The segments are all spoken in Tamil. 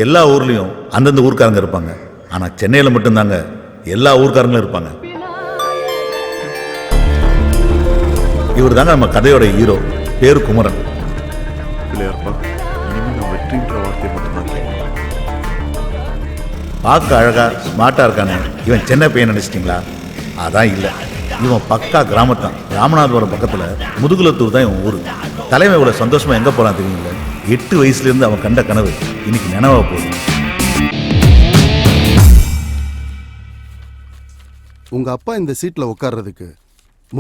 எல்லா ஊர்லேயும் அந்தந்த ஊர்க்காரங்க இருப்பாங்க. ஆனால் சென்னையில் மட்டும்தாங்க எல்லா ஊர்க்காரங்களும் இருப்பாங்க. இவர் தாங்க நம்ம கதையோட ஹீரோ. பேரு குமரன். பார்க்க அழகா ஸ்மார்ட்டா இருக்கானே, இவன் சென்னை பையன் நினைச்சிட்டிங்களா? அதான் இல்லை, இவன் பக்கா கிராமத்தான். ராமநாதபுரம் பக்கத்தில் முதுகுலத்தூர் தான் இவன் ஊர். தலைமை இவ்வளோ சந்தோஷமா எங்கே போகிறான் தெரியுங்களா? 8 வயசுலேருந்து அவன் கண்ட கனவு இன்னைக்கு நினைவா போகுது. உங்க அப்பா இந்த சீட்ல உட்கார்றதுக்கு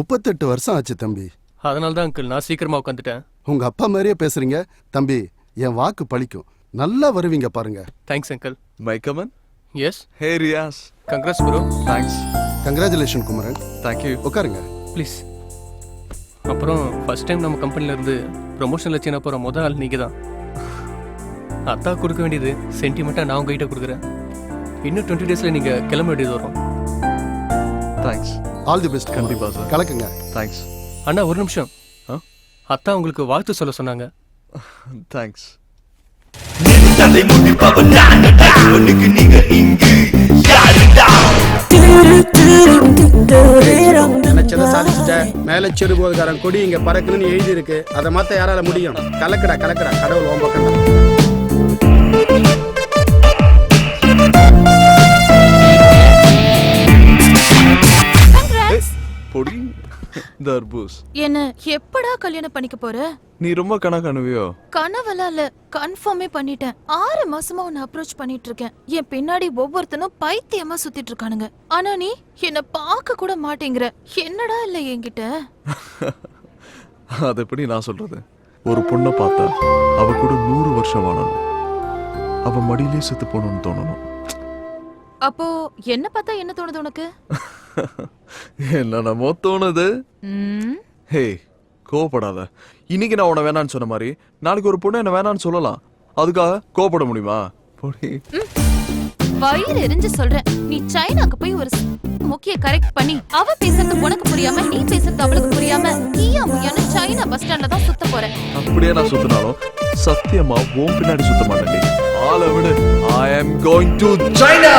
38 வருஷம் ஆச்சு தம்பி. அதனால தான் அங்கிள் நான் சீக்கிரமா உட்காந்துட்டேன். உங்க அப்பா மாதிரியே பேசுறீங்க தம்பி. என் வாக்கு பலிக்கும். நல்லா வருவீங்க பாருங்க. Thanks uncle. My come on. Yes. Hey Riyaz. Congrats bro. Thanks. Congratulation Kumaran. Thank you. உட்காருங்க ப்ளீஸ். அப்புறம் ஃபர்ஸ்ட் டைம் நம்ம கம்பெனில இருந்து ப்ரொமோஷனில் வச்சுனா போகிற முதல் ஆள் நீங்கள் தான். அத்தா கொடுக்க வேண்டியது சென்டிமெண்ட்டாக நான் உங்ககிட்ட கொடுக்குறேன். இன்னும் 20 டேஸில் நீங்கள் கிளம்ப வேண்டியது வரும். தேங்க்ஸ். All the best. கண்டிப்பா சார். கலக்குங்க. தேங்க்ஸ். அண்ணா ஒரு நிமிஷம். அத்தா உங்களுக்கு வாழ்த்து சொல்ல சொன்னாங்க. தேங்க்ஸ். நினைச்சதை சாதிச்சுட்ட. மேல செருபோதுக்காரன் கொடி இங்க பறக்குன்னு எழுதி இருக்கு. அதை மாத்த யாரால முடியும்? கலக்கடா கலக்கடா, கடவுள் ஓம் பக்கம். பொடி தர்பூஸ். என்ன எப்படா கல்யாணம் பண்ணிக்க போற? நீ ரொம்ப கனவுவியோ? கனவெல்லாம் இல்ல, கன்ஃபார்மே பண்ணிட்டேன். 6 மாசமா உன்னை அப்ரோச் பண்ணிட்டு இருக்கேன். என் பின்னாடி ஒவ்வொருத்தனும் பைத்தியமா சுத்திட்டு இருக்கானுங்க. ஆனா நீ என்ன பார்க்க கூட மாட்டேங்கிற. என்னடா இல்ல என்கிட்ட? அது எப்படி நான் சொல்றது? ஒரு பொண்ணை பார்த்தா அவ கூட 100 வருஷம் வாழணும். அவ மடியிலே செத்து போகணும்னு தோணணும். அப்போ என்ன பார்த்தா என்ன தோணுது உனக்கு? என்னமோ தோணுது. ஹே, கோவப்படாத. இன்னைக்கு நான் உன்னை வேணான்னு சொன்ன மாதிரி நாளைக்கு ஒரு பொண்ணு என்ன வேணான்னு சொல்லலாம். அதுக்காக கோவப்பட முடியுமா? வயிறு எரிஞ்சு சொல்றேன். நீ சைனாக்கு போய் ஒரு முக்கிய கரெக்ட் பண்ணி அவ பேசுறது உனக்கு புரியாம நீ பேசுறது அவளுக்கு புரியாம நீயா முயான சைனா பஸ் ஸ்டாண்ட்ல தான் சுத்த போறேன். அப்படியே நான் சுத்தினாலும் சத்தியமா உன் பின்னாடி சுத்த மாட்டேன். ஆளை விடு. I am going to China.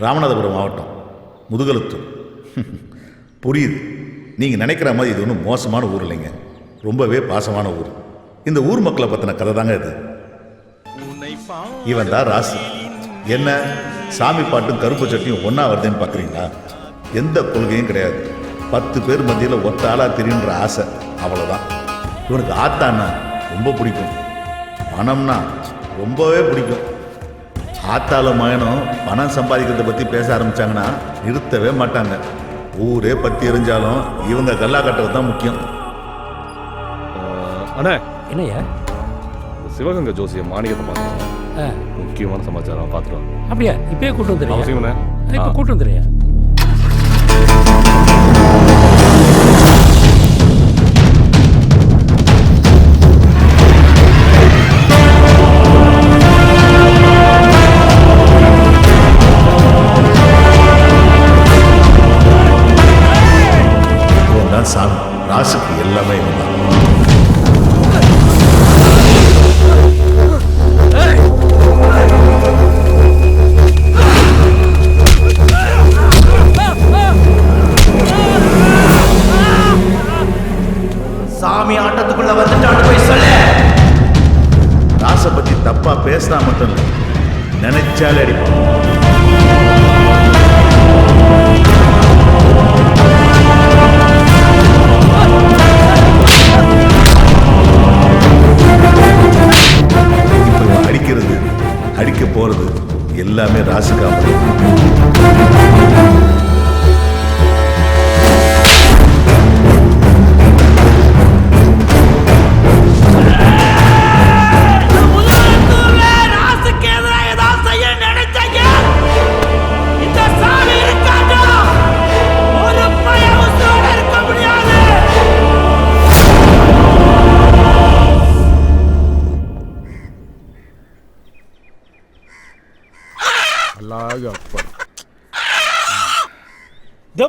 Ramanathapuram மாவட்டம் முதுகலத்தூர். புரியுது, நீங்கள் நினைக்கிற மாதிரி இது ஒன்றும் மோசமான ஊர் இல்லைங்க, ரொம்பவே பாசமான ஊர். இந்த ஊர் மக்களை பற்றின கதை தாங்க இது. இவன் தான் ராசு. என்ன சாமி பாட்டும் கருப்பு சட்டியும் ஒன்றா வருதுன்னு பார்க்குறீங்களா? எந்த கொள்கையும் கிடையாது. 10 பேர் மத்தியில் ஒத்த ஆளாக தெரியுன்ற ஆசை, அவ்வளோதான். இவனுக்கு ஆத்தான்னா ரொம்ப பிடிக்கும், பணம்னா ரொம்பவே பிடிக்கும். ஆத்தால மகனும் பணம் சம்பாதிக்கிறத பற்றி பேச ஆரம்பித்தாங்கன்னா நிறுத்தவே மாட்டாங்க. ஊரே பற்றி எரிஞ்சாலும் இவங்க கல்லா கட்டுறது தான் முக்கியம். அண்ணே, என்னையா சிவகங்கை ஜோசிய மாணிக்கத்தை பார்த்தேன், முக்கியமான சமாச்சாரம் பார்த்துருவோம். அப்படியா? இப்பயே கூட்டு வந்துடுறியா? அவசியம்ண்ணே. இப்போ கூட்டு வந்துடுறியா? இவன் தான் சாமி. ராசுக்கு எல்லாமே இவன் தான். சாமி ஆட்டத்துக்குள்ள வந்துட்டான்னு போய் சொல்ல. ராசை பற்றி தப்பா பேசினா மட்டும் இல்லை, நினைச்சாலே அடிப்பான். இப்போ இவன் அடிக்கிறது, அடிக்க போறது எல்லாமே ராசுக்காக.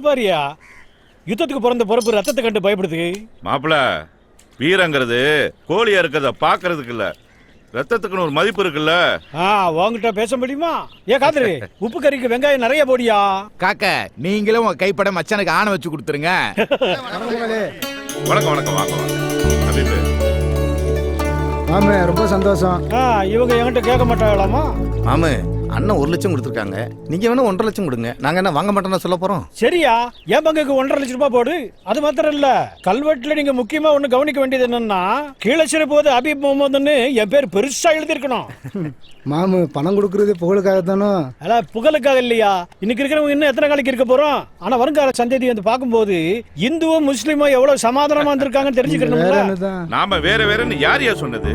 பாரியா, யுத்தத்துக்கு பிறந்த பொறுப்பு ரத்தத்தை கண்டு பயப்படுது. மாப்பிள, வீரங்கிறது கோழியா இருக்கிறத பாக்குறதுக்கு இல்ல, ரத்தத்துக்குன்னு ஒரு மதிப்பு இருக்குல்ல. உங்ககிட்ட பேச முடியுமா? ஏன் காதலி, உப்பு கறிக்கு வெங்காயம் நிறைய போடியா. காக்க, நீங்களும் உங்க கைப்பட மச்சானுக்கு ஆணை வச்சு கொடுத்துருங்க. வணக்கம் வணக்கம், வாங்க வாங்க. மாமே ரொம்ப சந்தோஷம். இவங்க என்கிட்ட கேட்க மாட்டாங்களாமா? மாமே, அண்ணன் 1 லட்சம் கொடுத்துருக்காங்க, நீங்க வேணா 1.5 லட்சம் கொடுங்க. நாங்க என்ன வாங்க மாட்டோம்னா சொல்ல போறோம்? சரியா, என் பங்குக்கு 1.5 லட்சம் ரூபாய் போடு. அது மாத்திரம் இல்ல, கல்வெட்டுல நீங்க முக்கியமா ஒண்ணு கவனிக்க வேண்டியது என்னன்னா, கீழச்சிற போது அபீப் முகமதுன்னு என் பேர் பெருசா எழுதி இருக்கணும். மாமு, பணம் கொடுக்கறது புகழுக்காக தானோ? அல்ல, புகழுக்காக இல்லையா. இன்னைக்கு இருக்கிறவங்க இன்னும் எத்தனை நாளைக்கு இருக்க போறோம்? ஆனா வருங்கால சந்ததி வந்து பார்க்கும்போது இந்துவும் முஸ்லீமும் எவ்வளவு சமாதானமா இருந்திருக்காங்கன்னு தெரிஞ்சுக்கணும். நாம வேற வேறன்னு யார் சொன்னது?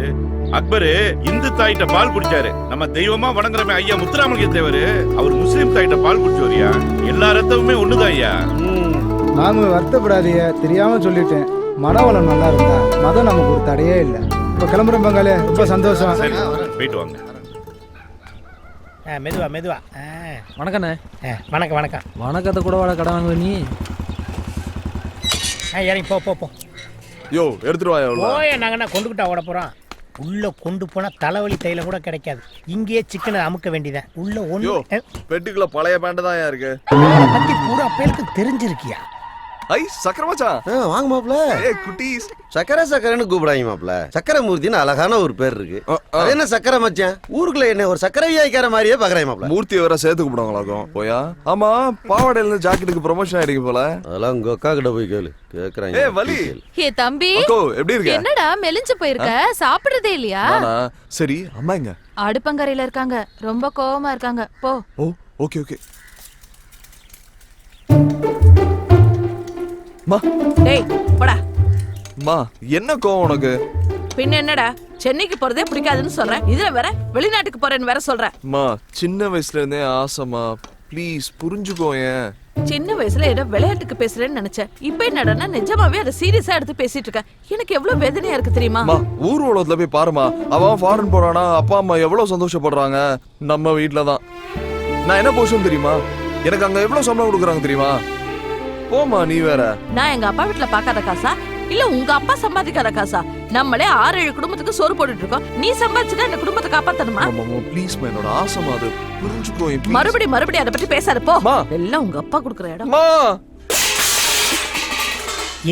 அக்பரு இந்து தாயிட்ட பால் குடிச்சாரு. நம்ம தெய்வமா வணங்குறமே ஐயா முத்துராமலிங்க தேவர், அவர் முஸ்லீம் தாயிட்ட பால் குடிச்சவரியா. எல்லா ரத்தமுமே ஒண்ணுதான் ஐயா. மாமு, வருத்தப்படாதீங்க, தெரியாம சொல்லிட்டேன். மனவளம் நல்லா இருந்தா மதம் நமக்கு ஒரு தடையே இல்லை. இப்ப கிளம்புறோம் பங்காளி, ரொம்ப சந்தோஷம். சரி, போயிட்டு வாங்க. மெதுவா மெதுவா. வணக்கண்ணே. வணக்கம் வணக்கம். வணக்கத்தை கூட வாழ கடை வாங்குவ நீ. இறங்கி போ போ போ. யோ, எடுத்துட்டு வாயா. போய நாங்கன்னா கொண்டுகிட்டா ஓட போறோம். உள்ள கொண்டு போனா தலைவலி தைலம் கூட கிடைக்காது. இங்கேயே சிக்கனை அமுக்க வேண்டியதான். உள்ள ஒண்ணு பெட்டிக்குள்ள பழைய பேண்ட் தான் இருக்கு. பத்தி பூரா பேருக்கு தெரிஞ்சிருக்கியா? ஐ, சக்கர மச்சான். வாங்க மாப்ள. ஏய் குட்டீஸ், சக்கரன்னு கூப்பிடாங்க மாப்ள. சக்கரமூர்த்தின்னு அழகான ஒரு பேர் இருக்கு. அது என்ன சக்கரை மச்சான்? ஊருக்குள்ள என்ன ஒரு சக்கரை வியாய்க்கார மாதிரியே பாக்குறேன் மாப்ள. மூர்த்தியை வேற சேர்த்து கூப்பிடுவாங்களாக்கும். போயா. ஆமா, பாவாடையில இருந்து ஜாக்கெட்டுக்கு ப்ரொமோஷன் ஆயிருக்கு போல. அதெல்லாம் உங்க அக்கா கிட்ட போய் கேளு. கேக்குறாங்க. ஏய் வலி. ஏ தம்பி, அக்கோ எப்படி இருக்க? என்னடா மெலிஞ்சு போயிருக்க? சாப்பிடுறதே இல்லையா? நானா? சரி, அம்மா எங்க? அடுப்பங்கரையில இருக்காங்க, ரொம்ப கோவமா இருக்காங்க. போ. ஓ, ஓகே ஓகே. மா, டேய் போடா. மா, என்ன கோவம் உனக்கு? பின்ன என்னடா, சென்னைக்கு போறதே பிடிக்காதுன்னு சொல்றேன், இதுல வேற வெளிநாட்டுக்கு போறேன்னு வேற சொல்றேன். மா, சின்ன வயசுல இருந்தே ஆசைமா, ப்ளீஸ் புரிஞ்சுக்கோயேன். சின்ன வயசுல ஏதோ விளையாட்டுக்கு பேசுறேன்னு நினைச்சேன். இப்ப என்னடா நிஜமாவே அதை சீரியஸா எடுத்து பேசிட்டு இருக்க. எனக்கு எவ்வளவு வேதனையா இருக்கு தெரியுமா? மா, ஊர் உலகத்துல போய் பாருமா. அவன் ஃபாரின் போறானா, அப்பா அம்மா எவ்வளவு சந்தோஷப்படுறாங்க. நம்ம வீட்டுல தான். நான் என்ன பொசிஷன் தெரியுமா? எனக்கு அங்க எவ்வளவு சம்பளம் கொடுக்குறாங்க தெரியுமா? போமா நீ வேற. நான் எங்க அப்பா வீட்டுல பாக்காத காசா இல்ல உங்க அப்பா சம்பாதிக்காத காசா? நம்மளே 6-7 குடும்பத்துக்கு சோறு போட்டுட்டு இருக்கோம். நீ சம்பாதிச்சுதான் இந்த குடும்பத்தை காப்பாத்தணுமா? ப்ளீஸ் என்னோட ஆசைமா, அது புரிஞ்சுக்கோ. மறுபடியும் அதை பத்தி பேசாத போ. மா. எல்லாம் உங்க அப்பா குடுக்குற இடம்.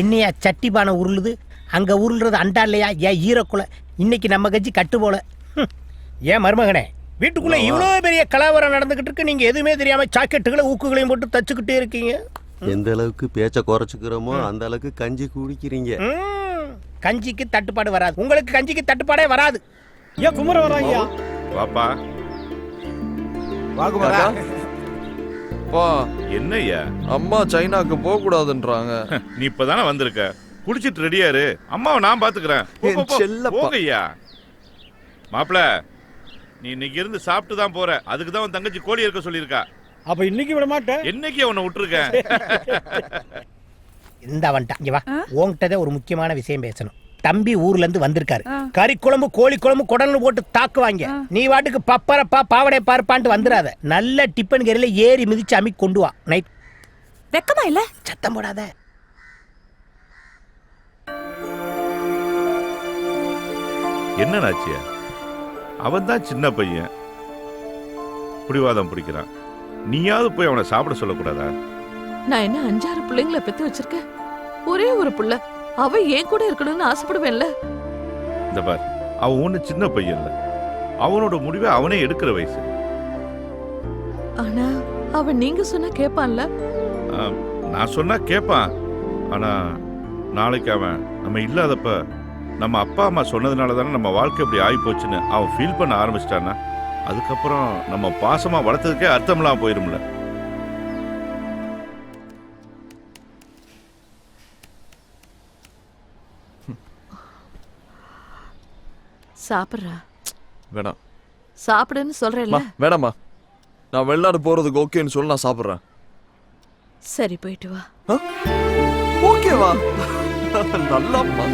என்னையா சட்டி பானை உருளுது, அங்க உருள்றது அண்டா இல்லையா? ஏன் ஈரக்குலை இன்னைக்கு நம்ம கட்சி கட்டு போல. ஏன் மருமகனே, வீட்டுக்குள்ள இவ்வளவு பெரிய கலவரம் நடந்துகிட்டு இருக்கு, நீங்க எதுவுமே தெரியாம சாக்கெட்டுகளை ஊக்குகளையும் போட்டு தச்சுக்கிட்டே இருக்கீங்க. எந்த அளவுக்கு பேச்ச குறைச்சுக்கிறோமோ அந்த அளவுக்கு கஞ்சி குடிக்கிறீங்க. கஞ்சிக்கு தட்டுப்பாடு வராது, உங்களுக்கு கஞ்சிக்கு தட்டுப்பாடே வராது. ஏன் குமர வராங்கயா? வாப்பா. என்னய்யா? அம்மா சைனாக்கு போக கூடாதுன்றாங்க. நீ இப்பதானே வந்திருக்க, குடிச்சிட்டு ரெடியாரு, அம்மாவை நான் பாத்துக்கிறேன். போகையா மாப்பிள, நீ இன்னைக்கு இருந்து சாப்பிட்டு தான் போற. அதுக்கு தான் உன் தங்கச்சி கோழி இருக்க சொல்லியிருக்கா. அப்ப இன்னைக்கு விட மாட்டேன். என்னைக்கு அவனை விட்டுருக்கேன். இந்த வந்துட்டான், இங்க வா. உன்கிட்டதே ஒரு முக்கியமான விஷயம் பேசணும். தம்பி ஊர்ல இருந்து வந்திருக்காரு. கறி குழம்பு, கோழி குழம்பு, குடல்னு போட்டு தாக்குவாங்க. நீ வாட்டுக்கு பப்பரப்பா பாவடை பார்ப்பான்ட்டு வந்துடாத. நல்ல டிப்பன் கறியில ஏறி மிதிச்சு அம்மி கொண்டு வா. நைட் வெக்கமா இல்ல? சத்தம் போடாத. என்ன நாச்சியா? அவன் தான் சின்ன பையன், பிடிவாதம் பிடிக்கிறான். நீயாவது போய் அவனை சாப்பிட சொல்லக்கூடாதா? நான் என்ன 5-6 பிள்ளைங்களை பெத்து வச்சிருக்கேன். ஒரே ஒரு புள்ள, அவ ஏன் கூட இருக்கணும்னு ஆசைப்படுவேன்ல. இந்த பார், அவன் ஒண்ணு சின்ன பையன் இல்ல, அவனோட முடிவை அவனே எடுக்கிற வயசு. ஆனா அவன் நீங்க சொன்னா கேட்பான்ல. நான் சொன்னா கேட்பான். ஆனா நாளைக்கு அவன் நம்ம இல்லாதப்ப நம்ம அப்பா அம்மா சொன்னதுனால தானே நம்ம வாழ்க்கை இப்படி ஆகி போச்சுன்னு அவன் ஃபீல் பண்ண ஆரம்பிச்சிட்டான்னா, அதுக்கப்புறம் நம்ம பாசமா வளர்த்ததுக்கே அர்த்தம்லாம் போயிரும்ல. சாப்பிடுறா? வேணாம். சாப்பிடுன்னு சொல்றேன்ல. வேணாமா, நான் வெளிநாடு போறதுக்கு ஓகேன்னு சொல்லி நான் சாப்பிடுறேன். சரி, போயிட்டு வா. ஓகேவா? நல்லாம்மா.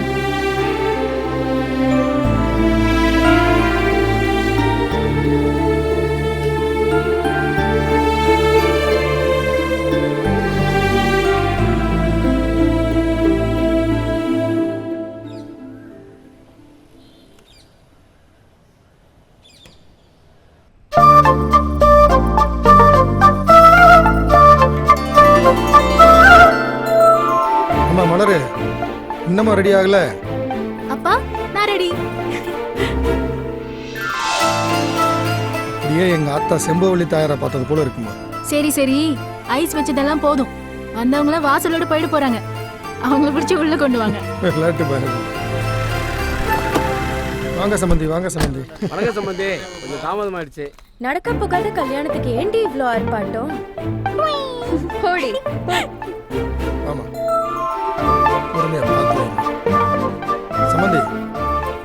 அம்மா மலரு, இன்னமும் ரெடி ஆகல? அப்பா, நான் ரெடி. அப்படியே எங்க ஆத்தா செம்பவள்ளி தாயாரை பார்த்தது போல இருக்குமா? சரி சரி, ஐஸ் வச்சதெல்லாம் போதும். வந்தவங்கள வாசலோட போயிட்டு போறாங்க. அவங்கள பிடிச்சி உள்ள கொண்டு வாங்க. விளையாட்டு பாருங்க. வாங்க சம்பந்தி, வாங்க சம்பந்தி. வணக்கம் சம்பந்தி, கொஞ்சம் தாமதம் ஆயிடுச்சு. நடக்க போகாத கல்யாணத்துக்கு ஏண்டி இவ்ளோ ஆர்ப்பாட்டம்? போடி. ஆமா, பொறுமையா பார்த்துக்கோங்க. சம்பந்தி,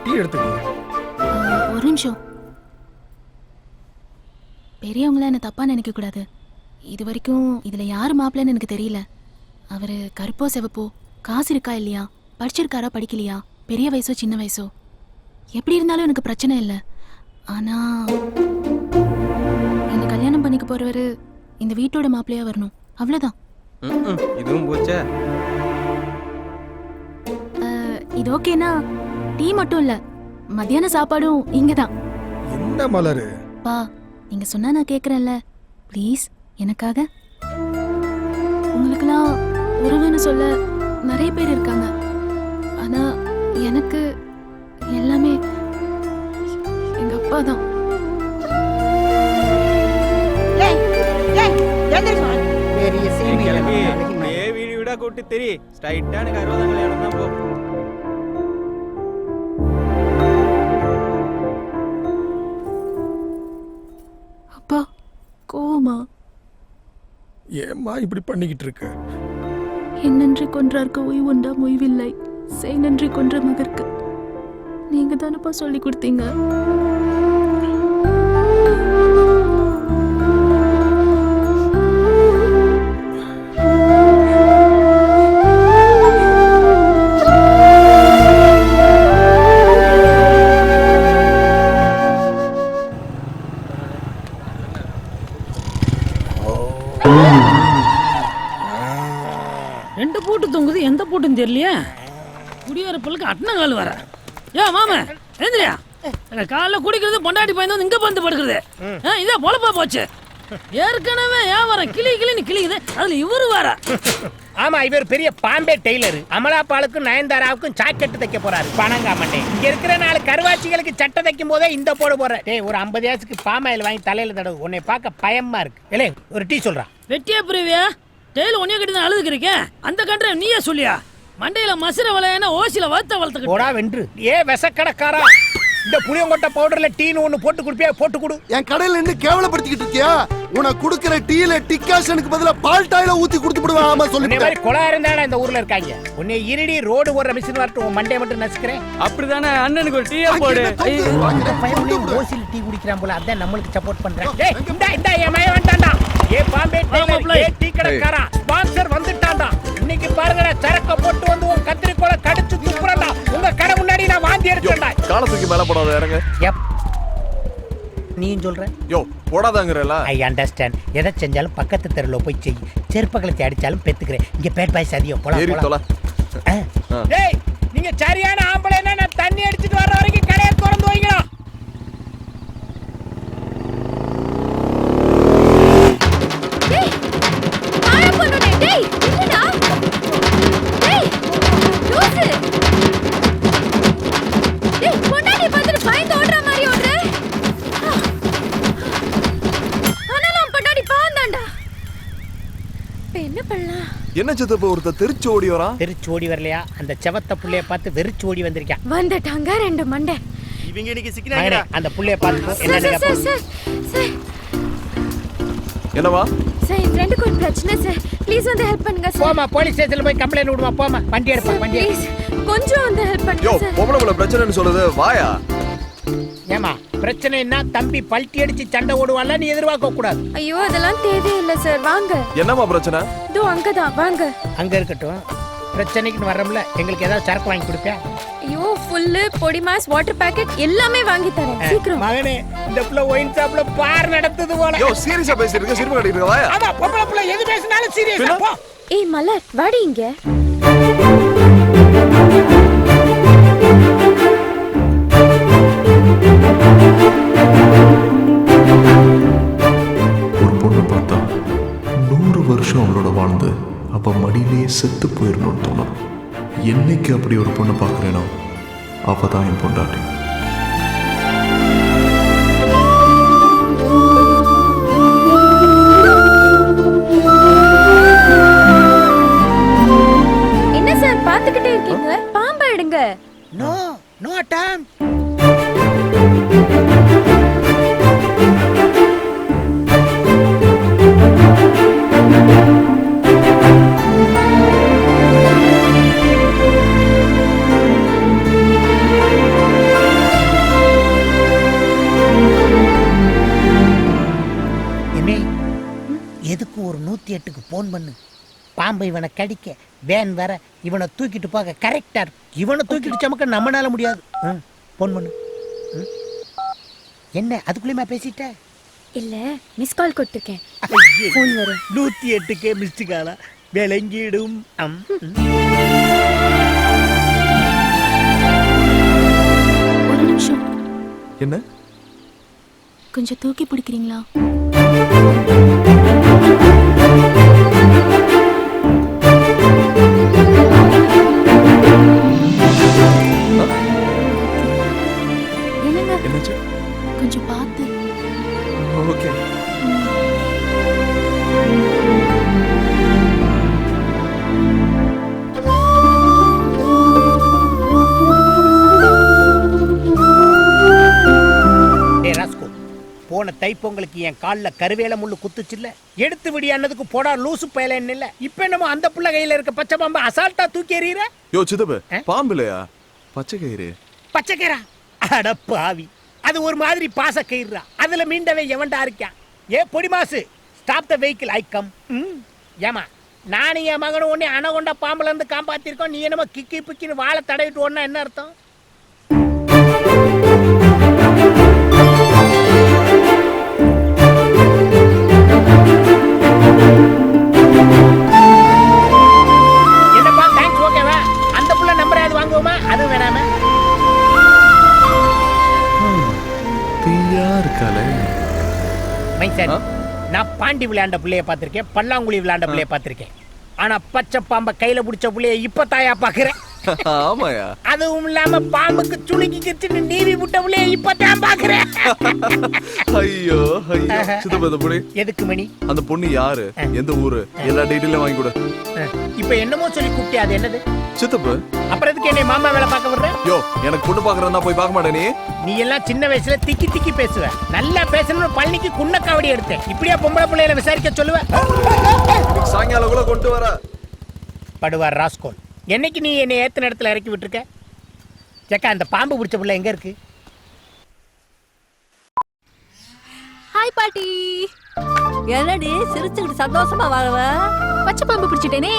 டீ எடுத்துக்கோங்க. ஒரு நிமிஷம். பெரியவங்கள என்ன தப்பா நினைக்க கூடாது. இது வரைக்கும் இதுல யாரு மாப்பிள்ளைன்னு எனக்கு தெரியல. அவரு கருப்போ செவப்போ, காசு இருக்கா இல்லையா, படிச்சிருக்காரா படிக்கலையா, பெரிய வயசோ சின்ன வயசோ, எப்படி இருந்தாலும் எனக்கு பிரச்சனை இல்லை. ஆனா என்ன கல்யாணம் பண்ணிக்க போறவரு இந்த வீட்டோட மாப்பிள்ளையா வரணும், அவ்வளவுதான். இதுவும் போச்சே. இது ஓகேனா டீ மட்டும் இல்ல, மத்தியான சாப்பாடும் இங்கதான். என்ன மலரு? பா, நீங்க சொன்னா நான் கேக்குறேன்ல, ப்ளீஸ் எனக்காக. உங்களுக்கெல்லாம் உறவுன்னு சொல்ல நிறைய பேர் இருக்காங்க. ஆனா எனக்கு எல்லாமே எங்க அப்பா தான். வீடு வீடா கூட்டி தெரி ஸ்ட்ரைட்டா எனக்கு 60 கல்யாணம் தான் போ. அப்பா கோவமா? ஏம்மா இப்படி பண்ணிக்கிட்டு இருக்க? என்னன்றி கொன்றார்க்கு ஓய்வுண்டா மொய்வில்லை, செய் நன்றி கொன்ற மகற்கு. நீங்க தானப்பா சொல்லி கொடுத்தீங்க. ரெண்டு பூட்டு தொங்குது, எந்த பூட்டுன்னு தெரியலையா? குடியோர பிள்ளைக்கு அட்னங்கால் வர. ஏ மாமா எழுந்திரியா காலைல குடிக்கிறது பொண்டாட்டி பையன் வந்து இங்க வந்து படுக்கிறது இதே பொழப்பா போச்சு ஏற்கனவே வியாபாரம் கிளின்னு கிளிக்குது அதுல இவரு வேற ஆமா இவர் பெரிய பாம்பே டெய்லர் அமலாபாலுக்கும் நயன்தாராவுக்கும் ஜாக்கெட் தைக்க போறாரு பணங்காமண்டே இங்க இருக்கிற 4 கருவாச்சிகளுக்கு சட்டை தைக்கும் போதே இந்த போற டேய் ஒரு 50 ஏசுக்கு பாமாயில் வாங்கி தலையில தடவு உன்னை பார்க்க பயமா இருக்கு இல்ல ஒரு டீ சொல்றான் வெட்டியா புரிவியா டெய்ல ஒன்னே கட்டி தான் அழுதுக்கிறீங்க அந்த கண்ட நீயே சொல்லியா மண்டையில மசுர வளையன ஓசில வளர்த்த போடா வென்று ஏ விசக்கடக்காரா இந்த புளியங்கொட்டை பவுடர்ல டீன்னு ஒண்ணு போட்டு குடிப்பியா போட்டு கொடு என் கடையில நின்று கேவலப்படுத்திக்கிட்டு இருக்கியா உனக்கு குடுக்கிற டீல டிகாஷனுக்கு பதிலா பால் டாயில ஊத்தி குடுத்து விடுவேன் ஆமா சொல்லி இந்த மாதிரி கொலா இருந்தாடா இந்த ஊர்ல இருக்காங்க உன்னை இருடி ரோடு ஓடுற மிஷின் வரட்டும் உன் மண்டைய மட்டும் நசுக்கிறேன் அப்படிதானே அண்ணனுக்கு ஒரு டீயா போடு ஓசில டீ குடிக்கிறான் போல அதான் நம்மளுக்கு சப்போர்ட் பண்றேன் டேய் இந்த என் மய வேண்டாம்டா ஏ பாம்பே டெய்லர் ஏ டீ கடைக்காரா ஸ்பான்சர் வந்துட்டான்டா இன்னைக்கு பாருங்கடா சரக்க போட்டு வந்து உன் கத்திரிக்கோல கடிச்சு துப்புறடா உங்க கடை முன்னாடி நான் வாந்தி எடுத்துட்டேன்டா காலத்துக்கு மேல போடாத இறங்க நீயும் சொல்ற யோ போடாதாங்கறல ஐ அண்டர்ஸ்டாண்ட் எதை செஞ்சாலும் பக்கத்து தெருல போய் செய் செருப்பகலத்தை அடிச்சாலும் பெத்துக்கிறேன் இங்க பேட் பாய்ஸ் அதிகம் போலாம் ஏறி தொலை டேய் நீங்க சரியான ஆம்பளைனா நான் தண்ணி அடிச்சிட்டு வர வரைக்கும் கடையை திறந்து வைங்க டேய் ஆயா பண்ணுடே டேய் என்னடா டேய் லூசு டேய் பொண்டாட்டி பார்த்துட்டு பயந்து ஓடுற மாதிரி ஓடுற ஆனாலும் பொண்டாட்டி பாந்தாண்டா இப்போ என்ன பண்ணலாம் என்ன சித்தப்ப ஒருத்தர் தெரிச்சு ஓடி வரான் தெரிச்சு ஓடி வரலையா அந்த செவத்த புள்ளைய பார்த்து வெறிச்சு ஓடி வந்திருக்கான் வந்துட்டாங்க 2 மண்டை இவங்க இன்னைக்கு சிக்கினாங்கடா அந்த புள்ளைய பார்த்து என்ன சார் என்னவா சார் என் ஃப்ரெண்டுக்கு ஒரு பிரச்சனை சார் ப்ளீஸ் வந்து ஹெல்ப் பண்ணுங்க சார் போமா போலீஸ் ஸ்டேஷன்ல போய் கம்ப்ளைன்ட் விடுமா போமா வண்டி எடுப்பா வண்டி ப்ளீஸ் கொஞ்சம் வந்து ஹெல்ப் யோ பண்ணுங்க சார் பொம்பளை பிரச்சனைன்னு சொல்லுது வாயா ஏமா பிரச்சனைனா தம்பி பல்ட்டி அடிச்சு சண்டை ஓடுவான்ல நீ எதிர்பார்க்க கூடாது ஐயோ அதெல்லாம் தேவையில்லை சார் வாங்க என்னமா பிரச்சனை இதோ அங்கதான் வாங்க அங்க இருக்கட்டும் பிரச்சனைக்கு வர்றோம்ல எங்களுக்கு ஏதாவது சரக்கு வாங்கி கொடுப்பேன் ஐயோ ஃபுல்லு பொடி மாஸ் வாட்டர் பாக்கெட் எல்லாமே வாங்கி தரேன் சீக்கிரம் மகனே இந்த புள்ள ஒயின் ஷாப்ல பார் நடத்துது போல யோ சீரியஸா பேசிட்டு இருக்க சிரிப்பு கட்டிட்டு இருக்க வாயா ஆமா பொம்பளை புள்ள எது பேசினாலும் சீரியஸா போ ஏய் மலர் வாடி இங்க ஒரு பொண்ணை பார்த்தா 100 வருஷம் அவளோட வாழ்ந்து அப்ப மடியிலேயே செத்து போயிடணும்னு தோணும் என்னைக்கு அப்படி ஒரு பொண்ணை பார்க்குறேனோ அவ தான் என் பொண்டாட்டி என்ன சார் பாத்துக்கிட்டே இருக்கீங்க பாம்பை எடுங்க நோ நோ டைம் எதுக்கு ஒரு 108க்கு போன் பண்ணு பாம்பை இவனை கடிக்க வேன் வர இவனை தூக்கிட்டு போக கரெக்டா இருக்கு இவனை தூக்கிட்டு சமக்க நம்மனால முடியாது போன் பண்ணு என்ன அதுக்குள்ளேயுமா பேசிட்ட இல்ல மிஸ் கால் கொடுத்துருக்கேன் போன் வரும் 108க்கே மிஸ்டு காலா விளங்கிடும் ஒரு நிமிஷம் என்ன கொஞ்சம் தூக்கி பிடிக்கிறீங்களா என்னங்க என்னாச்சு கொஞ்சம் பார்த்து ஓகே போன தைப்பொங்கலுக்கு என் காலில் கருவேல முள்ளு குத்துச்சுல்ல எடுத்து விடியானதுக்கு போடா லூசு பயல இல்ல இப்ப என்னமோ அந்த புள்ள கையில இருக்க பச்சை பாம்பு அசால்ட்டா தூக்கி எறியற யோ சித்தப்பு பாம்பு இல்லையா பச்சை கயிறு பச்சை கயிறா அட பாவி அது ஒரு மாதிரி பாச கயிறுடா அதுல மீண்டவே எவன்டா இருக்கான் ஏ பொடி மாசு stop the vehicle I come ஏமா நானும் என் மகனும் ஒன்னே அணகொண்ட பாம்புல இருந்து காப்பாத்திருக்கோம் நீ என்னமோ கிக்கி பிக்கின்னு வாழை தடவிட்டு ஓடனா என்ன அர்த்தம் என்னப்பா தேங்க்ஸ் ஓகேவா அந்த புள்ள நம்பர் ஏதாவது வாங்குவோமா அது வேணாம குட்டியா இருக்காளே. மைசன், நான் பாண்டி விளையாண்ட பிள்ளைய பார்த்திருக்கேன், பல்லாங்குழி விளையாண்ட பிள்ளைய பார்த்திருக்கேன். ஆனா பச்சை பாம்பை கையில பிடிச்ச பிள்ளைய இப்ப தாயா பாக்குறேன். ஆமாயா. அதுவும் இல்லாம பாம்புக்கு சுளுக்கி கிச்சுன்னு நீவி விட்ட பிள்ளைய இப்ப தான் பாக்குறேன். ஐயோ ஐயோ. சித்தப்பா இந்த பொண்ணு எதுக்கு மணி? அந்த பொண்ணு யாரு, எந்த ஊரு, எல்லா டீட்டெயிலும் வாங்கி கொடு. இப்ப என்னமோ சொல்லி கூப்பிட்டியா, அது என்னது? சித்தப்பு. அப்புறம் எதுக்கு என்னை மாமா வேலை பார்க்க விடுற? யோ, எனக்கு பொண்ணு பாக்குறதா போய் பார்க்க மாட்டே நீ. நீ எல்லாம் சின்ன வயசுல திக்கி திக்கி பேசுவ. நல்லா பேசணும்னு பழனிக்கு குன்னக்காவடி எடுத்தேன். இப்படியா பொம்பளை பிள்ளைகளை விசாரிக்க சொல்லுவ? சாயங்காலம் கூட கொண்டு வர படுவார் ராஸ்கோல். என்னைக்கு நீ என்னை ஏத்த இடத்துல இறக்கி விட்டுருக்க? ஜக்கா, அந்த பாம்பு பிடிச்ச பிள்ளை எங்க இருக்கு? ஹாய் பாட்டி. என்னடி சிரிச்சுக்கிட்டு சந்தோஷமா வரவ? பச்சை பாம்பு பிடிச்சிட்டேனே.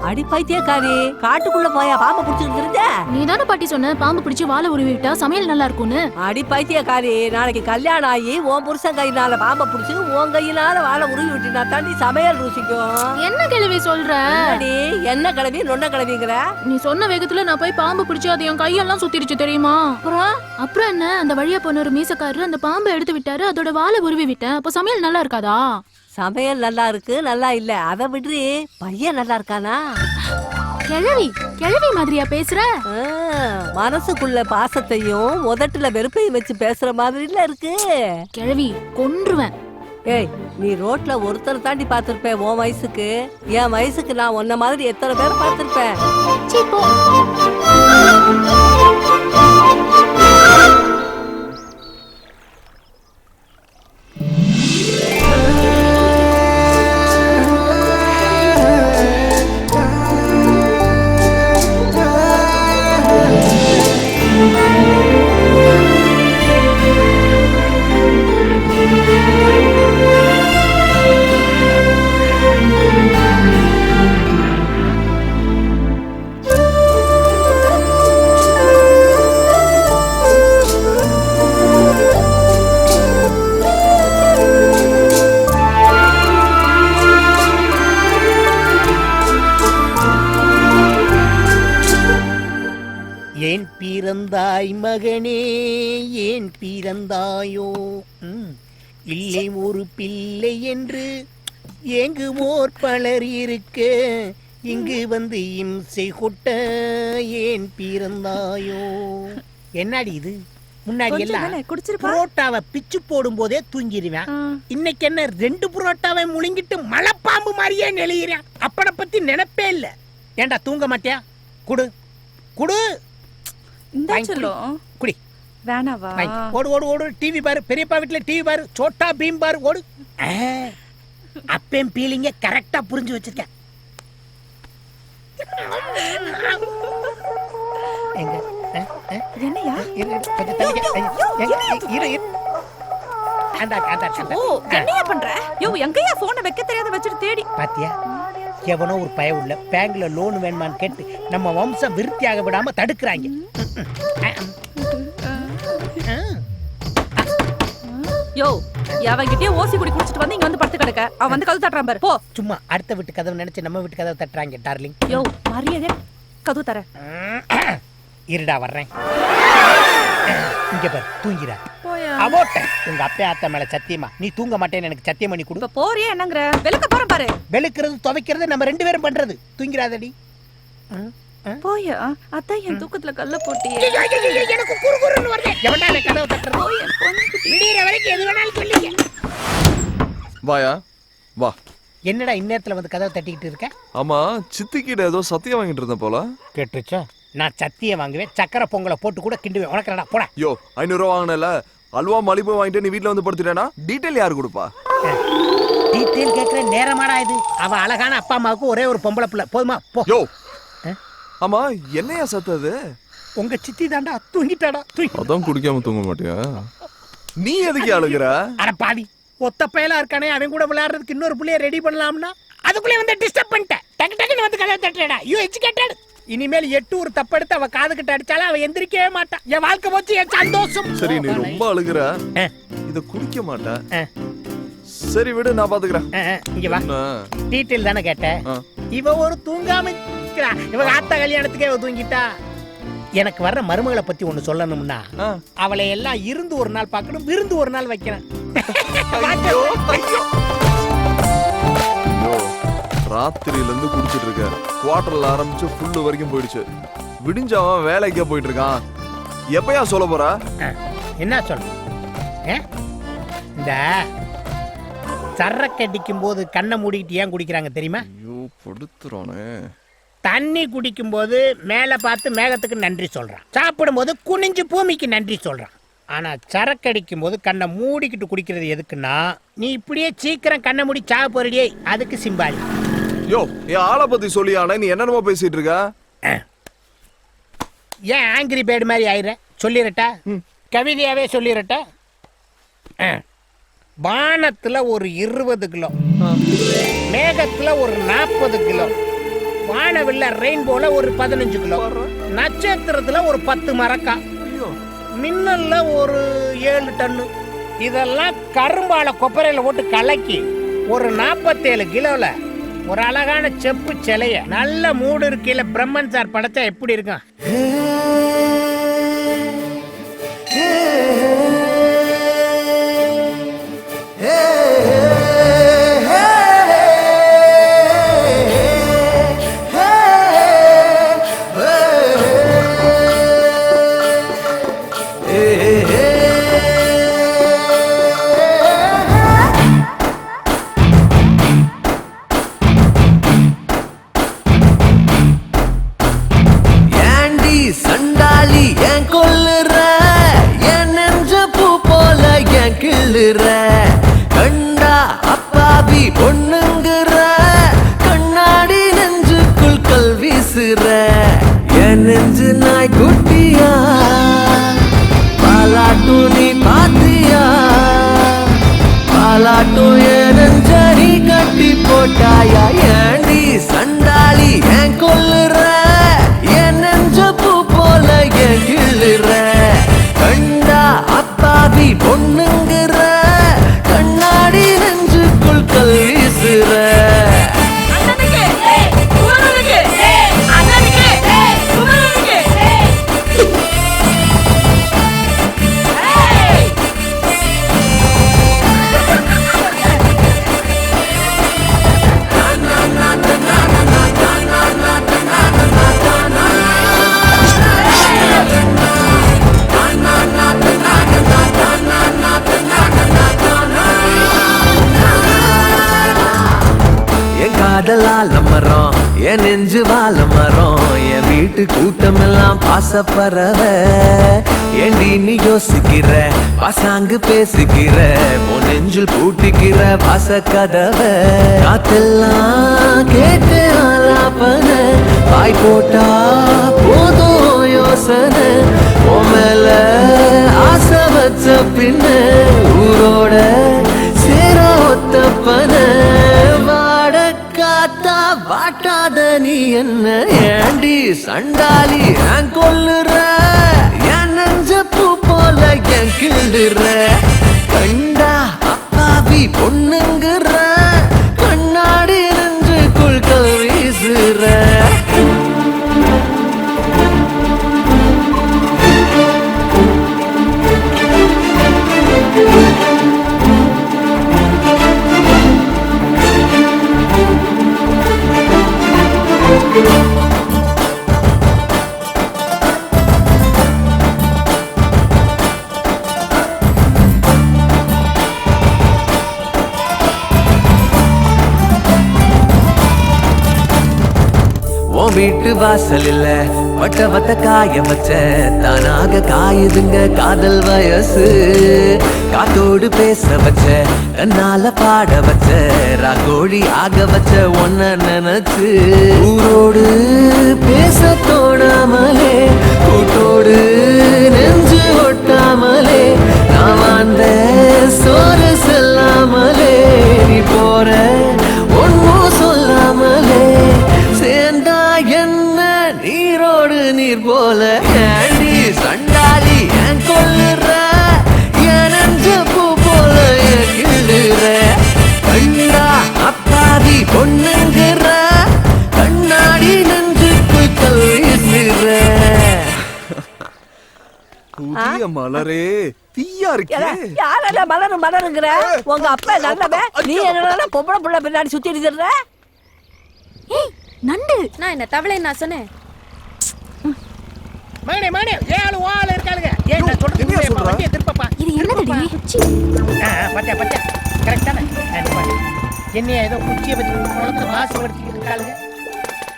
அடி பைத்தியக்காரி, காட்டுக்குள்ள போயா பாம்பு பிடிச்சிட்டு இருந்த? நீ தானே பாட்டி சொன்ன பாம்பு பிடிச்சி வாழை உருவி விட்டா சமையல் நல்லா இருக்கும்னு. அடி பைத்தியக்காரி, நாளைக்கு கல்யாணம் ஆகி உன் புருஷன் கையினால பாம்பை பிடிச்சி உன் கையினால வாழை உருவி விட்டினா தாண்டி சமையல் ருசிக்கும். என்ன கிழவி சொல்ற? என்ன கிழவி நொன்ன கிழவிங்கிற? நீ சொன்ன வேகத்துல நான் போய் பாம்பு பிடிச்சி அது என் கையெல்லாம் சுத்திருச்சு தெரியுமா? அப்புறம் என்ன, அந்த வழியா போன ஒரு மீசக்காரரு அந்த பாம்பை எடுத்து விட்டாரு, அதோட வாழை உருவி விட்டேன். அப்ப சமையல் நல்லா இருக்காதா? சமையல் நல்லா இருக்கு, நல்லா இல்ல அத விடுறி. பையன் நல்லா இருக்கானா? கிழவி கிழவி மாதிரியா பேசுற? மனசுக்குள்ள பாசத்தையும் உதட்டுல வெறுப்பையும் வச்சு பேசுற மாதிரில இருக்கு. கிழவி கொன்றுவேன். ஏய், நீ ரோட்ல ஒருத்தர் தாண்டி பாத்திருப்பேன் உன் வயசுக்கு. என் வயசுக்கு நான் உன்ன மாதிரி எத்தனை பேர் பாத்திருப்பேன். ஏன் பிறந்தாய் மகனே, ஏன் பிறந்தாயோ? இல்லை ஒரு பிள்ளை என்று ஏங்குவோர் பலர் இருக்க, இங்கு வந்து இம்சை கொட்ட ஏன் பிறந்தாயோ? என்னடி இது? முன்னாடி எல்லாம் புரோட்டாவை பிச்சு போடும் போதே தூங்கிடுவேன். இன்னைக்கு என்ன 2 புரோட்டாவை முழுங்கிட்டு மலைப்பாம்பு மாதிரியே நெளிகிறேன். அப்பனை பத்தி நினைப்பே இல்ல. ஏண்டா தூங்க மாட்டியா? குடு குடு. குடி. வேணாவா? ஓடு ஓடு ஓடு. டிவி பாரு, பெரியப்பா வீட்டுல டிவி பாரு, சோட்டா பீம் பாரு, ஓடு. அப்பேன் பீலிங்க கரெக்டா புரிஞ்சு வச்சிருக்கேன். எங்க என்னையா? என்னையா பண்ற? யோ, எங்கயா போனை வைக்க தெரியாத வச்சிட்டு தேடி பாத்தியா? எவனோ ஒரு பய உள்ள பேங்க்ல லோன் வேணுமான்னு கேட்டு நம்ம வம்சம் விருத்தியாக விடாம தடுக்கிறாங்க. யோ, அவங்கிட்டே ஓசி குடி குடிச்சிட்டு வந்து இங்க வந்து படுத்து கிடக்க. அவன் வந்து கதவு தட்டுறான் பாரு. போ. சும்மா அடுத்த வீட்டு கதவு நினைச்சு நம்ம வீட்டு கதவு தட்டுறாங்க டார்லிங். யோ, மரியாதை கதவு தர. இருடா வர்றேன். இங்க பாரு, தூங்கிடா. அவோட்ட உங்க அப்பா அத்தை மேல சத்தியமா நீ தூங்க மாட்டேன்னு எனக்கு சத்தியம் பண்ணி கொடு. போறியே என்னங்கற? வெளுக்க போறேன் பாரு. வெளுக்கிறது துவைக்கிறது நம்ம 2 பேரும் பண்றது. தூங்கிராதடி. போயா, அதான் என் தூக்கத்துல கல்ல போட்டியே. எனக்கு குறுகுறுன்னு வருது. எவன்டா எனக்கு கதவு தட்டுறது? விடியற வரைக்கும் எது வேணாலும் சொல்லிங்க. வாயா வா. என்னடா இந்நேரத்துல வந்து கதவை தட்டிக்கிட்டு இருக்க? ஆமா, சித்திக்கிட்ட ஏதோ சத்தியம் வாங்கிட்டு இருந்தேன் போல. கேட்டுச்சா? நான் சத்தியம் வாங்குவேன், சக்கரை பொங்கலை போட்டு கூட கிண்டுவேன். உனக்கு என்னடா போடா. யோ, 500 ரூபா வாங்கினல, அல்வா மலிப்பு வாங்கிட்டு நீ வீட்டுல வந்து படுத்துட்டேனா டீடைல் யாரு கொடுப்பா? டீடைல் கேக்குற நேரமாடா இது? அவ அழகான அப்பா அம்மாவுக்கு ஒரே ஒரு பொம்பளை பிள்ளை. போதுமா? போ. யோ, ஆமா என்னையா சத்தது? உங்க சித்தி தாண்டா தூங்கிட்டாடா. அதான் குடிக்காம தூங்க மாட்டியா? நீ எதுக்கு அழுகுற? அட பாவி, ஒத்த பயலா இருக்கானே, அவன் கூட விளையாடுறதுக்கு இன்னொரு புள்ளைய ரெடி பண்ணலாம்னா அதுக்குள்ளே வந்து டிஸ்டர்ப் பண்ணிட்டேன். டக்கு டக்குன்னு வந்து கதவை தட்டுறடா. You educated. இனிமேல் 8 ஒரு தப்படுத்து அவ காது கிட்ட அடிச்சாலும் அவ எந்திரிக்கவே மாட்டான். என் வாழ்க்கை போச்சு, என் சந்தோஷம். சரி, நீ ரொம்ப அழுகுற, இத குடிக்க மாட்டேன். சரி விடு, நான் பாத்துக்கிறேன். இங்க வா. டீடைல் தானே கேட்ட? இவ ஒரு தூங்காம இருக்கா. இவ ஆத்தா கல்யாணத்துக்கே இவ தூங்கிட்டா. எனக்கு வர்ற மருமகளை பத்தி ஒண்ணு சொல்லணும்னா அவளை எல்லாம் இருந்து ஒரு நாள் பார்க்கணும், விருந்து ஒரு நாள் வைக்கணும். ராத்திரியில இருந்து குடிச்சிட்டு இருக்க. குவார்டர்ல ஆரம்பிச்சு ஃபுல்லு வரைக்கும் போயிடுச்சு. விடிஞ்சவன் வேலைக்கே போயிட்டு இருக்கான். எப்பயா சொல்ல போற? என்ன சொல்ல? இந்த சரக்கு அடிக்கும் போது கண்ணை மூடிக்கிட்டு ஏன் குடிக்கிறாங்க தெரியுமா? ஐயோ படுத்துறானே. தண்ணி குடிக்கும் போது மேல பார்த்து மேகத்துக்கு நன்றி சொல்றான், சாப்பிடும் போது குனிஞ்சு பூமிக்கு நன்றி சொல்றான். ஆனா சரக்கு அடிக்கும் போது கண்ணை மூடிக்கிட்டு குடிக்கிறது எதுக்குன்னா, நீ இப்படியே சீக்கிரம் கண்ணை மூடி சாக போறியே, அதுக்கு சிம்பாலி. யோ என் ஆளை பத்தி சொல்லியானே, நீ என்னென்னமோ பேசிட்டு இருக்க. ஏன் ஆங்கிரி பேர்டு மாதிரி ஆயிர? சொல்லிடட்டா, கவிதையாவே சொல்லிடட்டா. வானத்துல ஒரு 20 கிலோ, மேகத்துல ஒரு 40 கிலோ, வானவில்ல ரெயின்போல ஒரு 15 கிலோ, நட்சத்திரத்துல ஒரு 10 மரக்கா, மின்னல்ல ஒரு 7 டன்னு. இதெல்லாம் கரும்பால கொப்பரையில போட்டு கலக்கி ஒரு 47 கிலோல ஒரு அழகான செப்பு சிலைய நல்ல மூடு இருக்கையில பிரம்மன் சார் படைச்சா எப்படி இருக்கும்? கண்டா அப்பாவி பொண்ணுங்கிற கண்ணாடி நெஞ்சுக்குள் கல் வீசுற என் நெஞ்சு நாய் குட்டியா பாலாட்டு நீ பாத்தியா பாலாட்டும் என் நெஞ்சரி கட்டி போட்டாயா ஏண்டி சண்டாளி ஏன் கொல்லுற என் நெஞ்ச பூ போல ஏன் கிள்ளுற கண்டா அப்பாவி பொண்ணுங்கிற கண்ணாடி நெஞ்சுக்குள் கல் வீசுற காதலால் மரம் என் நெஞ்சு வாழ மரம் என் வீட்டு கூட்டம் எல்லாம் பாசப்பறவ ஏண்டி நீ யோசிக்கிற பாசாங்கு பேசுகிற உன் நெஞ்சில் பூட்டிக்கிற பாச கதவ காத்தெல்லாம் கேட்டு ஆலாப்பன பாய் போட்டா போதும் யோசனை உன் மேல ஆசை வச்ச பின்ன ஊரோட சேர ஒத்தப்பன வாட்டாத நீ என்ன ஏண்டி சண்டாளி ஏன் கொல்லுற என் நெஞ்ச பூ போல ஏன் கிள்ளுற கண்டா அப்பாவி பொண்ணுங்கிற கண்ணாடி நெஞ்சுக்குள் கல் வீசுற வீட்டு வாசல் இல்ல வட்ட வட்ட காய வச்ச தானாக காயுதுங்க காதல் வயசு காத்தோடு பேச வச்ச கண்ணால பாட வச்ச ராகோழி ஆக வச்ச ஒன்ன நினைச்சு ஊரோடு பேச தோணாமலே கூட்டோடு நெஞ்சு ஒட்டாமலே நான் வாழ்ந்த சோறு செல்லாமலே நீ போற ஒன்னும் சொல்லாமலே சேர்ந்தா என்ன நீரோடு நீர் போல ஏண்டி சண்டாளி ஏன் கொல்லுற என் நெஞ்ச பூ போல ஏன் கிள்ளுற கண்டா அப்பாவி பொண்ணுங்கிற கண்ணாடி நெஞ்சுக்குள் கல் வீசுற மலரே தீயா இருக்கே. யாரால மலருங்கிற உங்க அப்பா நல்லவன், நீ என்னடா பொம்பளை புள்ள பின்னாடி சுத்தி இருக்கிற? ஏய் நண்டு, நான் என்ன தவளை நான் சொன்னேன். மகனே மகனே ஏழு வாள் இருக்காளுங்க. ஏன் நான் சொல்றது வண்டியை திருப்பப்பா. இது என்னதுடி? பச்சா பச்சா கரெக்டான என்னைய ஏதோ குச்சியை வச்சு குளத்துல வாசி வடிச்சுட்டு இருக்காளுங்க.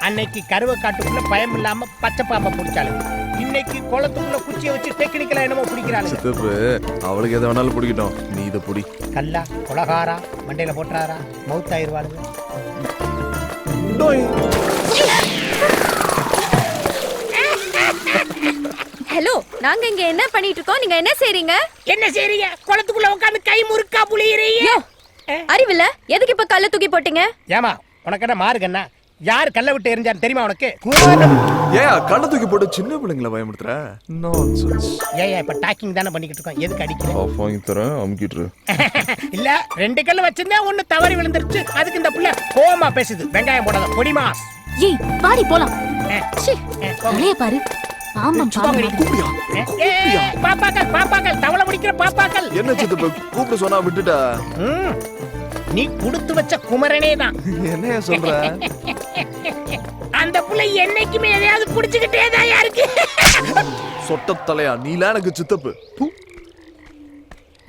அன்னைக்கு கருவ காட்டுக்குள்ள பயம் இல்லாம பச்சை பாம்பை பிடிச்சாளுங்க. இன்னைக்கு குளத்துக்குள்ள குச்சியை வச்சு டெக்னிக்கலா என்னமோ பிடிக்கிறாளுங்க. சித்தப்பு அவளுக்கு எதை வேணாலும் பிடிக்கட்டும், நீ இதை பிடி. கல்லா குலகாரா மண்டையில போட்டுறாரா மவுத் ஆயிருவாளுங்க. ஹலோ, நாங்க இங்க என்ன பண்ணிட்டு இருக்கோம்? நீங்க என்ன செய்றீங்க? என்ன செய்றீங்க? குளத்துக்குள்ள உட்கார்ந்து கை முறுக்கா புளியறீங்க. அறிவில்ல, எதுக்கு இப்ப கல்ல தூக்கி போட்டீங்க? ஏமா உனக்கு என்ன மார்க்கண்ணா? யார் கல்ல விட்டு எரிஞ்சான்னு தெரியுமா உனக்கு? ஏயா கல்ல தூக்கி போட்டு சின்ன பிள்ளைங்களை பயமுறுத்துற? நான்சென்ஸ். ஏயா இப்ப டாக்கிங் தானே பண்ணிக்கிட்டு இருக்கோம், எதுக்கு அடிக்கிற? ஆஃப் வாங்கி தரேன், அமுக்கிட்டு. இல்ல 2 கல்ல வச்சிருந்தா ஒண்ணு தவறி விழுந்துருச்சு, அதுக்கு இந்த புள்ள கோவமா பேசுது. வெங்காயம் போடாத பொடிமா. ஏய் வாடி போலாம். தலைய பாரு, ஆமாம் பாப்பாக்கள் பாப்பாக்கள் தவளை முடிக்கிற பாப்பாக்கள். என்ன சித்தப்பு கூப்பிட்டு சொன்னா விட்டுட்டா? நீ குடுத்து வச்ச குமரனே தான். என்னைய சொல்ற? அந்த புள்ளை என்னைக்குமே எதையாவது புடிச்சுக்கிட்டே தான் இருக்கு. சொட்ட தலையா நீல எனக்கு சித்தப்பு.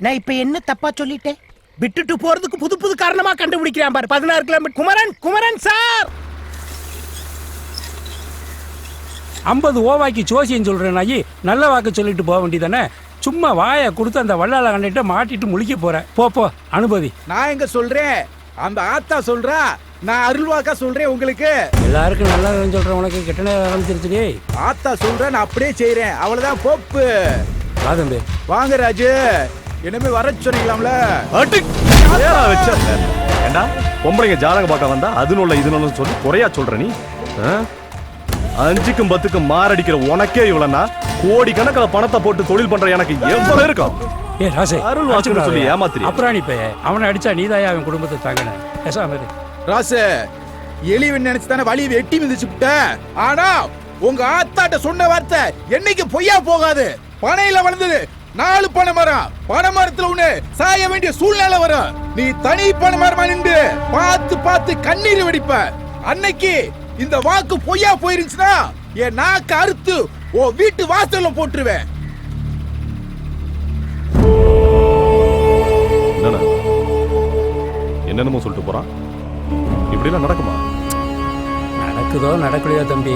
நான் இப்ப என்ன தப்பா சொல்லிட்டேன்? விட்டுட்டு போறதுக்கு புது புது காரணமா கண்டுபிடிக்கிறான் பாரு. 16 கிலோமீட்டர். குமரன் குமரன் சார் 50 ஓவாய்க்கு ஜோசியம் சொல்றேன். நாயி நல்ல வாக்கு சொல்லிட்டு போக வேண்டியதானே. சும்மா வாயை கொடுத்து அந்த வள்ளால கண்டிட்டு மாட்டிட்டு முழிக்க போறேன். போ அனுபவி. நான் எங்க சொல்றேன், அந்த ஆத்தா சொல்றா. நான் அருள்வாக்கா சொல்றேன் உங்களுக்கு. எல்லாருக்கும் நல்லா சொல்றேன், உனக்கு கெட்டனே ஆரம்பிச்சிருச்சு. ஆத்தா சொல்றேன், நான் அப்படியே செய்யறேன். அவ்வளவுதான் போப்பு. வா தம்பி. வாங்க ராஜு, இனிமே வர சொன்னீங்களாம்ல. ஏண்டா பொம்பளைங்க ஜாதகம் பார்க்க வந்தா அதுனுள்ள இதுன்னு சொல்லி குறையா சொல்ற நீ? 5க்கும் 10க்கும் மாரடிக்கிற உனக்கே இவ்வளவுனா கோடி கணக்கில் பணத்தை போட்டு தொழில் பண்ற எனக்கு எவ்வளவு இருக்கும்? ஏ ராசே, அருள் வாக்குன்னு சொல்லி ஏமாத்திரி. அப்புறம் நீ போய் அவனை அடிச்சா நீதாயா அவன் குடும்பத்தை தாங்கின. பேசாம இரு. ராசு, எலிவன் நினைச்சு தானே வலி வெட்டி மிதிச்சு விட்ட. ஆனா உங்க ஆத்தாட்ட சொன்ன வார்த்தை என்னைக்கு பொய்யா போகாது. பனையில வளர்ந்தது 4 பனை மரம். பனை மரத்துல ஒண்ணு சாய வேண்டிய சூழ்நிலை வரும். நீ தனி பனை மரமா நின்று பார்த்து பார்த்து கண்ணீர் வெடிப்ப. அன்னைக்கு இந்த வாக்கு பொய்யா போயிருந்துச்சுன்னா என் நாக்கு அறுத்து ஓ வீட்டு வாசல்ல போட்டுருவேன். என்னென்னமோ சொல்லிட்டு போறான். இப்படிலாம் நடக்குமா? நடக்குதோ நடக்கலையோ தம்பி,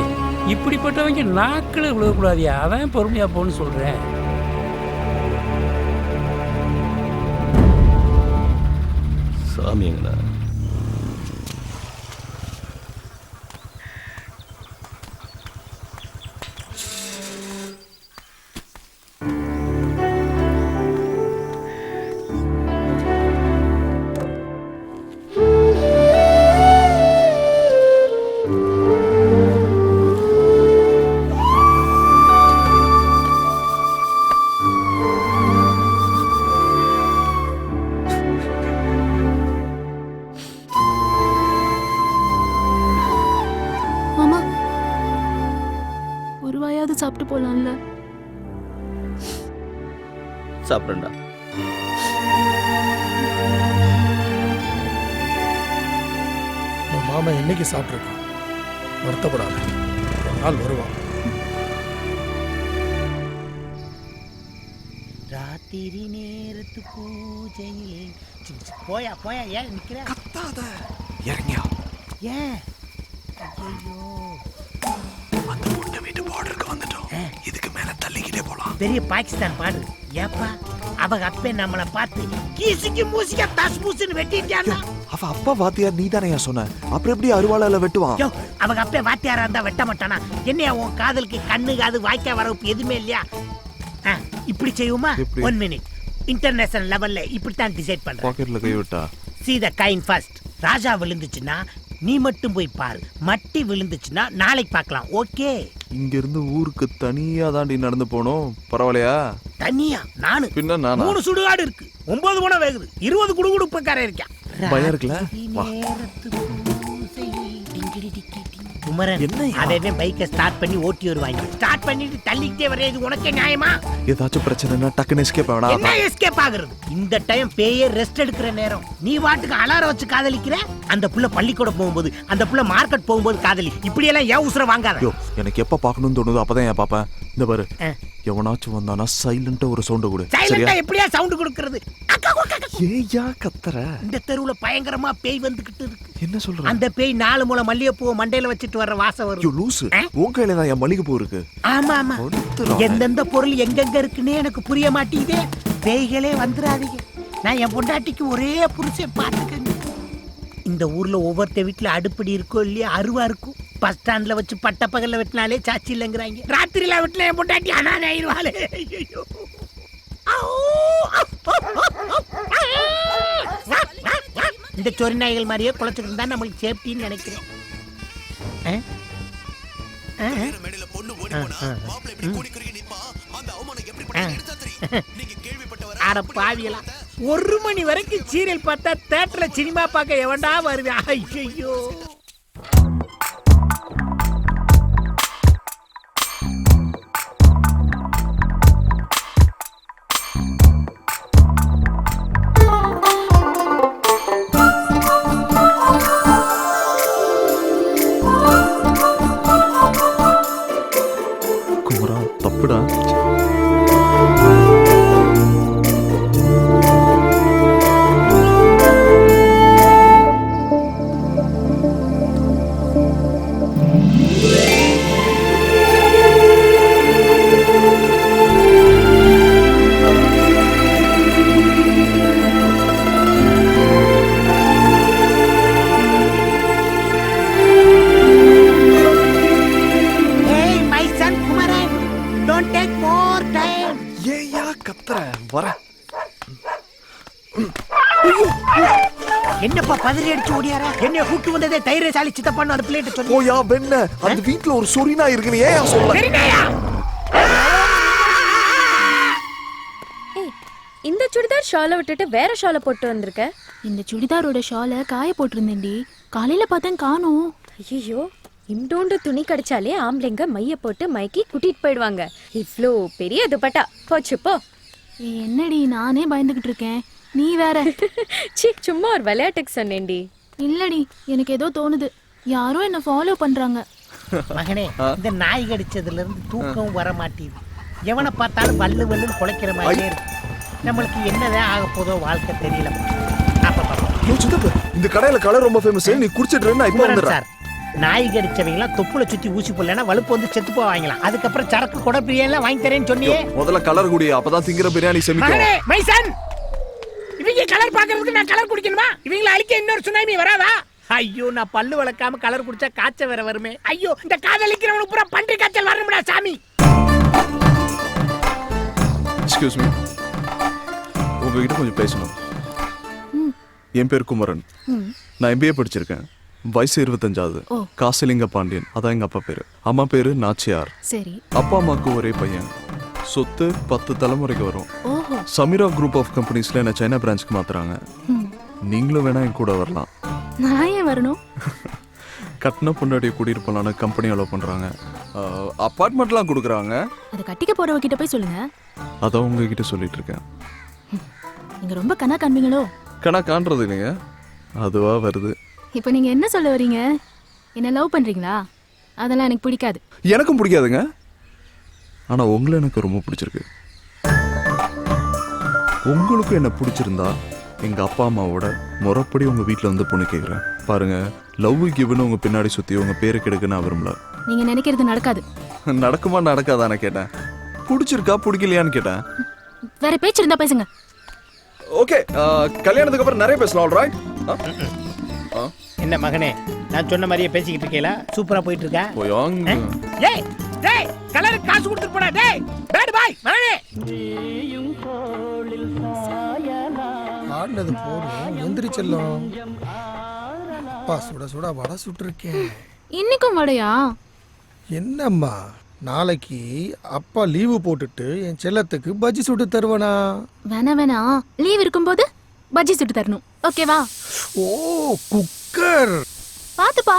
இப்படிப்பட்டவங்க நாக்கில் விழுகக்கூடாதியா. அதான் பொறுமையா போன்னு சொல்றேன். சாமி எங்கண்ணா? மாமா ஒரு வாயாவது சாப்பிட்டு போலாம்ல? சாப்பிடுண்டா. மாமா என்னைக்கு சாப்பிட்டுருக்கான், வருத்தப்படாத, ஒரு நாள் வருவான். ராத்திரி நேரத்து பூஜையிலே போயா போயா ஏன் நிக்கிற? கத்தாத, இறங்கியா. ஏன்? ஐயோ, அந்த பொண்ணு வீட்டு பார்டருக்கு வந்துட்டோம். இதுக்கு மேல தள்ளிக்கிட்டே போலாம். பெரிய பாகிஸ்தான் பாடு. ஏப்பா அவங்க அப்பே நம்மளை பார்த்து கீசிக்கு மூசிக்க தஸ் மூசுன்னு வெட்டிட்டானா? அவ அப்பா வாத்தியார் நீ தானே சொன்ன, அப்புறம் எப்படி அருவாளால வெட்டுவான்? யோ, அவங்க அப்பே வாத்தியாரா இருந்தா வெட்ட மாட்டானா? என்னையா உன் காதலுக்கு கண்ணு காது வாய்க்கா வரப்பு எதுவுமே இல்லையா? இப்படி செய்யுமா? 1 மினிட். இன்டர்நேஷனல் லெவல்ல இப்படித்தான் டிசைட் பண்றேன். பாக்கெட்ல கை விட்டா see the kind first. ராஜா விழுந்துச்சுன்னா நீ மட்டும் போய் பாரு, மட்டி விழுந்துச்சுன்னா நாளைக்கு பார்க்கலாம். ஓகே? இங்க இருந்து ஊருக்கு தனியா தாண்டி நடந்து போனோம். பரவாயில்லையா? தனியா? நானு பின்ன நானா? 3 சுடுகாடு இருக்கு, 9 போன வேகுது, 20 குடுகுடுப்பக்கார இருக்கா. பயம் இருக்குல்ல? வா. குமரன் அதே பைக்கை ஸ்டார்ட் பண்ணி ஓட்டி வருவாங்க. ஸ்டார்ட் பண்ணிட்டு தள்ளிக்கிட்டே வர இது உனக்கே நியாயமா? ஏதாச்சும் பிரச்சனைனா டக்குன்னு எஸ்கேப் ஆகணும். என்ன எஸ்கேப் ஆகுறது? இந்த டைம் பேயே ரெஸ்ட் எடுக்கிற நேரம். நீ வாட்டுக்கு அலாரம் வச்சு காதலிக்கிற. அந்த புள்ள பள்ளிக்கூடம் போகும்போது, அந்த புள்ள மார்க்கெட் போகும்போது காதலி. இப்படி எல்லாம் ஏன் உசுர வாங்காத. ஐயோ, எனக்கு எப்ப பார்க்கணும்னு தோணுதோ அப்பதான் ஏன் பாப்பேன். இந்த பாரு, எவனாச்சும் வந்தானா சைலண்டா ஒரு சவுண்ட் கொடு. சைலண்டா எப்படியா சவுண்ட் கொடுக்கிறது? ஏயா கத்துற? இந்த தெருவுல பயங்கரமா பேய் வந்துகிட்டு இருக்கு. என்ன சொல்ற? அந்த பேய் 4 முளை மல்லிகைப்பூ மண்டையில வச்சிட்டு வர்ற வாசம் வரும். ஐயோ லூசு, உன் கையில தான் என் மல்லிகைப்பூ இருக்கு. ஆமா ஆமா, எந்தெந்த பொருள் எங்கெங்க இருக்குன்னே எனக்கு புரிய மாட்டேங்குதே. பேய்களே வந்துடாதீங்க. நான் என் பொண்டாட்டிக்கு ஒரே புருஷன் பார்த்துக்கங்க. இந்த ஊர்ல ஒவ்வொருத்த வீட்டுல அடுப்படி இருக்கோ இல்லையா அருவா இருக்கும். பஸ் ஸ்டாண்ட்ல வச்சு பட்ட பகல்ல வெட்டினாலே சாட்சி இல்லைங்கிறாங்க. ராத்திரில வெட்டின என் பொண்டாட்டி அனாதை ஆயிடுவாளே. ஐயோ, இந்த சொறி நாய்கள் மாதிரியே குளச்சுட்டு இருந்தா நம்மளுக்கு சேஃப்டின்னு நினைக்கிறேன். அட பாவியலா, 1 மணி வரைக்கும் சீரியல் பார்த்தா தியேட்டர்ல சினிமா பார்க்க எவன்டா வருவேன்? ஐயோ, குமரா தப்புடா. என்னப்பா பதறி அடிச்சு ஓடியாரா? என்னைய கூட்டு வந்ததே தைரியசாலி சித்தப்பான்னு அந்த பிள்ளைகிட்ட சொல்லு. ஓயா வெண்ண, அந்த வீட்ல ஒரு சொரினா இருக்குன்னு ஏன் சொல்ல? இந்த சுடிதார் ஷாலை விட்டுட்டு வேற ஷாலை போட்டு வந்திருக்க. இந்த சுடிதாரோட ஷாலை காய போட்டிருந்தேன்டி. காலையில பார்த்தேன் காணோம். ஐயோ, இண்டோண்டு துணி கடிச்சாலே ஆம்பளைங்க மைய போட்டு மைக்கி கூட்டிட்டு போயிடுவாங்க. இவ்ளோ பெரிய துப்பட்டா போச்சு போ. என்னடி நானே பயந்துகிட்டு இருக்கேன், நீ வேற. சீ, சும்மா ஒரு விளையாட்டுக்கு சொன்னேன்டி. இல்லடி, எனக்கு ஏதோ தோணுது. யாரோ என்ன ஃபாலோ பண்றாங்க. மகனே, இந்த நாய் கடிச்சதுல இருந்து தூக்கம் வர மாட்டேங்குது. எவனை பார்த்தாலும் வல்லு வல்லுன்னு குலைக்கிற மாதிரியே இருக்கு. நம்மளுக்கு என்னதான் ஆக போதோ வாழ்க்கை தெரியல. இந்த கடையில கலர் ரொம்ப ஃபேமஸ். நீ குடிச்சிட்டு இருந்தா இப்ப வந்துடுறேன் சார். நாய் கடிச்சவங்களாம் தொப்புல சுத்தி ஊசி போடலன்னா வலுப்பு வந்து செத்து போவாங்களாம். அதுக்கப்புறம் சரக்கு கொடை பிரியாணி வாங்கி தரேன்னு சொன்னியே. முதல்ல கலர் குடி, அப்பதான் திங்கிற பிரியாணி செமிக்கும். மைசன், இவங்க கலர் பாக்குறதுக்கு நான் கலர் குடிக்கணுமா? இவங்கள அழிக்க இன்னொரு சுனாமி வராதா? ஐயோ, நான் பல்லு வளர்க்காம கலர் குடிச்சா காய்ச்சல் வேற வருமே. ஐயோ, இந்த காதலிக்கிறவனுக்கு பூரா பன்றி காய்ச்சல் வரணும்டா சாமி. எக்ஸ்கியூஸ் மீ, உங்ககிட்ட கொஞ்சம் பேசணும். என் பேர் குமரன். நான் MBA படிச்சிருக்கேன். வயசு 25. காசிலிங்க பாண்டியன், அதான் எங்க அப்பா பேரு. அம்மா பேரு நாச்சியார். சரி. அப்பா அம்மாக்கு ஒரே பையன். சொத்து 10 தலைமுறைக்கு வரும். சமீரா குரூப் ஆஃப் கம்பெனிஸ்ல என்ன சைனா பிரான்ச்சுக்கு மாத்துறாங்க. நீங்களும் வேணா என் கூட வரலாம். நான் ஏன் வரணும்? கட்டின பொண்டாட்டியை கூட்டிட்டு போலான்னு கம்பெனி அலோவ் பண்றாங்க. அப்பார்ட்மெண்ட்லாம் கொடுக்குறாங்க. அதை கட்டிக்க போறவ கிட்ட போய் சொல்லுங்க. அதான் உங்ககிட்ட சொல்லிட்டு இருக்கேன். நீங்க ரொம்ப கணா காண்பீங்களோ? கணா காண்றது இல்லைங்க, அதுவா வருது. இப்போ நீங்க என்ன சொல்ல வரீங்க? என்ன லவ் பண்றீங்களா? அதெல்லாம் எனக்கு பிடிக்காது. எனக்கும் பிடிக்காதுங்க, ஆனா உங்களை எனக்கு ரொம்ப பிடிச்சிருக்கு. உங்களுக்கு என்ன பிடிச்சிருந்தா எங்க அப்பா அம்மாவோட முறைப்படி உங்க வீட்டுல வந்து பொண்ணு கேக்குறேன். பாருங்க, லவ் கிவ்னு உங்க பின்னாடி சுத்தி உங்க பேரை கெடுக்க நான் விரும்பல. நீங்க நினைக்கிறது நடக்காது. நடக்குமா நடக்காதான்னு கேட்டேன். பிடிச்சிருக்கா பிடிக்கலையான்னு கேட்டேன். வேற பேச்சு இருந்தா பேசுங்க. ஓகே, கல்யாணத்துக்கு அப்புறம் நிறைய பேசலாம். ஆல்ரைட். என்ன மகனே, நான் சொன்ன மாதிரியே பேசிக்கிட்டு இருக்கேல? சூப்பரா போயிட்டு இருக்கா? டேய் டேய், கலர் காசு கொடுத்து போடா. டேய் பேட் பாய் மகனே. ஆடுனது போதும், எந்திரிச்செல்லாம். அப்பா சுட சுட வடை சுட்டுருக்கேன். இன்னைக்கும் வடையா? என்னம்மா, நாளைக்கு அப்பா லீவு போட்டுட்டு என் செல்லத்துக்கு பஜ்ஜி சுட்டு தருவனா? வேணா லீவ் இருக்கும்போது பஜ்ஜி சுட்டு தரணும், ஓகேவா? ஓ, குக்கர் பாத்துப்பா.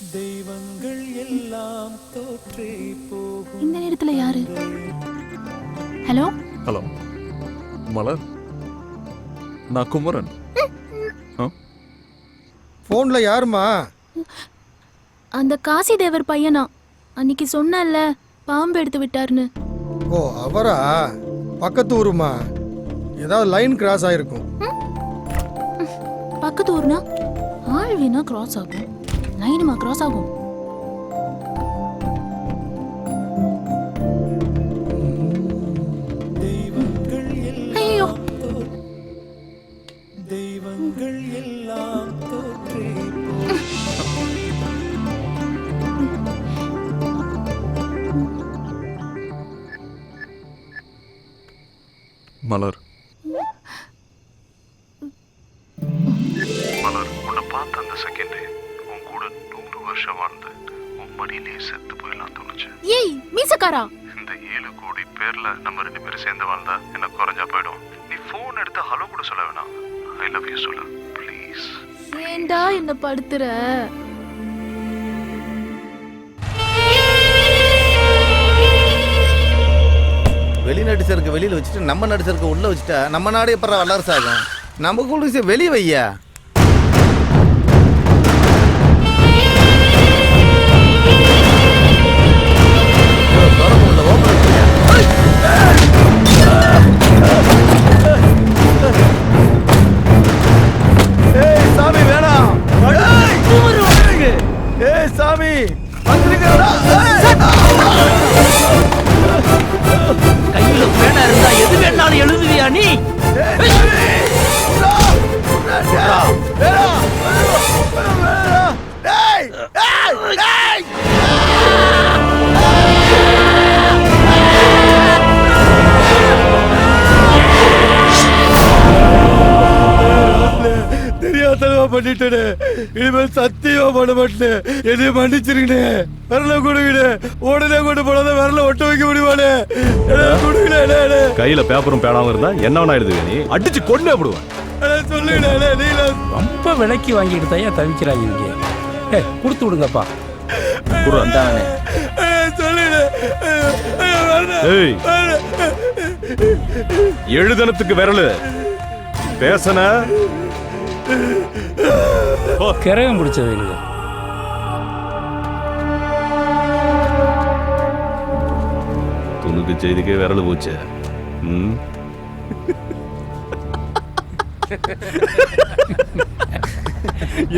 தெய்வங்கள் எல்லாம் தோற்றே போகும். இந்த நேரத்துல யாரு? ஹலோ ஹலோ மலர், நான் குமரன். போன்ல யாருமா? அந்த காசி தேவர் பையனா? அன்னைக்கு சொன்னல பாம்பு எடுத்து விட்டாருன்னு. ஓ அவரா? பக்கத்து ஊருமா? ஏதாவது லைன் கிராஸ் ஆயிருக்கும். பக்கத்து ஊர்னா ஆள் வேணா கிராஸ் ஆகும், லைனுமா கிராஸ் ஆகும்? ஐயோ, தெய்வங்கள் எல்லாம் தோற்றே மலர், மலர், உன்னை பார்த்த அந்த செகண்டே உன் கூட 100 வருஷம் வாழ்ந்து உன் மடியிலேயே செத்து போயிடலாம் தோணுச்சு. ஏய் மீசக்காரா, இந்த 7 கோடி பேர்ல நம்ம 2 பேரும் சேர்ந்து வாழ்ந்தா என்ன குறைஞ்சா போயிடும். நீ போன் எடுத்து ஹலோ கூட சொல்ல வேணாம், ஐ லவ் யூ சொல்லு ப்ளீஸ். ஏண்டா என்ன படுத்துற? வெளிநாட்டு சரக்கு வெளியில வச்சுட்டு நம்ம நாட்டு சரக்கு உள்ள வச்சுட்டா நம்ம நாடு எப்பறம் வல்லரசு ஆகும்? நம்ம கூட வெளியே வையா. ஏய் சாமி வேணாம். ஏய் சாமி கையில பேனா இருந்தா எது வேணாலும் எழுதுவியா நீ? தெரியாதனமா பண்ணிட்டேனே, இனிமேல் சத்தியமா பண்ண மாட்டேன். என்னைய மன்னிச்சிருக்கனே. விரல கொடுங்கண்ணே, உடனே கொண்டு போனதை விரல ஒட்ட வைக்க முடியுமாண்ணே? கொடுங்கண்ணே. கையில பேப்பரும் பேனாவும் இருந்தா என்ன வேணா எழுதுவே, நீ அடிச்சு கொண்டு விடுவேன். சொல்லுங்கண்ணே. நீல ரொம்ப விலைக்கு வாங்கிட்டு தான் தவிக்கிறாங்க இங்க. கொடுத்து விடுங்கப்பா. எழுதனத்துக்கு விரலு பேசன கிரகம் பிடிச்சது. துணுக்கு செய்திக்கே விரல் போச்சு.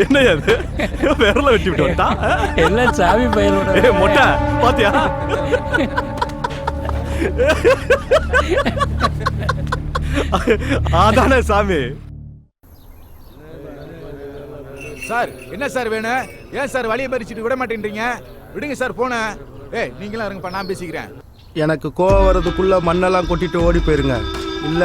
என்ன அது? விரல வெட்டி விட்டு வந்தா எல்லாம் சாமி பையனோட மொட்டை பாத்தியா? அதானே சாமி. சார் என்ன சார் வேணும்? ஏன் சார் வழியை பறிச்சுட்டு விட மாட்டேன்றீங்க? விடுங்க சார் போன. ஏய் நீங்களும் இருங்கப்பா, நான் பேசிக்கிறேன். எனக்கு கோவம் வர்றதுக்குள்ள மண்ணெல்லாம் கொட்டிட்டு ஓடி போயிருங்க. இல்ல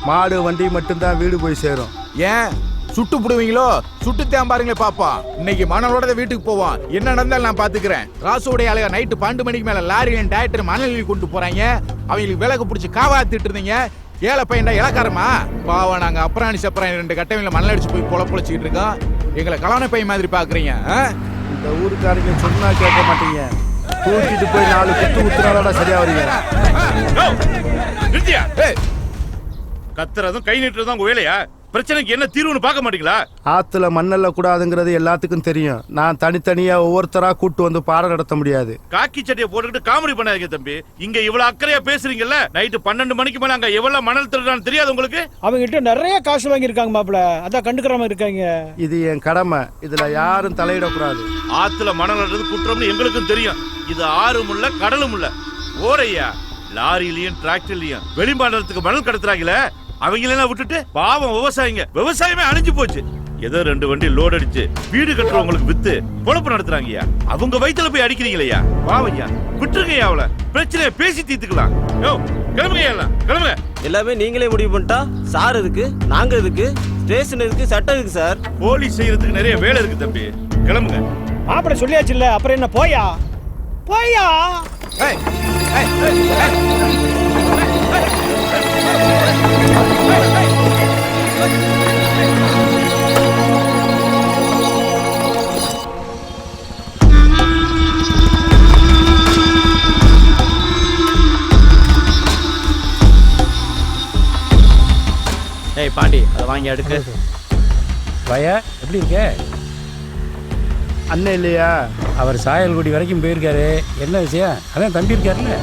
மாடு வண்டி மட்டும்தான் வீடு போய் சேரும். ஏன் சுட்டு புடுவீங்களோ? சுட்டுத்தான் பாருங்களே பாப்பா. இன்னைக்கு மணலோட வீட்டுக்கு போவோம். என்ன நடந்தாலும் நான் பாத்துக்கிறேன். ராசுடைய ஆளுங்க நைட்டு 12 மணிக்கு மேல லாரியும் டைரக்டர் மணல் கொண்டு போறாங்க. அவங்களுக்கு விலகு பிடிச்சி காவாத்திட்டு இருந்தீங்க. ஏழை பையன்டா இலக்காரமா பாவம். நாங்க அப்புறாணி சப்பராணி 2 கட்டையில மணல் அடிச்சு போய் பொழச்சிக்கிட்டு இருக்கோம். எங்களை கலான பையன் மாதிரி பாக்குறீங்க. இந்த ஊருக்காரங்க சொன்னா கேட்க மாட்டீங்க. தூக்கிட்டு போய் 4 குத்து குத்துனாலடா சரியா வரீங்க. கத்துறதும் கை நீட்டுறதும் உங்க வேலையா? பிரச்சனைக்கு என்ன தீர்வுன்னு பார்க்க மாட்டீங்களா? ஆத்துல மண்ணல்ல கூடாதுங்கிறது எல்லாத்துக்கும் தெரியும். நான் தனித்தனியா ஒவ்வொருத்தரா கூட்டு வந்து பாடம் நடத்த முடியாது. காக்கி சட்டையை போட்டுக்கிட்டு காமெடி பண்ணாதீங்க தம்பி. இங்க இவ்வளவு அக்கறையா பேசுறீங்கல்ல, நைட்டு 12 மணிக்கு மேல அங்க எவ்வளவு மணல் திருடான்னு தெரியாது உங்களுக்கு? அவங்க கிட்ட நிறைய காசு வாங்கி இருக்காங்க மாப்பிள, அதான் கண்டுக்கிறாம இருக்காங்க. இது என் கடமை, இதுல யாரும் தலையிடக்கூடாது. ஆத்துல மணல் அள்ளுறது குற்றம்னு எங்களுக்கும் தெரியும். இது ஆறும் இல்ல கடலும் இல்ல. ஓரையா லாரியிலயும் டிராக்டர்லயும் வெளிமாநிலத்துக்கு மணல் கடத்துறாங்களே, அவங்களெல்லாம் விட்டுட்டு பாவம் விவசாயமே அழிஞ்சு போச்சு. ஏதோ 2 வண்டி லோட் அடிச்சு வீடு கட்டுறவங்களுக்கு வித்து பொழப்பு நடத்துறாங்கய்யா. அவங்க வயித்துல போய் அடிக்கிறீங்களையா? பாவையா விட்டுருங்கய்யா. அவள பிரச்சனையை பேசி தீர்த்துக்கலாம். கிளம்புங்க எல்லாம் கிளம்புங்க. எல்லாமே நீங்களே முடிவு பண்ணிட்டா சார் எதுக்கு, நாங்க எதுக்கு, ஸ்டேஷன் எதுக்கு, சட்டம் எதுக்கு சார்? போலீஸ் செய்யறதுக்கு நிறைய வேலை இருக்கு தம்பி. கிளம்புங்க. மாப்பிள சொல்லியாச்சு இல்ல, அப்புறம் என்ன? போயா போயா. ஏய் பாண்டி அதை வாங்கி அடுக்கு. பையா எப்படி இருக்க? அண்ணன் இல்லையா? அவர் சாயல்குடி வரைக்கும் போயிருக்காரு. என்ன விஷயம்? அதான் தம்பி இருக்காருல்ல.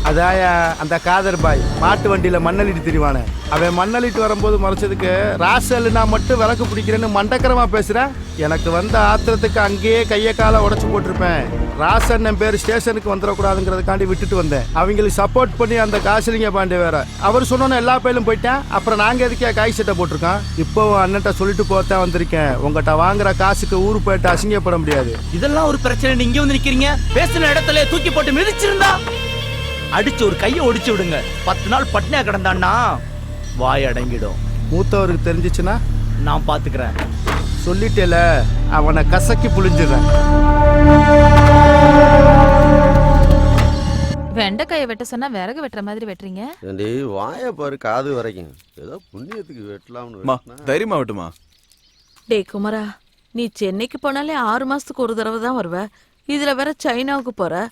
அதாயா அந்த காதர் பாய் மாட்டு வண்டியில மண்ணலிட்டு திரிவானே, அவன் மண்ணலிட்டு வரும்போது மறைச்சதுக்கு ராசல்னா மட்டும் விளக்கு பிடிக்கிறேன்னு மண்டக்கரமா பேசுறேன். எனக்கு வந்த ஆத்திரத்துக்கு அங்கேயே கையை காலை உடச்சு போட்டிருப்பேன். ராசன் பேர் ஸ்டேஷனுக்கு வந்துடக்கூடாதுங்கிறதுக்காண்டி விட்டுட்டு வந்தேன். அவங்களுக்கு சப்போர்ட் பண்ணி அந்த காசிலிங்க பாண்டே வேற அவர் சொன்னோன்னு எல்லா பயிலும் போயிட்டேன். அப்புறம் நாங்க எதுக்கே காய் சட்டை போட்டிருக்கோம். இப்போ அண்ணன்ட்ட சொல்லிட்டு போத்தான் வந்திருக்கேன். உங்ககிட்ட வாங்குற காசுக்கு ஊரு போயிட்டு அசிங்கப்பட முடியாது. இதெல்லாம் ஒரு பிரச்சனை. நீங்க வந்து நிக்கிறீங்க. பேசின இடத்துல தூக்கி போட்டு மிதிச்சிருந்தா அடிச்சு ஒரு கையை ஒடிச்சு விடுங்க. 10 நாள் பட்னியா கிடந்தான்னா வாய் அடங்கிடும். மூத்தவருக்கு தெரிஞ்சிச்சுன்னா நான் பாத்துக்கிறேன். சொல்லிட்டேல, அவனை கசக்கி புளிஞ்சிடுறேன். வெண்டைக்காயை வெட்ட சொன்னா விறகு வெட்டுற மாதிரி வெட்டுறீங்க. ஏண்டி வாயை பாரு காது வரைக்கும். ஏதோ புண்ணியத்துக்கு வெட்டலாம்னு. தைரியமா வெட்டுமா? டே குமரா, நீ சென்னைக்கு போனாலே 6 மாசத்துக்கு ஒரு தடவை தான் வருவ. இதுல வேற சைனாவுக்கு போற.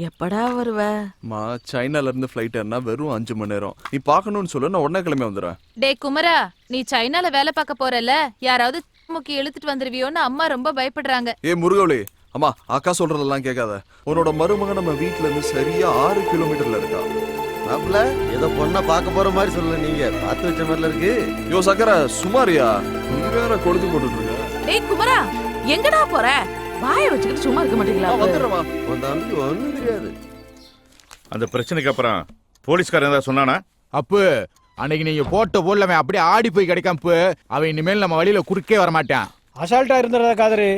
எப்படா வருவ? மா சைனால இருந்து ஃப்ளைட் ஏறினா வெறும் 5 மணி நேரம். நீ பார்க்கணும்னு சொல்லு, நான் உடனே கிளம்பி வந்துடுறேன். டே குமரா, நீ சைனால வேலை பார்க்க போறல, யாராவது முக்கி இழுத்துட்டு வந்துருவியோன்னு அம்மா ரொம்ப பயப்படுறாங்க. ஏ முருகவளி, அம்மா அக்கா சொல்றதெல்லாம் கேட்காத. உன்னோட மருமகன் நம்ம வீட்ல இருந்து சரியா 6 கிலோமீட்டர்ல இருக்கா. மாப்பிள்ள ஏதோ பொண்ணை பார்க்க போற மாதிரி சொல்லல, நீங்க பார்த்து வச்ச மாதிரில இருக்கு. யோ சக்கர சுமாரியா, நீ வேற கொழுத்து போட்டுட்டு இருக்க. டேய் குமரா, எங்கடா போற? வாயை வச்சுக்கிட்டு சும்மா இருக்க மாட்டீங்களா? வந்துடுறமா. ஒன்றும் தெரியாது. அந்த பிரச்சனைக்கு அப்புறம் போலீஸ்காரன் ஏதாவது சொன்னானா? அப்பு அன்னைக்கு நீங்க போட்ட போடல அப்படியே ஆடி போய் கிடைக்காம அவன் இனிமேல் நம்ம வழியில குறுக்கே வர மாட்டான். அசால்ட்டா இருந்துறதா காதரு.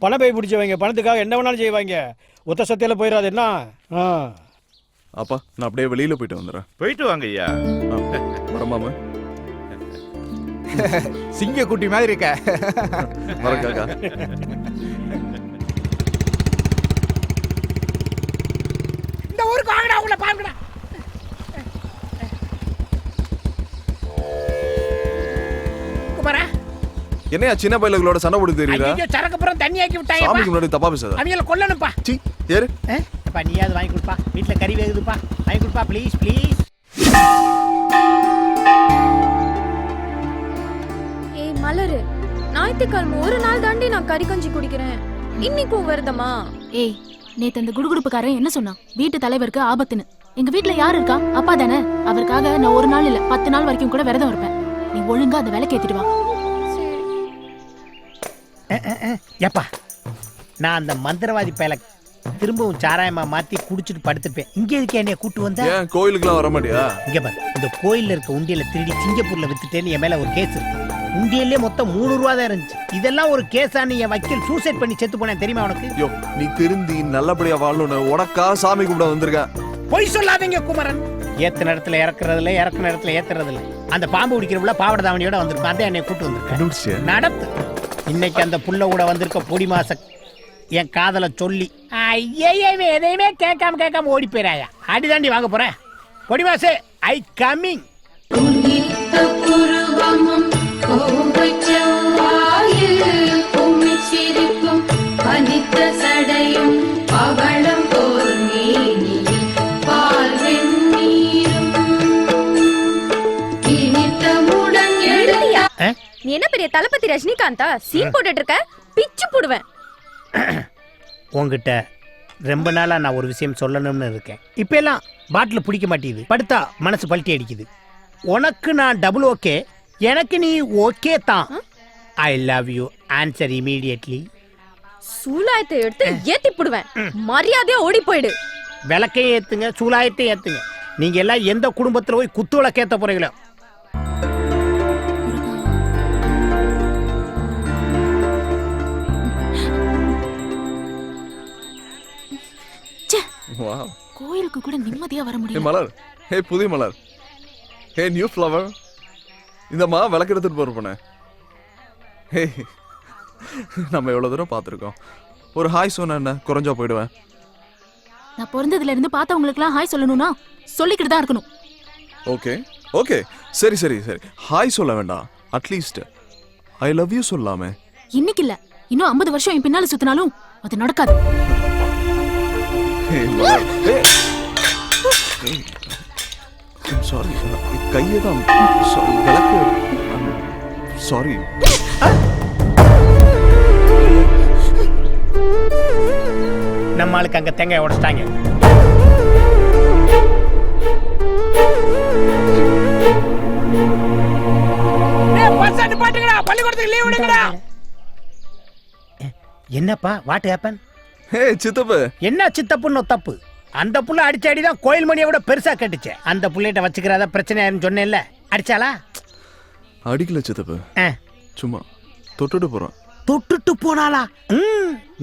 பணம் போய் பிடிச்சவங்க பணத்துக்காக என்ன வேணாலும் செய்வாங்க. ஒத்த சத்தியில போயிடாது என்ன? அப்பா நான் அப்படியே வெளியில போயிட்டு வந்துடுறேன். போயிட்டு வாங்க ஐயா. வரமாமா? சிங்க குட்டி மாதிரி இருக்க. வரக்காக்கா. இந்த ஊருக்கு வாங்கடா, உங்களை பாருங்கடா. குமாரா, என்னையா சின்ன பையலங்களோட சண்டை போட்டு தெரியுதா? ஐயோ சரக்கு புறம் தண்ணி ஆக்கி விட்டாங்க. சாமிக்கு முன்னாடி தப்பா பேசாத. அவங்கள கொல்லணும்ப்பா. சீ ஏறு. அப்பா நீயாவது வாங்கி கொடுப்பா. வீட்டுல கறி வேகுதுப்பா, வாங்கி கொடுப்பா ப்ளீஸ் ப்ளீஸ். ஏய் மலரு, ஞாயிற்றுக்கிழமை ஒரு நாள் தாண்டி நான் கறி கஞ்சி குடிக்கிறேன். இன்னைக்கும் வருதமா? ஏய், நேத்து அந்த குடுகுடுப்புக்காரன் என்ன சொன்னான்? வீட்டு தலைவருக்கு ஆபத்துன்னு. எங்க வீட்டுல யாரு இருக்கா? அப்பா தானே. அவருக்காக நான் ஒரு நாள் இல்ல 10 நாள் வரைக்கும் கூட விரதம் இருப்பேன். நீ ஒழுங்கா அந்த வேலைக்கு ஏத்திட்டு வா. ஏப்பா, நான் அந்த மந்திரவாதி பயல திரும்பவும் சாராயமா மாத்தி குடிச்சிட்டு படுத்துப்பேன். இங்க எதுக்கு என்னைய கூட்டு வந்தா? ஏன் கோயிலுக்குலாம் வர மாட்டியா? இங்க பாரு, இந்த கோயில்ல இருக்க உண்டியல திருடி சிங்கப்பூர்ல வித்துட்டேன்னு என் மேல ஒரு கேஸ் இருக்கு. உண்டியல்லே மொத்தம் 3 ரூபா தான் இருந்துச்சு. இதெல்லாம் ஒரு கேஸான்னு என் வக்கீல் சூசைட் பண்ணி செத்து போனேன் தெரியுமா உனக்கு? யோ நீ திருந்தி நல்லபடியா வாழணும்னு உனக்கா சாமி கும்பிட வந்திருக்கேன். பொய் சொல்லாதீங்க குமரன். ஏத்த இடத்துல இறக்குறதுல, இறக்குன இடத்துல ஏத்துறதுல. அந்த பாம்பு பிடிக்கிறவுல பாவட தாவணியோட வந்திருப்பான். அதான் என்னை கூட்டு வந்திருக்கேன். நடத்து. இன்னைக்கு அந்த புள்ள கூட வந்திருக்க பொடி மாச என் காதல சொல்லி ஐயவே எதையுமே கேட்காம ஓடி போயிராயா. அடிதாண்டி வாங்க போறேன். பொடி மாசே ஐ கமிங். நீ என்ன பெரிய தளபதி ரஜினிகாந்தா? சீன் போட்டுட்டு இருக்க, பிச்சு போடுவேன். உங்ககிட்ட ரொம்ப நாளா நான் ஒரு விஷயம் சொல்லணும்னு இருக்கேன். இப்ப எல்லாம் பாட்டில் பிடிக்க மாட்டேங்குது. படுத்தா மனசு பல்ட்டி அடிக்குது. உனக்கு நான் டபுள் ஓகே, எனக்கு நீ ஓகே தான். I love you. Answer immediately. சூலாயத்தை எடுத்து ஏத்தி போடுவேன். மரியாதையா ஓடி போயிடு. விளக்கையும் ஏத்துங்க, சூலாயத்தையும் ஏத்துங்க. நீங்க எல்லாம் எந்த குடும்பத்துல போய் குத்து விளக்கேத்த போறீங்களோ? கோயிலுக்கு கூட நிம்மதியா வர முடியும். மலர், ஹே புதிய மலர், ஹே நியூ ஃப்ளவர். இந்தம்மா விளக்கு எடுத்துட்டு போறப்பனே. ஹே நம்ம எவ்வளவு தூரம் பார்த்துருக்கோம். ஒரு ஹாய் சொன்ன என்ன குறைஞ்சா போயிடுவேன். நான் பிறந்ததுல இருந்து பார்த்தவங்களுக்குலாம் ஹாய் சொல்லணும்னா சொல்லிக்கிட்டு தான் இருக்கணும். ஓகே ஓகே சரி சரி சரி ஹாய் சொல்ல வேண்டாம். அட்லீஸ்ட் ஐ லவ் யூ சொல்லாமே. இன்னைக்கு இல்ல, இன்னும் 50 வருஷம் என் பின்னால சுத்தினாலும் அது நடக்காது. சாரி கையை தான் சாரி விளக்கு சாரி. நம்ம ஆளுக்கு அங்க தேங்காய் உடைச்சிட்டாங்க. என்னப்பா வாட் ஹேப்பன்? ஹே சித்தப்பு. என்ன சித்தப்புன்னு தப்பு? அந்த புள்ள அடிச்ச அடிதான் கோயில் மணியை விட பெருசா கேட்டுச்சு. அந்த புள்ளைகிட்ட வச்சுக்கிறத பிரச்சனையாருன்னு சொன்னேன்ல, அடிச்சாளா? அடிக்கல சித்தப்பு, சும்மா தொட்டுட்டு போறான். தொட்டுட்டு போனாளா?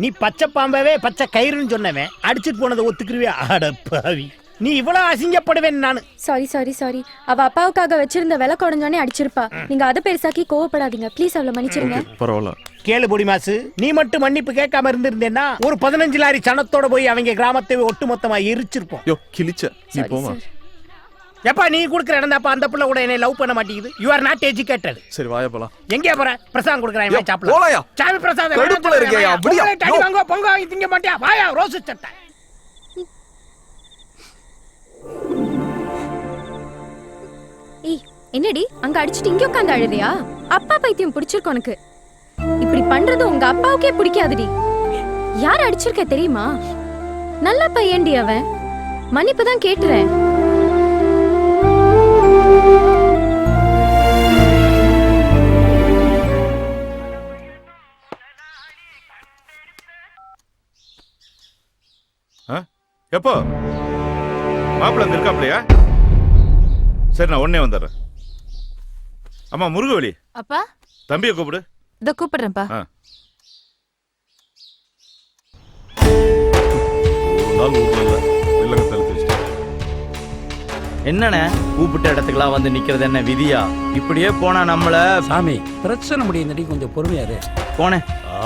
நீ பச்சை பாம்பவே பச்சை கயிறுன்னு சொன்னவன் அடிச்சிட்டு போனதை ஒத்துக்குருவே? அடப்பாவி, நீ இவ்வளவு அசிங்கப்படுவேன் நானு. Sorry sorry sorry. அவ அப்பாவுக்காக வச்சிருந்த விலை குறைஞ்சோனே அடிச்சிருப்பா. நீங்க அதை பெருசாக்கி கோவப்படாதீங்க ப்ளீஸ். அவளை மன்னிச்சிருங்க. பரவாயில்ல. கேளு பொடி மாசு, நீ மட்டும் மன்னிப்பு கேட்காம இருந்திருந்தேன்னா ஒரு 15 லாரி சனத்தோட போய் அவங்க கிராமத்தை ஒட்டுமொத்தமா எரிச்சிருப்போம். யோ கிழிச்ச, நீ போமா. எப்பா நீ குடுக்குற இடந்தாப்பா அந்த புள்ள கூட என்னை லவ் பண்ண மாட்டேங்குது. You are not educated. சரி வாயா போலாம். எங்கே போற? பிரசாதம் குடுக்குறேன் சாப்பிடலாம். போலாயா? சாமி பிரசாதம் கடுப்புல இருக்கேயா? அப்படியே டடி வாங்க பொங்க திங்க மாட்டியா? வாயா ரோஸ் சட்டை. ஏய் என்னடி அங்க அடிச்சிட்டு இங்க உட்கார்ந்து அழுறியா? அப்பா பைத்தியம் பிடிச்சிருக்கு உனக்கு. இப்படி பண்றது உங்க அப்பாவுக்கே பிடிக்காதுடி. யார் அடிச்சிருக்க தெரியுமா? நல்ல பையன்டி அவன். மன்னிப்பு தான் கேட்டுறேன். எப்போ மாப்பிள்ள அங்க இருக்காப்லையா? சரி நான் உடனே வந்துடுறேன். அம்மா முருகவழி, அப்பா தம்பியை கூப்பிடு. இத கூப்பிடுறேன்ப்பா. என்னண்ணே கூப்பிட்ட இடத்துக்குலாம் வந்து நிக்கிறது என்ன விதியா? இப்படியே போனா நம்மள சாமி பிரச்சனை முடியுந்தடி, கொஞ்சம் பொறுமையாரு. போனே.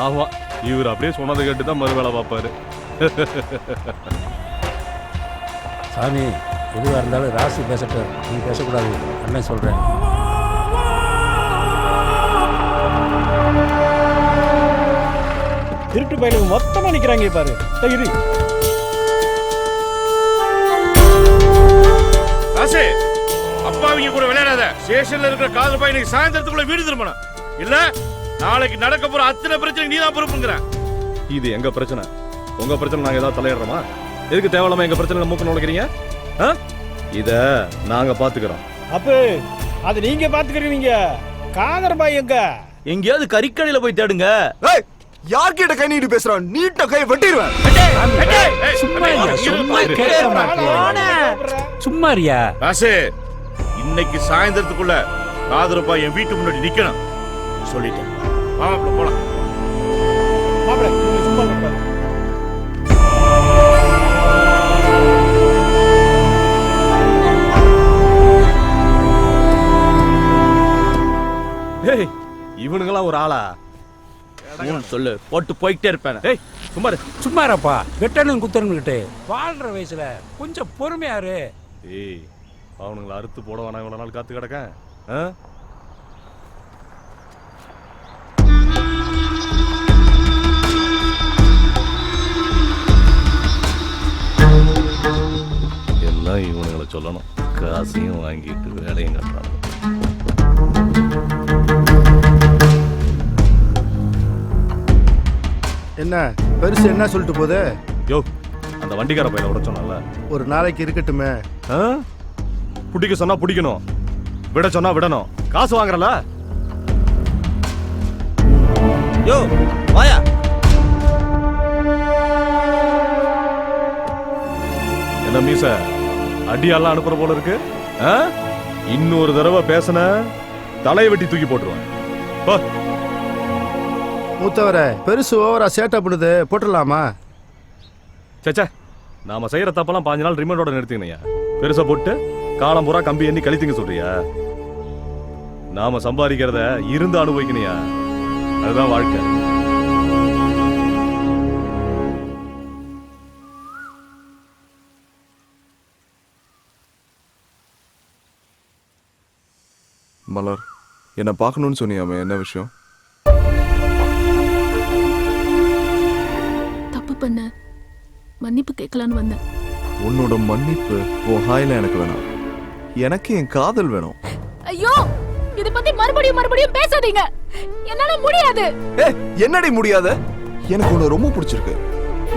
ஆமா, இவர் அப்படியே சொன்னதை கேட்டு தான் மறு வேலை பார்ப்பாரு. சாமி எதுவாக இருந்தாலும் ராசி பேசட்டும், நீ பேசக்கூடாது. அண்ணன் சொல்றேன். திருட்டு பயிலுக்கு மொத்தமா நிக்கிறாங்க பாரு. இரு ராசே, அப்பாவிங்க கூட விளையாடாத. ஸ்டேஷன்ல இருக்கிற காதல் பையன் இன்னைக்கு சாயந்தரத்துக்குள்ள வீடு திரும்பணும். இல்ல நாளைக்கு நடக்க போற அத்தனை பிரச்சனை நீ தான் பொறுப்புங்கிற. இது எங்க பிரச்சனை, உங்க பிரச்சனை நாங்க ஏதாவது தலையிடுறோமா? எதுக்கு தேவையில்லாம எங்க பிரச்சனை மூக்க நுழைக்கிறீங்க? இத நாங்க பாத்துக்கிறோம். அப்ப அது நீங்க பாத்துக்கிறீங்க. காதர் பாய் எங்க? எங்கேயாவது கறிக்கடையில போய் தேடுங்க. யார்கிட்ட கை நீட்டு பேசுறான்? நீட்ட கை வெட்டிடுவேன். சும்மாரியா ராசே, இன்னைக்கு சாயந்தரத்துக்குள்ள காதரப்பா என் வீட்டு முன்னாடி நிக்கணும் சொல்லிட்டேன். வாங்க போலாம். இவனுங்கெல்லாம் ஒரு ஆளா? சொல்லு போட்டு போய்கிட்டே இருப்பேன். சும்மாரப்பா, வெட்டணும் குத்தனுங்கிட்டு வாழ்ற வயசுல கொஞ்சம் பொறுமையாரு. ஏய், அவனுங்களை அறுத்து போட வேணாம் இவ்வளவு நாள் காத்து கிடக்க. எல்லாம் இவனுங்களை சொல்லணும். காசையும் வாங்கிட்டு வேலையும் கட்டுறாங்க. என்ன பெருசு என்ன சொல்லிட்டு போகுது? யோ, அந்த வண்டிக்கார பையில உடைச்சோம்ல, ஒரு நாளைக்கு இருக்கட்டுமே. பிடிக்க சொன்னா பிடிக்கணும், விட சொன்னா விடணும். காசு வாங்குறல. யோ வாயா. என்ன மீச அடியெல்லாம் அனுப்புற போல இருக்கு? இன்னொரு தடவை பேசின தலையை வெட்டி தூக்கி போட்டுருவேன். மூத்தவரை பெருசு ஓவரா சேட்டை பண்ணுது, போட்டுடலாமா? சேச்சா, நாம செய்யற தப்பெல்லாம் 5 நாள் ரிமைண்டோட நிறுத்திங்கய்யா. பெருசா போட்டு காலம் பூரா கம்பி எண்ணி கழித்துங்க சொல்றியா? நாம சம்பாதிக்கிறத இருந்து அனுபவிக்கணையா, அதுதான் வாழ்க்கை. மலர், என்ன பார்க்கணும்னு சொன்னியாமே, என்ன விஷயம்? தப்பு பண்ண மன்னிப்பு கேட்கலான்னு வந்தேன். உன்னோட மன்னிப்பு உன் ஹாயில எனக்கு வேணாம். எனக்கு என் காதல் வேணும். ஐயோ இத பத்தி மறுபடியும் பேசாதீங்க. என்னால முடியாது. என்னடி முடியாத? எனக்கு உன்னை ரொம்ப பிடிச்சிருக்கு.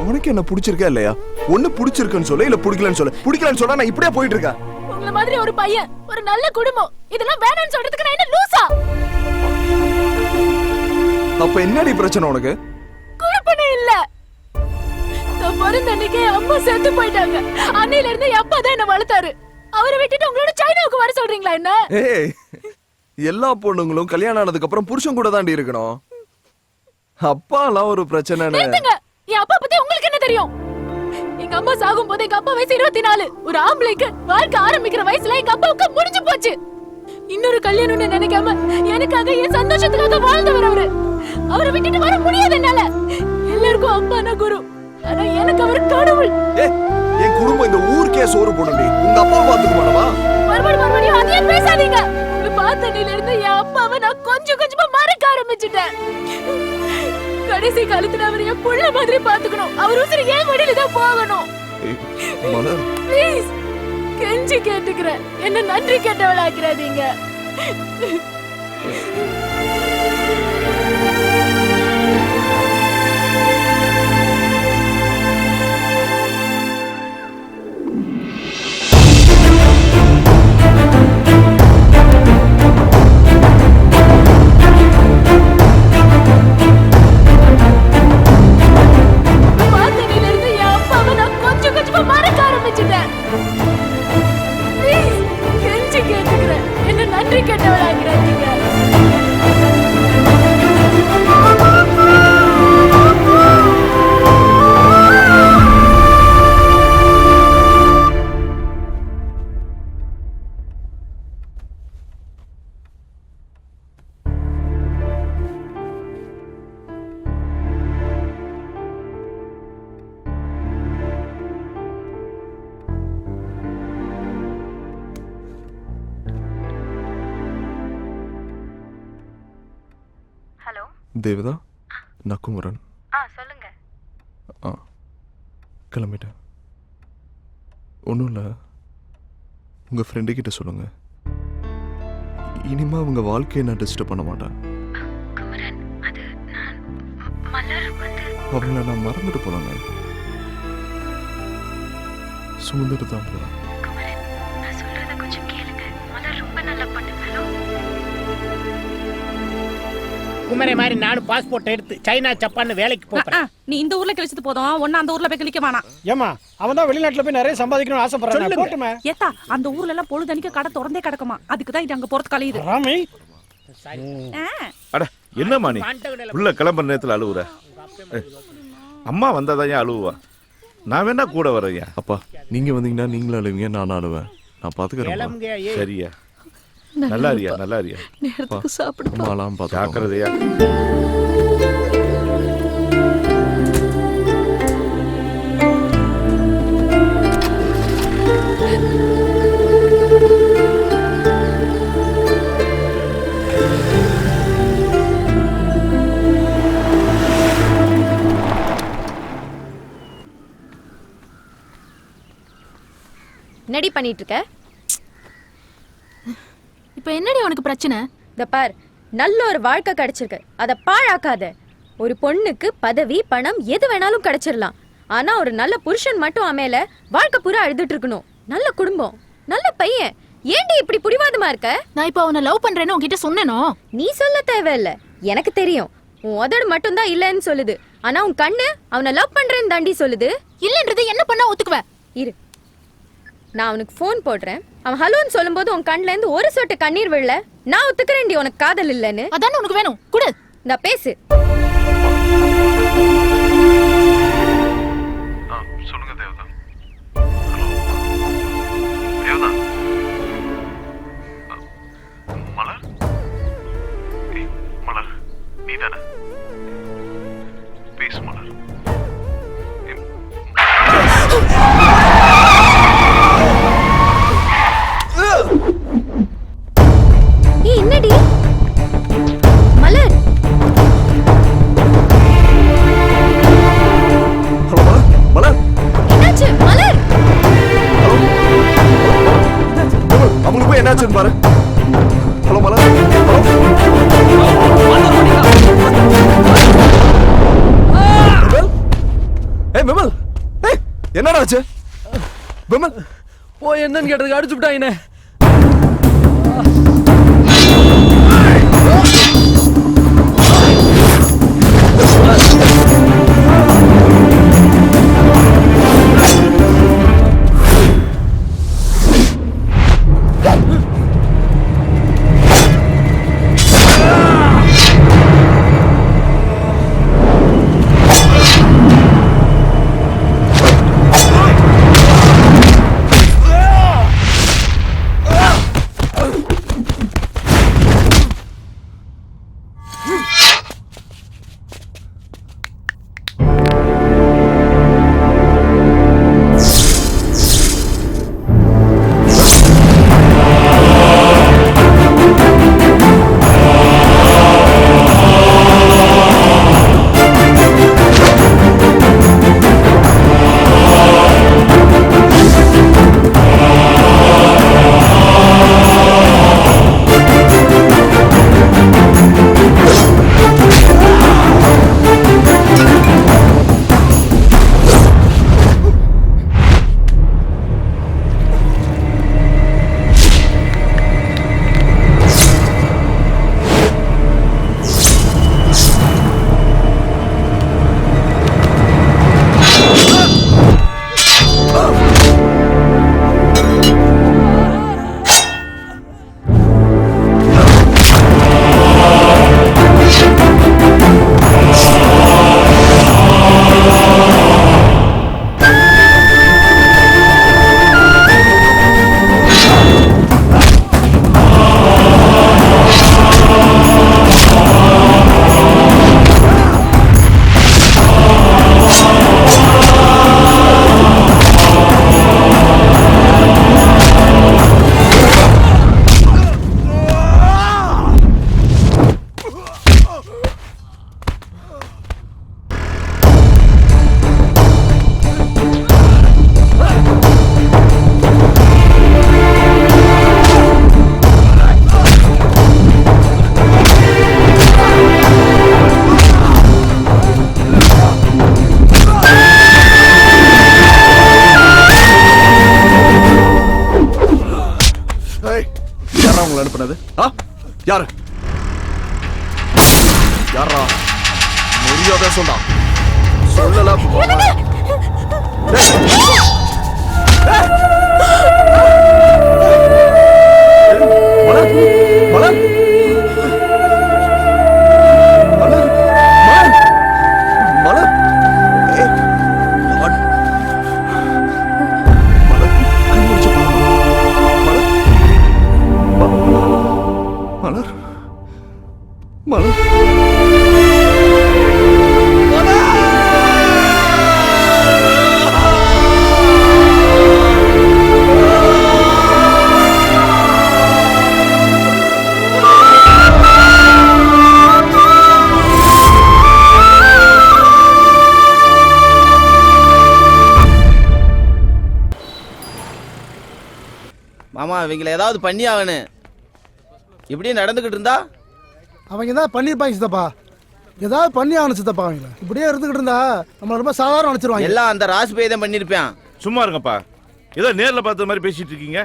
உனக்கு என்ன பிடிச்சிருக்கா இல்லையா? ஒண்ணு பிடிச்சிருக்குன்னு சொல்ல, இல்ல பிடிக்கலன்னு சொல்ல. பிடிக்கலன்னு சொன்னா நான் இப்படியே போயிட்டு இருக்கேன். உங்கள மாதிரி ஒரு பையன், ஒரு நல்ல குடும்பம், இதெல்லாம் வேணும்னு சொல்றதுக்கு நான் என்ன லூசா? அப்ப என்னடி பிரச்சனை உனக்கு? குழப்பமே இல்ல. நான் பிறந்த அன்னைக்கே அம்மா செத்து போயிட்டாங்க. அன்னையில இருந்து என் அப்பா தான் என்ன வளர்த்தாரு. அவரை விட்டுட்டு உங்களோட சைனாவுக்கு வர சொல்றீங்களா என்ன? ஏய், எல்லா பொண்ணுங்களும் கல்யாணம் ஆனதுக்கு அப்புறம் புருஷன் கூட தாண்டி இருக்கணும். அப்பாலாம் ஒரு பிரச்சனைன்னு. என் அப்பா பத்தி உங்களுக்கு என்ன தெரியும்? எங்க அம்மா சாகும் போது எங்க அப்பா வயசு 24. ஒரு ஆம்பளைக்கு வாழ்க்கை ஆரம்பிக்கிற வயசுல எங்க அப்பாவுக்கு முடிஞ்சு போச்சு. இன்னொரு கல்யாணம்னு நினைக்காம எனக்காக என் சந்தோஷத்துக்காக வாழ்ந்தவர் அவரு. அவரை விட்டுட்டு வர முடியாது என்னால. எல்லாருக்கும் அப்பானா குரு, ஆனா எனக்கு அவர் கடவுள். என் குடும்பம் இந்த ஊருக்கே சோறு போடுடி. உங்க அப்பா பாத்துக்குவானவா? மறுபடியும் அதையே பேசாதீங்க. உங்களை பார்த்தனில இருந்து என் அப்பாவை நான் கொஞ்சமா மறக்க ஆரம்பிச்சுட்டேன். கடைசி காலத்துல அவர் என் புள்ள மாதிரி பாத்துக்கணும். அவர் உசுறு ஏன் வழியில தான் போகணும். ப்ளீஸ் கெஞ்சி கேட்டுக்கிறேன், என்ன நன்றி கேட்டவளாக்கிறாதீங்க. தேவதா, நான் குமரன். சொல்லுங்க. கிளம்பிட்டேன். ஒன்றும் இல்லை, உங்கள் ஃப்ரெண்டு கிட்ட சொல்லுங்க. இனிமே அவங்க வாழ்க்கையை நான் டிஸ்டர்ப் பண்ண மாட்டேன். அவங்கள நான் மறந்துட்டு போனாங்க. சுமந்துட்டு தான் போகிறேன். குமரே மாதிரி நானும் பாஸ்போர்ட் எடுத்து சைனா ஜப்பான் வேலைக்கு போறேன். நீ இந்த ஊர்ல கழிச்சிட்டு போதும், ஒண்ணு அந்த ஊர்ல போய் கழிக்க வேணாம். ஏமா அவன் தான் வெளிநாட்டுல போய் நிறைய சம்பாதிக்கணும்னு ஆசைப்படுறான். போட்டுமே. ஏத்தா அந்த ஊர்ல எல்லாம் பொழுதனிக்க கடை திறந்தே கிடக்குமா, அதுக்கு தான் இது அங்க போறது கலையுது. ராமி அட என்னம்மா நீ உள்ள கிளம்புற நேரத்துல அழுவுற? அம்மா வந்தாதான் ஏன் அழுவா? நான் வேணா கூட வரையா? அப்பா நீங்க வந்தீங்கன்னா நீங்களும் அழுவீங்க, நானும் அழுவேன். நான் பாத்துக்கிறேன். சரியா? நல்லா இருக்கியா? நல்லா இருக்கியா? நேரத்துக்கு சாப்பிடு. அம்மாலாம் பார்த்து ஜாக்கிரதையா. என்னடி பண்ணிட்டு இருக்க? இப்ப என்னடி உனக்கு பிரச்சனை? இந்த பார், நல்ல ஒரு வாழ்க்கை கிடைச்சிருக்கு, அதை பாழாக்காத. ஒரு பொண்ணுக்கு பதவி பணம் எது வேணாலும் கிடைச்சிடலாம், ஆனா ஒரு நல்ல புருஷன் மட்டும் அமையல வாழ்க்கை பூரா அழுதுட்டு இருக்கணும். நல்ல குடும்பம், நல்ல பையன். ஏன்டி இப்படி புடிவாதமா இருக்க? நான் இப்ப அவனை லவ் பண்றேன்னு உன்கிட்ட சொன்னேனோ? நீ சொல்ல தேவையில்ல, எனக்கு தெரியும். உன் உதடு மட்டும் தான் இல்லைன்னு சொல்லுது, ஆனா உன் கண்ணு அவனை லவ் பண்றேன்னு தாண்டி சொல்லுது. இல்லன்றது என்ன பண்ணா ஒத்துக்குவ? இரு, நான் அவனுக்கு ஃபோன் போடுறேன். அவன் ஹலோன்னு சொல்லும்போது உன் கண்ணுல இருந்து ஒரு சொட்டு கண்ணீர் விழல. நான் ஒத்துக்கிறேன்டி உனக்கு காதல் இல்லைன்னு. அதானே உனக்கு வேணும், குடு. நான் பேசு. சொல்லுங்க தேவதா. தேவதா, மலர், மலர் நீ தானே? பேசு மலர். என்னடி மலர்? என்னடாச்சு விமல்? ஓ என்னன்னு கேட்டதுக்கு அடிச்சு விட்டாங்கண்ணே. அனுப்புனது யாரு யாரா மரியாதை சொன்னா சொல்லல மலர் மலர் மலர் மலர் மலர் மலர் மாமா இவங்களை ஏதாவது பண்ணி ஆகணும். இப்படியே நடந்துகிட்டு இருந்தா அவங்க தான் பண்ணிருப்பாங்க சித்தப்பா. ஏதாவது பண்ணி ஆகணும் சித்தப்பா. அவங்கள இப்படியே இருந்துகிட்டு இருந்தா நம்ம ரொம்ப சாதாரண நினைச்சிருவாங்க. எல்லாம் அந்த ராசி பேய் தான் பண்ணிருப்பான். சும்மா இருங்கப்பா, ஏதோ நேர்ல பார்த்த மாதிரி பேசிட்டு இருக்கீங்க.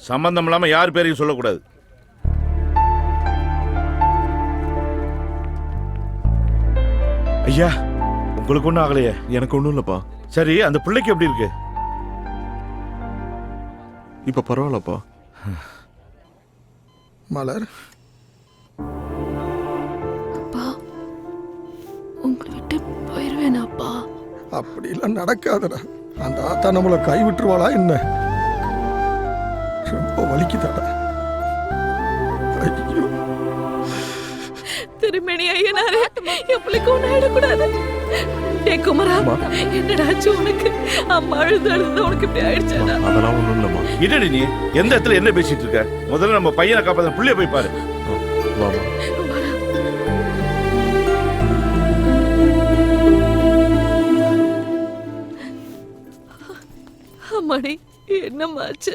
சம்பந்தம் இல்லாம யார் பேரையும் சொல்லக்கூடாது. ஐயா உங்களுக்கு ஒன்றும் ஆகலையே? எனக்கு ஒன்றும் இல்லைப்பா. சரி, அந்த பிள்ளைக்கு எப்படி இருக்கு? இப்போ பரவாயில்லப்பா. மலர் அப்பா, உங்களை விட்டு போயிருவேனாப்பா? அப்படிலாம் நடக்காதடா. அந்த ஆத்தா நம்மளை கை விட்டுருவாளா என்ன? ரொம்ப வலிக்குதாடா. ஐயோ திருமணி ஐயனாரே, என் பிள்ளைக்கு ஒன்றும் ஆயிடக்கூடாது. டே குமரா, என்னடாச்சு உனக்கு? அம்மா அழுது அழுது உனக்கு இப்படி ஆயிடுச்சாடா? அதெல்லாம் ஒன்றும் இல்லைம்மா. என்னடி நீ எந்த இடத்துல என்ன பேசிட்டு இருக்க? முதல்ல நம்ம பையனை காப்பாத்த புள்ளைய போய் பாரு. வாமா. அம்மாடி என்னம்மாச்சு?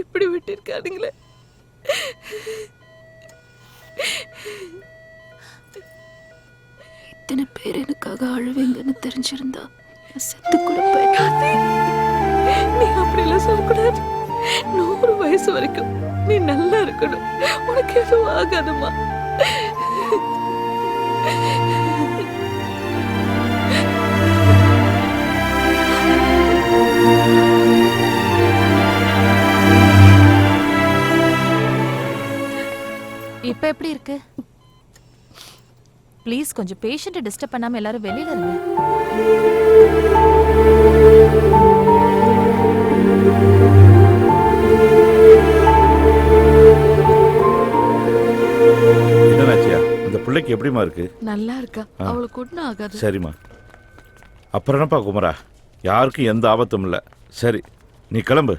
இப்படி விட்டிருக்காதுங்களே. இத்தனை பேர் எனக்காக அழுவீங்கன்னு தெரிஞ்சிருந்தா செத்து கூட போயிட்டேன். நீ அப்படிலாம் சொல்லக்கூடாது. 100 வயசு வரைக்கும் நீ நல்லா இருக்கணும். உனக்கு எதுவும் ஆகாதுமா. இப்ப எப்படி இருக்கு? ப்ளீஸ் கொஞ்சம் பேஷண்ட்டை டிஸ்டர்ப் பண்ணாம எல்லாரும் வெளியில இருங்க. என்னன்னாச்சியா அந்த பிள்ளைக்கு எப்படிமா இருக்கு? நல்லா இருக்கா, அவளுக்கு ஒன்றும் ஆகாது. சரிம்மா. அப்புறம் என்னப்பா குமரா, யாருக்கும் எந்த ஆபத்தும் இல்லை. சரி நீ கிளம்பு.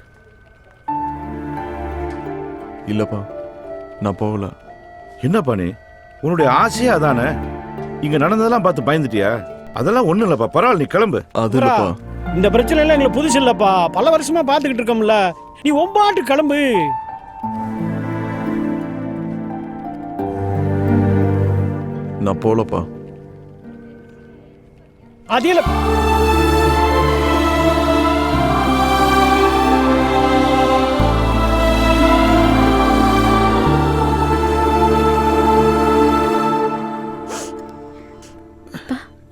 இல்லப்பா, நான் போகல. என்னப்பா நீ, உன்னுடைய ஆசையா அதானே? இங்க நடந்ததெல்லாம் பார்த்து பயந்துட்டியா? அதெல்லாம் ஒண்ணும் இல்லப்பா, பரவாயில்ல, நீ கிளம்பு. அது இல்லப்பா, இந்த பிரச்சனை எல்லாம் எங்களுக்கு புதுசு இல்லப்பா, பல வருஷமா பாத்துக்கிட்டு இருக்கோம்ல. நீ ஒம்பாட்டு கிளம்பு. நான் போலப்பா. அதில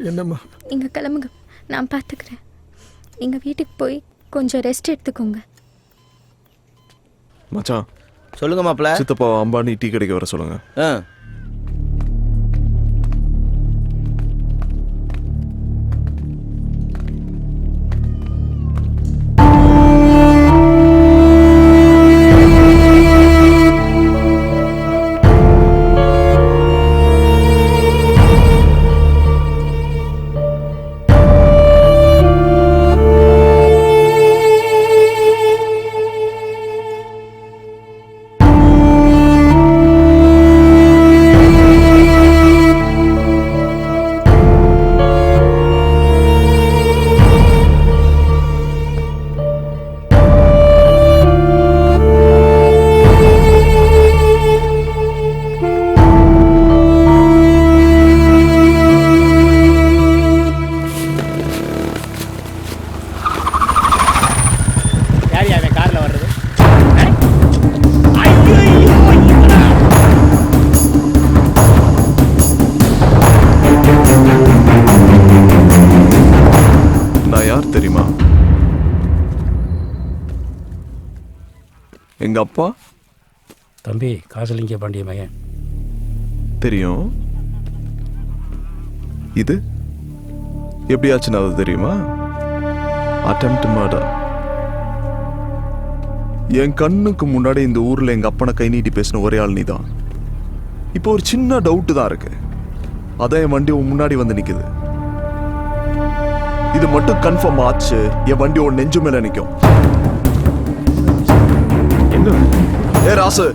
என்னம்மா? இங்க கிளம்புங்க, நான் பாத்துக்கிறேன். எங்க வீட்டுக்கு போய் கொஞ்சம் ரெஸ்ட் எடுத்துக்கோங்க. மச்சான் சொல்லுங்க மாப்ள. சித்தப்பா அம்பானி டீ கடைக்கு வர சொல்லுங்க. தெரியுமா? எங்க அப்பா தம்பி காசலிங்க பாண்டிய மகன். தெரியும். இது எப்படி ஆச்சுன்னு அது தெரியுமா? Attempt murder. என் கண்ணுக்கு முன்னாடி இந்த ஊர்ல எங்க அப்பனை கை நீட்டி பேசின ஒரே ஆள் நீதான். இப்போ ஒரு சின்ன டவுட் தான் இருக்கு. அதான் என் வண்டி முன்னாடி வந்து நிக்குது. இது மட்டும் கன்ஃபார்ம் ஆச்சு, என் வண்டி உன் நெஞ்சு மேல நிக்கும். ஏ ராசு,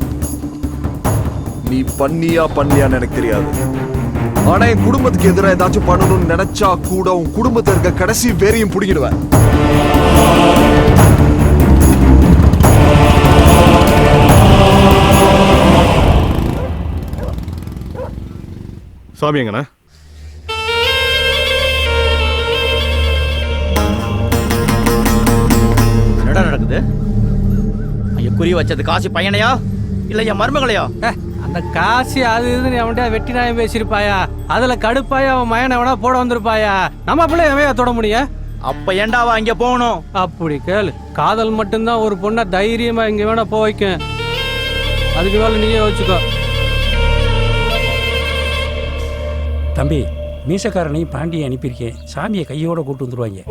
நீ பண்ணியான்னு எனக்கு தெரியாது. ஆனா என் குடும்பத்துக்கு எதிராக ஏதாச்சும் பண்ணணும்னு நினைச்சா கூட உன் குடும்பத்தை இருக்க கடைசி வேறையும் பிடிக்கிடுவேன். சாமி எங்கண்ணா? என்னடா நடக்குது? ஐயா குறி வச்சது காசு பையனையா இல்ல என் மருமகளையா? அந்த காசு அது இதுன்னு அவன்கிட்ட வெட்டி நாயம் பேசியிருப்பாயா, அதுல கடுப்பாயா அவன் மயனை எவனா போட வந்திருப்பாயா. நம்ம பிள்ளை எவையா தொட முடியும்? அப்ப ஏண்டாவா இங்க போகணும்? அப்படி கேளு. காதல் மட்டும்தான் ஒரு பொண்ணை தைரியமா இங்க வேணா போக வைக்கும். அதுக்கு வேலை நீயே வச்சுக்கோ. தம்பி மீசக்காரனையும் பாண்டியை அனுப்பியிருக்கேன். சாமியை கையோட கூட்டு வந்துருவாங்க.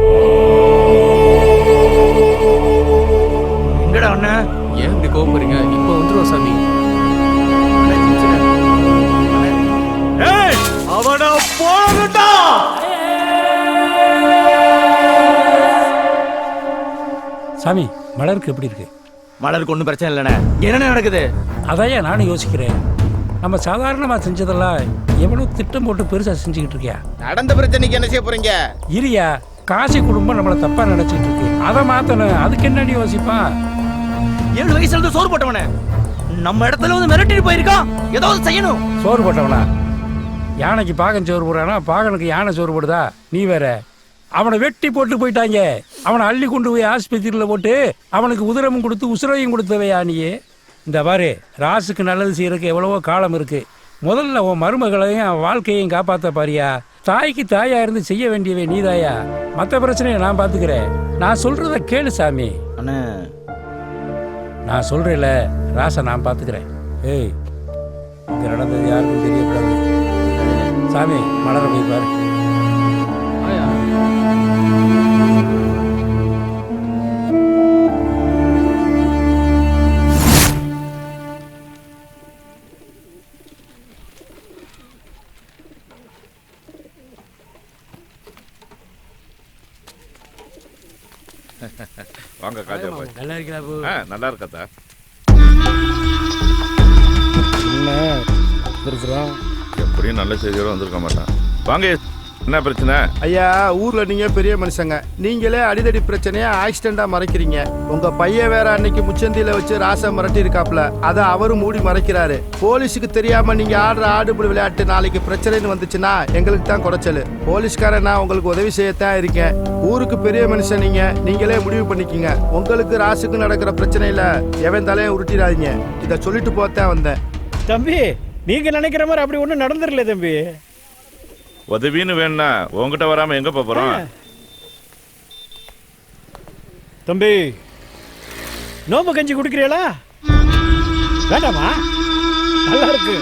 எங்கடா அண்ணா? ஏன் இப்படி கோபப்படுறீங்க? இப்போ வந்துருவோம் சாமி. அவன போகட்டா. சாமி மலருக்கு எப்படி இருக்கு? மலருக்கு ஒன்றும் பிரச்சனை இல்லைண்ணே. என்ன நடக்குது? அதையா நானும் யோசிக்கிறேன். நம்ம சாதாரணமா செஞ்சதெல்லாம் எவ்வளவு திட்டம் போட்டு பெருசா செஞ்சுக்கிட்டு இருக்கியா? நடந்த பிரச்சனைக்கு என்ன செய்ய போறீங்க? இரியா, காசி குடும்பம் நம்மள தப்பா நினைச்சிட்டு இருக்கு. அதை மாத்தணும். அதுக்கு என்னடி யோசிப்பான்? 7 வயசுல இருந்து சோறு போட்டவனே நம்ம இடத்துல வந்து மிரட்டிட்டு போயிருக்கான். ஏதாவது செய்யணும். சோறு போட்டவனா? யானைக்கு பாகன் சோறு போடுறானா? பாகனுக்கு யானை சோறு போடுதா? நீ வேற. அவனை வெட்டி போட்டு போயிட்டாங்க. அவனை அள்ளி கொண்டு போய் ஆஸ்பத்திரியில் போட்டு அவனுக்கு உதிரமும் கொடுத்து உசுரையும் கொடுத்தவையா நீ? இந்த பாரு, ராசுக்கு நல்லது செய்யறதுக்கு எவ்வளவோ காலம் இருக்கு. முதல்ல உன் மருமகளையும் அவன் வாழ்க்கையையும் காப்பாற்ற பாரியா. தாய்க்கு தாயா இருந்து செய்ய வேண்டியவே நீதாயா. மற்ற பிரச்சனையை நான் பார்த்துக்கிறேன். நான் சொல்றத கேளு சாமி. அண்ணே, நான் சொல்றேன்ல, ராசை நான் பார்த்துக்கிறேன். ஏய், இங்க நடந்தது யாருக்கும் தெரியக்கூடாது. சாமி, மலர போய் பாரு. வாங்க காஜா பாய். நல்லா இருக்கா? நல்லா இருக்கா? எப்படியும் நல்ல செய்தியோட வந்திருக்க மாட்டான். வாங்க, என்ன பிரச்சனை? ஐயா, ஊர்ல நீங்க பெரிய மனுஷங்க. நீங்களே அடிதடி பிரச்சனையா ஆக்சிடென்டா மறைக்கிறீங்க. உங்க பையன் வேற அன்னைக்கு முச்சந்தியில வச்சு ராசா மிரட்டி இருக்காப்ல, அதை அவரும் மூடி மறைக்கிறாரு. போலீஸுக்கு தெரியாம நீங்க ஆடுற ஆடுபுடி விளையாட்டு நாளைக்கு பிரச்சனைன்னு வந்துச்சுன்னா எங்களுக்கு தான் குறைச்சல். போலீஸ்காரன் நான் உங்களுக்கு உதவி செய்யத்தான் இருக்கேன். ஊருக்கு பெரிய மனுஷன் நீங்க, நீங்களே முடிவு பண்ணிக்கீங்க. உங்களுக்கு ராசுக்கு நடக்கிற பிரச்சனையில எவன் தலையை உருட்டிடாதீங்க. இதை சொல்லிட்டு போத்தான் வந்தேன். தம்பி, நீங்க நினைக்கிற மாதிரி அப்படி ஒண்ணும் நடந்துடல தம்பி. உதவின்னு வேணா உங்ககிட்ட வராம எங்க போறோம்? தம்பி, நோம்பு கஞ்சி குடிக்கிறீங்களா? வேண்டாமா? நல்லா இருக்கு.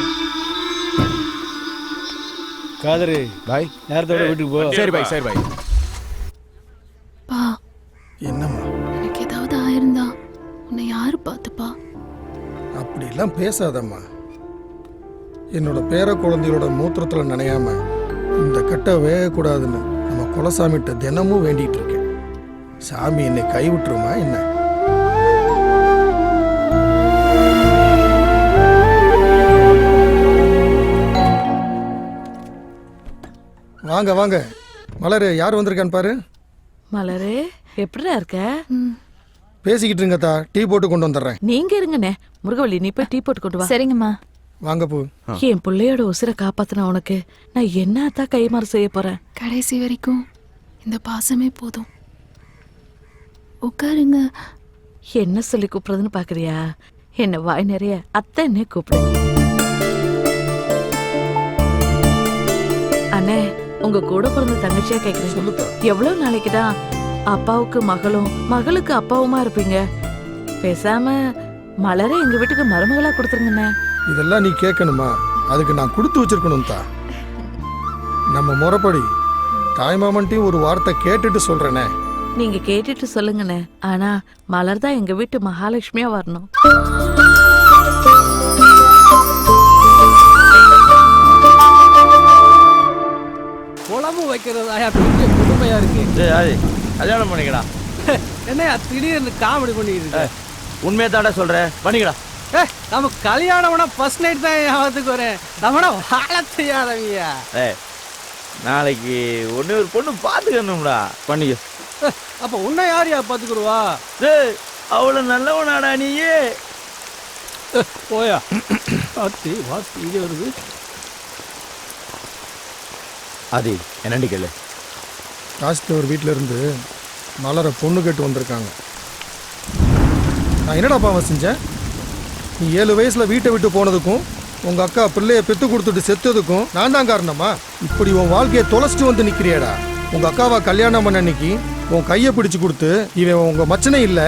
காதரு பாய், நேரத்தோட வீட்டுக்கு போ. சரி பாய், சரி பாய். பா, என்னம்மா? எனக்கு ஏதாவது ஆயிருந்தா உன்னை யாரு பார்த்துப்பா? அப்படிலாம் பேசாதம்மா. என்னோட பேர குழந்தையோட மூத்திரத்தில் நனையாம இந்த கட்டை வேகக்கூடாதுன்னு நம்ம குலசாமிகிட்ட தினமும் வேண்டிட்டு இருக்கேன். சாமி என்னை கைவிட்டுருமா என்ன? வாங்க வாங்க. மலரு, யார் வந்திருக்கான்னு பாரு. மலரே, எப்படிடா இருக்க? பேசிக்கிட்டு இருங்கத்தா, டீ போட்டு கொண்டு வந்துடுறேன். நீங்க இருங்கண்ணே. முருகவள்ளி, நீ போய் டீ போட்டு கொண்டு வா. சரிங்கம்மா. வாங்க போ. என் பிள்ளையோட உசிரை காப்பாத்தின உனக்கு நான் என்னத்தான் கைமாறு செய்ய போறேன்? கடைசி வரைக்கும் இந்த பாசமே போதும். உட்காருங்க. என்ன சொல்லி கூப்பிடுறதுன்னு பாக்குறியா? என்ன வாய் நிறைய அத்தை என்ன கூப்பிடு. அண்ணே, உங்க கூட பிறந்த தங்கச்சியா கேக்குறேன். எவ்வளவு நாளைக்குதான் அப்பாவுக்கு மகளும் மகளுக்கு அப்பாவுமா இருப்பீங்க? பேசாம மலரை எங்க வீட்டுக்கு மருமகளா கொடுத்துருங்கண்ணே. இதெல்லாம் நீ கேட்கணுமா? அதுக்கு நான் கொடுத்து வச்சிருக்கணும் தான். நம்ம முறைப்படி தாய்மாமன்ட்டையும் ஒரு வார்த்தை கேட்டுட்டு சொல்றேனே. நீங்க கேட்டுட்டு சொல்லுங்கண்ணே. ஆனா மலர் தான் எங்க வீட்டு மகாலட்சுமியா வரணும். குழம்பு வைக்கிறதா பெரிய கொடுமையா இருக்கு. கல்யாணம் பண்ணிக்கடா. என்னையா திடீர்னு காமெடி பண்ணிட்டு இருக்க? உண்மையை தாடா சொல்றேன், பண்ணிக்கடா. நம்ம கல்யாணம்னா ஃபர்ஸ்ட் நைட் தான் ஞாபகத்துக்கு வரேன். நம்மனா வாழ தெரியாதவங்க. நாளைக்கு ஒண்ணு ஒரு பொண்ணு பாத்துக்கணும்டா. பண்ணிக்க. அப்ப உன்னை யாரையா பாத்துக்குருவா? அவ்வளவு நல்லவனாடா நீயே. போயா வாத்தி வாத்தி இங்க வருது. அது என்னண்டி கேளு. ராஜ்தேவர் வீட்டில இருந்து மலரை பொண்ணு கேட்டு வந்திருக்காங்க. நான் என்னடா பாவம் செஞ்சேன்? நீ 7 வயசுல வீட்டை விட்டு போனதுக்கும் உங்க அக்கா பிள்ளைய பெத்து கொடுத்துட்டு செத்ததுக்கும் நான் தான் காரணமா? இப்படி உன் வாழ்க்கையை தொலைச்சிட்டு வந்து நிக்கிறியாடா. உங்க அக்காவை கல்யாணம் பண்ண அன்னைக்கு உன் கையை பிடிச்சு கொடுத்து இவன் உங்க மச்சனே இல்ல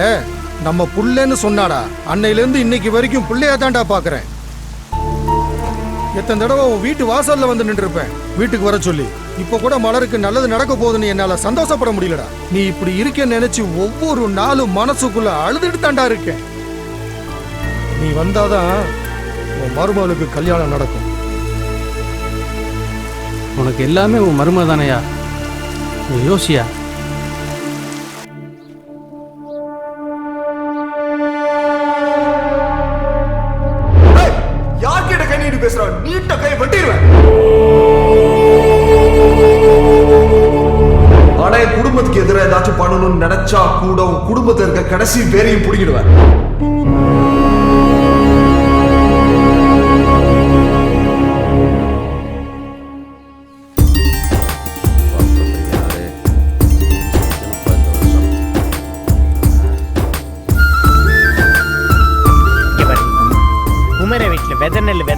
நம்ம புள்ளன்னு சொன்னாடா. அன்னையிலேருந்து இன்னைக்கு வரைக்கும் புள்ளையா தான்டா பாக்குறேன். எத்தனை தடவை உன் வீட்டு வாசல்ல வந்து நின்று இருப்பேன் வீட்டுக்கு வர சொல்லி. இப்ப கூட மலருக்கு நல்லது நடக்க போகுதுன்னு என்னால சந்தோஷப்பட முடியலடா. நீ இப்படி இருக்கேன்னு நினைச்சு ஒவ்வொரு நாளும் மனசுக்குள்ள அழுதுட்டு தாண்டா இருக்கேன். நீ வந்தாதான் உன் மருமகளுக்கு கல்யாணம் நடக்கும். உனக்கு எல்லாமே உன் மருமக தானையா? நீ யோசியா? யார்கிட்ட கை நீட்டு பேசுற? நீட்ட கை வெட்டிடுவேன். ஆனா என் குடும்பத்துக்கு எதிராக ஏதாச்சும் பண்ணணும்னு நினைச்சா கூட உன் குடும்பத்தில் இருக்க கடைசி பேரையும் பிடிக்கிடுவேன்.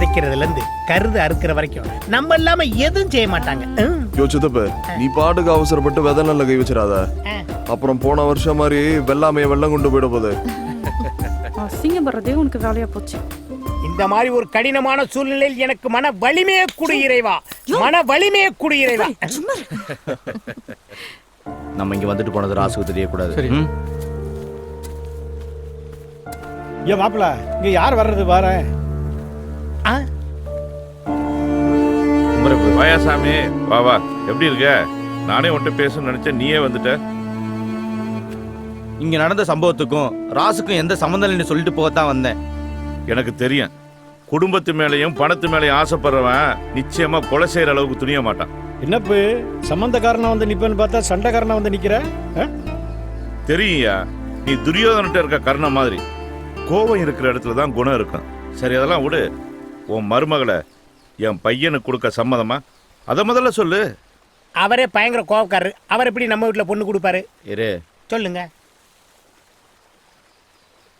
விதைக்கிறதுல இருந்து கருது அறுக்கிற வரைக்கும் நம்ம இல்லாம எதுவும் செய்ய மாட்டாங்க. யோ சித்தப்பு, நீ பாட்டுக்கு அவசரப்பட்டு விதை நல்ல கை வச்சிடாத. அப்புறம் போன வருஷம் மாதிரி வெள்ளாமைய வெள்ளம் கொண்டு போயிட போகுது. அசிங்கப்படுறதே உனக்கு வேலையா போச்சு. இந்த மாதிரி ஒரு கடினமான சூழ்நிலையில் எனக்கு மன வலிமையை கொடு இறைவா, மன வலிமையை கொடு இறைவா. நம்ம இங்க வந்துட்டு போனது ராசுக்கு தெரியக்கூடாது. ஏன் மாப்பிள்ள இங்க யார் வர்றது பாரு. வாயாசாமி வா வா, எப்படி இருக்க? நானே உன்கிட்ட பேசணும்னு நினைச்சேன், நீயே வந்துட்ட. இங்க நடந்த சம்பவத்துக்கும் ராசுக்கும் எந்த சம்பந்தம் இல்லைன்னு சொல்லிட்டு போகத்தான் வந்தேன். எனக்கு தெரியும், குடும்பத்து மேலையும் பணத்து மேலையும் ஆசைப்படுறவன் நிச்சயமா கொலை செய்யற அளவுக்கு துணிய மாட்டான். என்னப்பு சம்பந்தக்காரனா வந்து நிப்பேன்னு பார்த்தா சண்டைக்காரனா வந்து நிக்கிற? தெரியுயா, நீ துரியோதனிட்ட இருக்க கர்ணம் மாதிரி. கோபம் இருக்கிற இடத்துல தான் குணம் இருக்கும். சரி, அதெல்லாம் விடு. உன் மருமகளை என் பையனுக்கு கொடுக்க சம்மதமா? அதை முதல்ல சொல்லு. அவரே பயங்கர கோபக்காரரு, அவர் எப்படி நம்ம வீட்டுல பொண்ணு கொடுப்பாரு? இரு, சொல்லுங்க.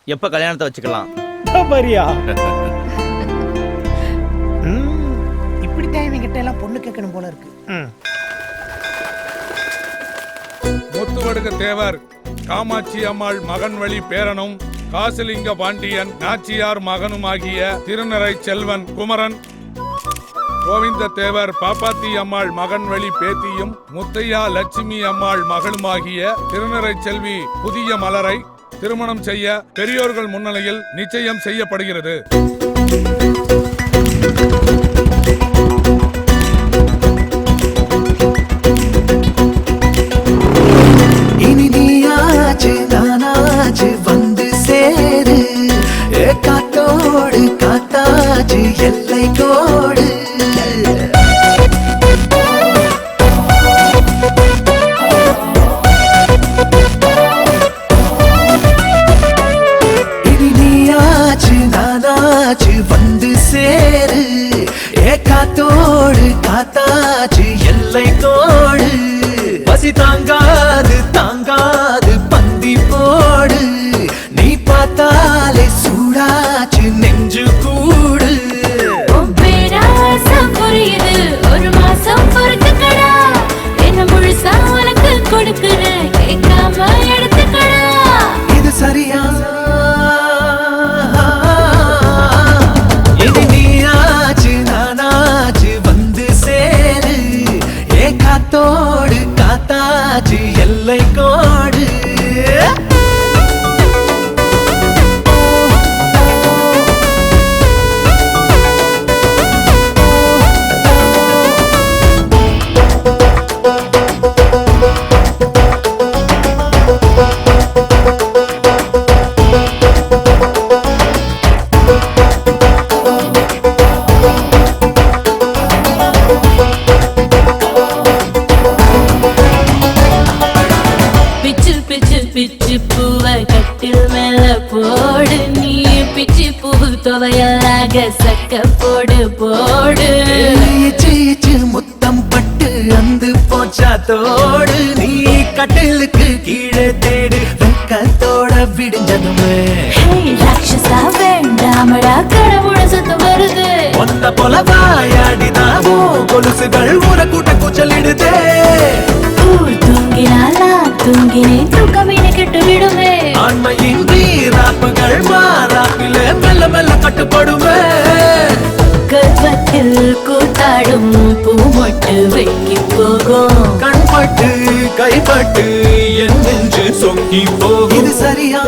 எப்ப கல்யாணத்தை வச்சுக்கலாம்? இப்படித்தான் இவங்க கிட்ட எல்லாம் பொண்ணு கேட்கணும் போல இருக்கு. முத்துவடுக தேவர் காமாட்சி அம்மாள் மகன் வழி பேரனும் காசிலிங்க பாண்டியன் நாச்சியார் மகனுமாகிய திருநறை செல்வன் குமரன், கோவிந்த தேவர் பாப்பாத்தி அம்மாள் மகன் வழி பேத்தியும் முத்தையா லட்சுமி அம்மாள் மகளுமாகிய திருநறை செல்வி புதிய மலரை திருமணம் செய்ய பெரியோர்கள் முன்னிலையில் நிச்சயம் செய்யப்படுகிறது. இனி நீயாச்சு நானாச்சு வந்து சேரு, காத்தோடு காத்தாச்சு எல்லை கோடு. இனி நீயாச்சு நானாச்சு வந்து சேரு, காத்தோடு காத்தாச்சு எல்லை கோடு. பசி தாங்காது தாங்காது பந்தி போடு, நீ பார்த்தாலே சூடாச்சு நெஞ்சு கூடு. புரியுது, ஒரு மாசம் பொறுத்துக்கடா, என்ன முழுசா உனக்கு கொடுக்குறேன், கேட்காம எடுத்துக்கடா. இது சரியா? இது நீயாச்சு நானாச்சு வந்து சேரு, காத்தோடு காத்தாச்சு எல்லை கோடு. பிச்சு பூவை கட்டில் மேல போடு, நீ பிச்சு பூ துவையலாக சக்க போடு போடு. முத்தம் பட்டு அந்து போச்சா தோடு, நீ கட்டிலுக்கு கீழே தேடு வெக்கத்தோட விடிஞ்சதுமே. ராட்சசா வேண்டாமடா, கடவுள சுத்தம் வருது. ஒத்த போல வாயாடிதாவோ கொலுசுகள் ஊர கூட்ட கூச்சலிடுதே. தூங்கினாலா தூங்கினே தூக்கமீன கெட்டு விடுமே. ஆண்மையின் வீராப்புகள் மாறாப்பில மெல்ல மெல்ல கட்டுப்படுமே. கர்ப்பத்தில் கூத்தாடும் பூமொட்டு வைக்கி போகும், கண்பட்டு கைப்பட்டு என் நெஞ்சு சொக்கி போகும். இது சரியா?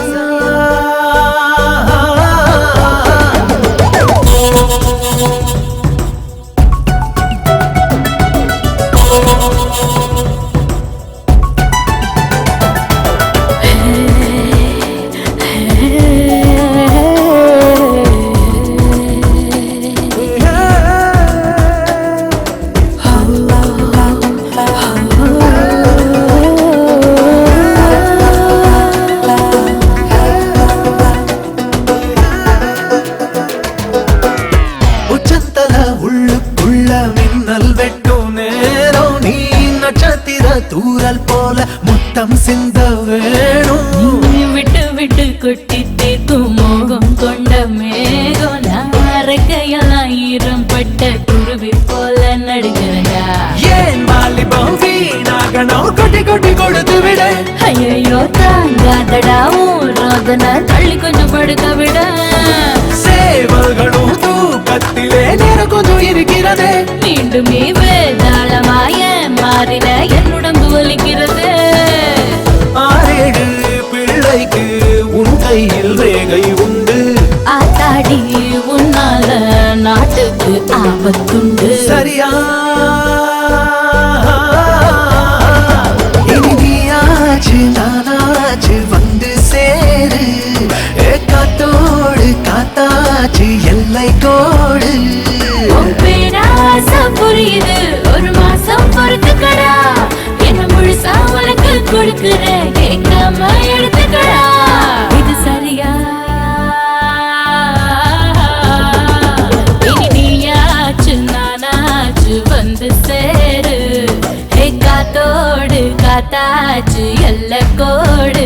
தூரல் போல முத்தம் சிந்த வேணும். விட்டு விட்டு கொட்டி தேக்கும் மோகம் கொண்ட மேகம், நான் அரைக்கையெல்லாம் ஆயிரம் பட்ட குருவி போல நடிக்கிறடா. ஏன் வாலிபம் வீணாகணும் கொட்டி கொட்டி கொடுத்து விட. ஐயோ தாங்காதடா ரோதனை தள்ளி கொஞ்சம் படுக்க விட. சேவல்களும் தூக்கத்திலே நேரம் கொஞ்சம் இருக்கிறது. மீண்டுமே வேதாளமாய மாறின என் உடம்பு வலிக்கிறது. 6-7 பிள்ளைக்கு உன் கையில் ரேகை உண்டு. ஆத்தாடி உன்னால நாட்டுக்கு ஆபத்துண்டு. சரியா இனியாச்சு நானாச்சு வந்து சேரு. காத்தோடு காத்தாச்சு எல்லை கோடு. உன் பேராசம் புரியுது ஒரு மாசம் பொறுத்துக்கடா. என்ன முழுசா உனக்கு கொடுக்கிறேன் கேட்காம எடுத்துக்கடா. இது சரியா இனி நீயாச்சு நானாச்சு வந்து சேரு. காத்தோடு காத்தாச்சு எல்லை கோடு.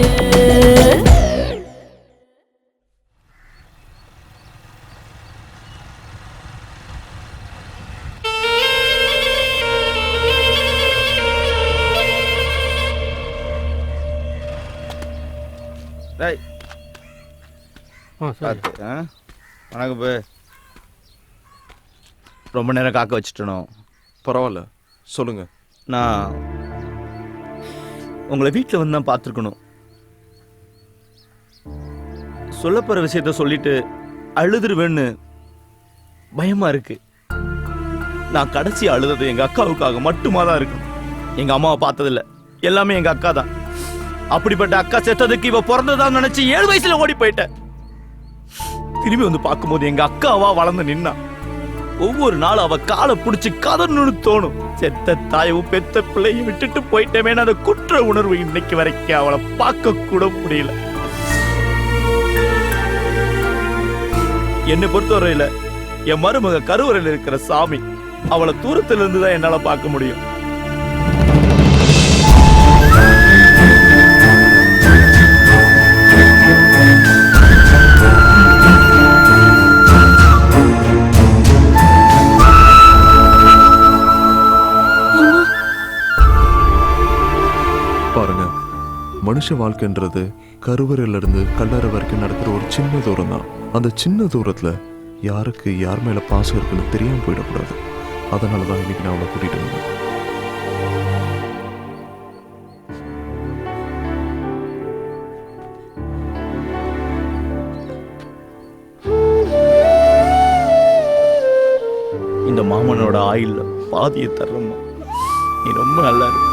வணக்கம். ரொம்ப நேரம் காக்க வச்சுட்டணும். பரவாயில்ல, சொல்லுங்க. நான் உங்களை வீட்டில் வந்து தான் பார்த்துருக்கணும். சொல்ல போகிற விஷயத்த சொல்லிட்டு அழுதுருவேன்னு பயமா இருக்கு. நான் கடைசி அழுதது எங்க அக்காவுக்காக மட்டுமா தான் இருக்கு. எங்க அம்மாவை பார்த்ததில்ல, எல்லாமே எங்க அக்கா தான். அப்படிப்பட்ட அக்கா செத்ததுக்கு இவ பிறந்ததான் நினைச்சு 7 வயசுல ஓடி போயிட்டேன். திரும்பி வந்து பார்க்கும்போது எங்க அக்காவா வளர்ந்து நின்னா. ஒவ்வொரு நாளும் அவ காலை பிடிச்சி கதறணும்னு தோணும். செத்த தாயவும் பெத்த பிள்ளையும் விட்டுட்டு போயிட்டேமே அந்த குற்ற உணர்வு இன்னைக்கு வரைக்கும் அவளை பார்க்க கூட முடியல. என்னை பொறுத்தவரையில என் மருமக கருவறையில் இருக்கிற சாமி. அவளை தூரத்துல இருந்து தான் என்னால பார்க்க முடியும். பாருங்க, மனுஷ வாழ்க்கைன்றது கருவறையில இருந்து கல்லறை வரைக்கும் நடக்கிற ஒரு சின்ன தூரம் தான். அந்த சின்ன தூரத்துல யாருக்கு யார் மேல பாசம் இருக்குன்னு தெரியாம போயிடக்கூடாது. அதனாலதான் இன்னைக்கு நான் அவளை கூட்டிட்டு வந்தேன். இந்த மாமனோட ஆயுள்ல பாதியை தர்றம்மா. நீ ரொம்ப நல்லா இருப்ப.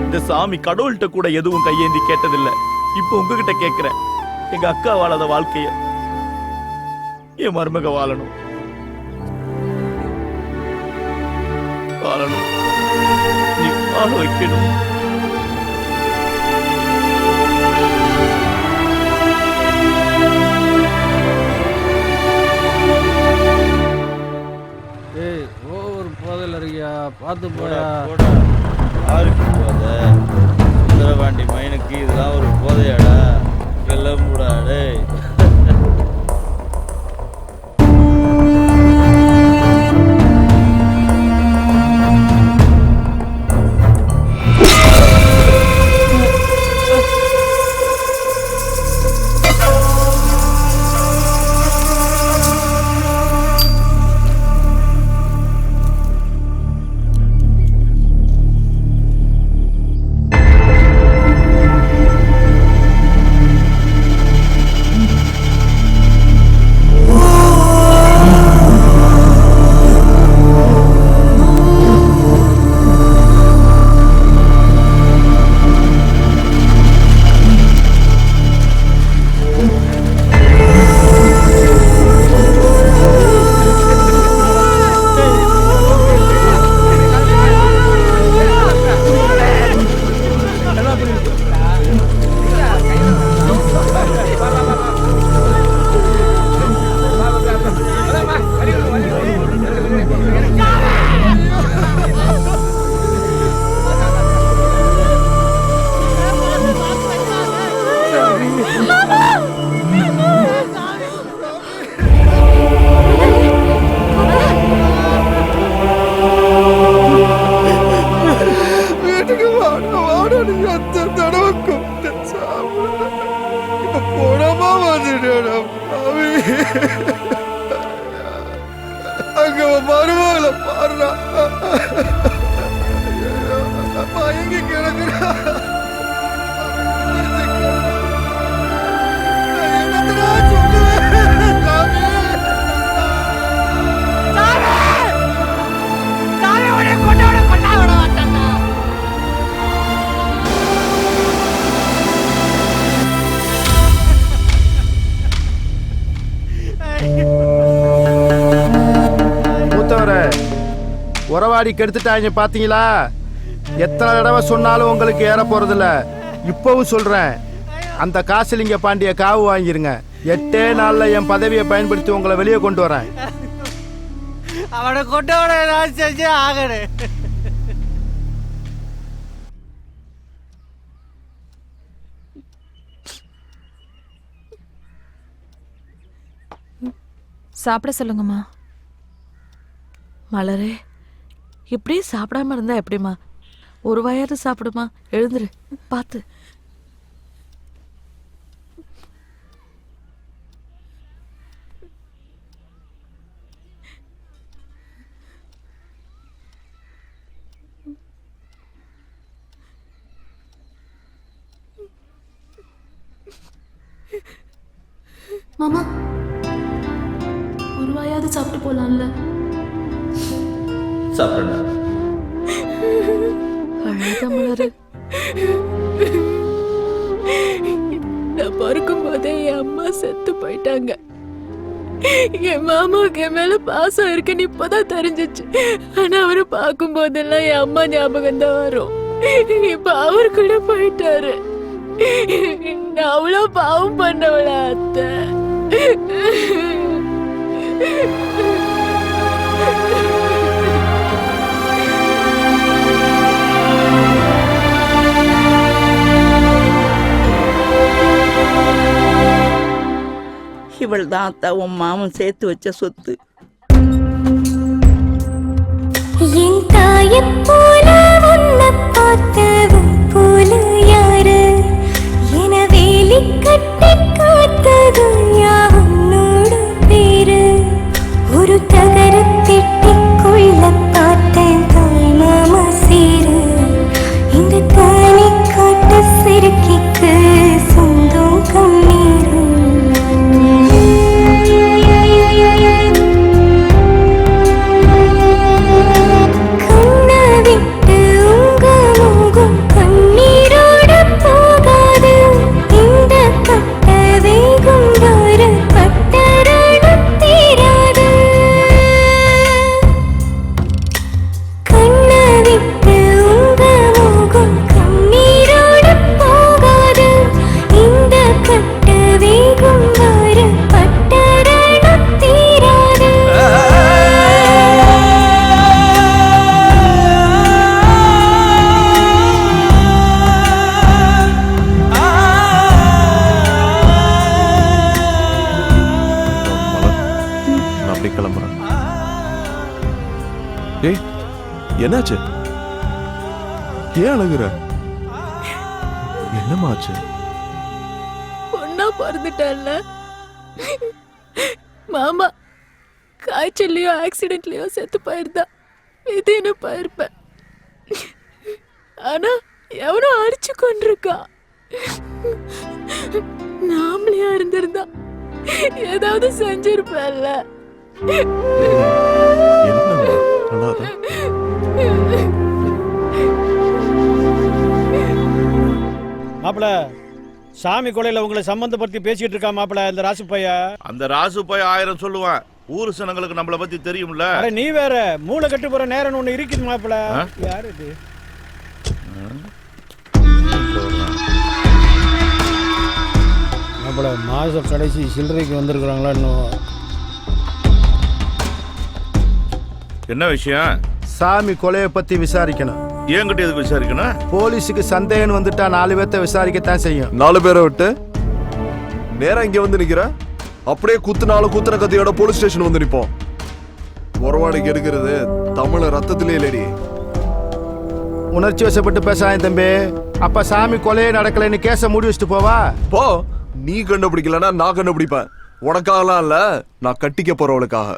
இந்த சாமி கடவுள்கிட்ட கூட எதுவும் கையேந்தி கேட்டதில்லை. இப்போ உங்ககிட்ட கேட்கிறேன். எங்க அக்கா வாழாத வாழ்க்கைய என் மருமக வாழணும். வாழணும். நீ வாழ வைக்கணும். பார்த்து போயா. யாருக்கு போதை? சுந்தரபாண்டி மைனுக்கு இதெல்லாம் ஒரு போதையாடா? கிளம்புடாடே. அங்க மருமகளை பாடுறா எங்க கிடக்குறா உறவாடி கெடுத்துட்டாங்க பாத்தீங்களா? எத்தனை தடவை சொன்னாலும் உங்களுக்கு ஏற போறதில்ல. இப்பவும் சொல்றேன், அந்த காசிலிங்க பாண்டிய காவு வாங்கிருங்க. 8 நாள்ல என் பதவியை பயன்படுத்தி உங்களை வெளியே கொண்டு வரேன். அவனை கொண்டு வர நான் செஞ்சு ஆகணும். சாப்பிட சொல்லுங்கம்மா. மலரே, இப்படியே சாப்பிடாம இருந்தா எப்படிம்மா? ஒரு வாயாவது சாப்பிடுமா. எழுந்துரு, பார்த்து. மாமா, ஒரு வாயாவது சாப்பிட்டு போலாம்ல? சாப்பிடுறேன். அழாத மலரு. நான் பிறக்கும் போதே என் அம்மா செத்து போயிட்டாங்க. என் மாமாவுக்கு என் மேல பாசம் இருக்குன்னு இப்பதான் தெரிஞ்சிச்சு. ஆனா அவரை பார்க்கும் போதெல்லாம் என் அம்மா ஞாபகம் தான் வரும். இப்ப அவர் கூட போயிட்டாரு. நான் அவ்வளோ பாவம் பண்ணவள அத்தை. இவள் தான் அத்தா உன் மாமன் சேர்த்து வச்ச சொத்து. என் தாயைப் போல உன்னை பார்த்தவன் போல யாரு? என வேலி கட்டி காத்தது யாவனோட பேரு. ஒரு தகரத்திட்டிக்குள்ள பார்த்தேன் தாய் மாமா சீரு. இந்த தானி காட்டு சிறுக்கிக்கு சொந்தம் கண்ணீரு. என்னாச்சு? ஏன் அழுகுற? என்னமாச்சு? பொண்ணா பிறந்துட்டல்ல மாமா. காய்ச்சல்லையோ ஆக்சிடென்ட்லயோ செத்து போயிருந்தா இதுன்னு போயிருப்பேன். ஆனா எவனோ அடிச்சு கொண்டிருக்கா. நாமளையா இருந்திருந்தா ஏதாவது செஞ்சிருப்பேன்ல. மாப்பிள, சாமி கொலையில உங்களை சம்பந்தப்படுத்தி பேசிட்டு இருக்கா மாப்பிள இந்த ராசு பையா. அந்த ராசு பைய 1000 சொல்லுவான். ஊரு சனங்களுக்கு நம்மள பத்தி தெரியும்ல. அட நீ வேற மூளை கட்டு போற நேரம் ஒண்ணு இருக்குது மாப்பிள. யாரு இது? மாப்பிள, மாச கடைசி சில்லறைக்கு வந்திருக்கிறாங்களா இன்னும்? என்ன விஷயம்? சாமி கொலையை பத்தி விசாரிக்கணும். என்கிட்ட எதுக்கு விசாரிக்கணும்? போலீஸுக்கு சந்தேகம் வந்துட்டா 4 பேர்த்த விசாரிக்கத்தான் செய்யும். 4 பேரை விட்டு நேரா இங்க வந்து நிக்கிற? அப்படியே குத்துன கத்தியோட போலீஸ் ஸ்டேஷன் வந்து நிப்போம். உறவாடிக்கு எடுக்கிறது தமிழ ரத்தத்திலே இல்லடி. உணர்ச்சி வசப்பட்டு பேசாத தம்பி. அப்ப சாமி கொலையே நடக்கலைன்னு கேஸ மூடி வச்சுட்டு போவா. போ. நீ கண்டுபிடிக்கலன்னா நான் கண்டுபிடிப்பேன். உனக்காகலாம் இல்ல, நான் கட்டிக்க போறவளுக்காக.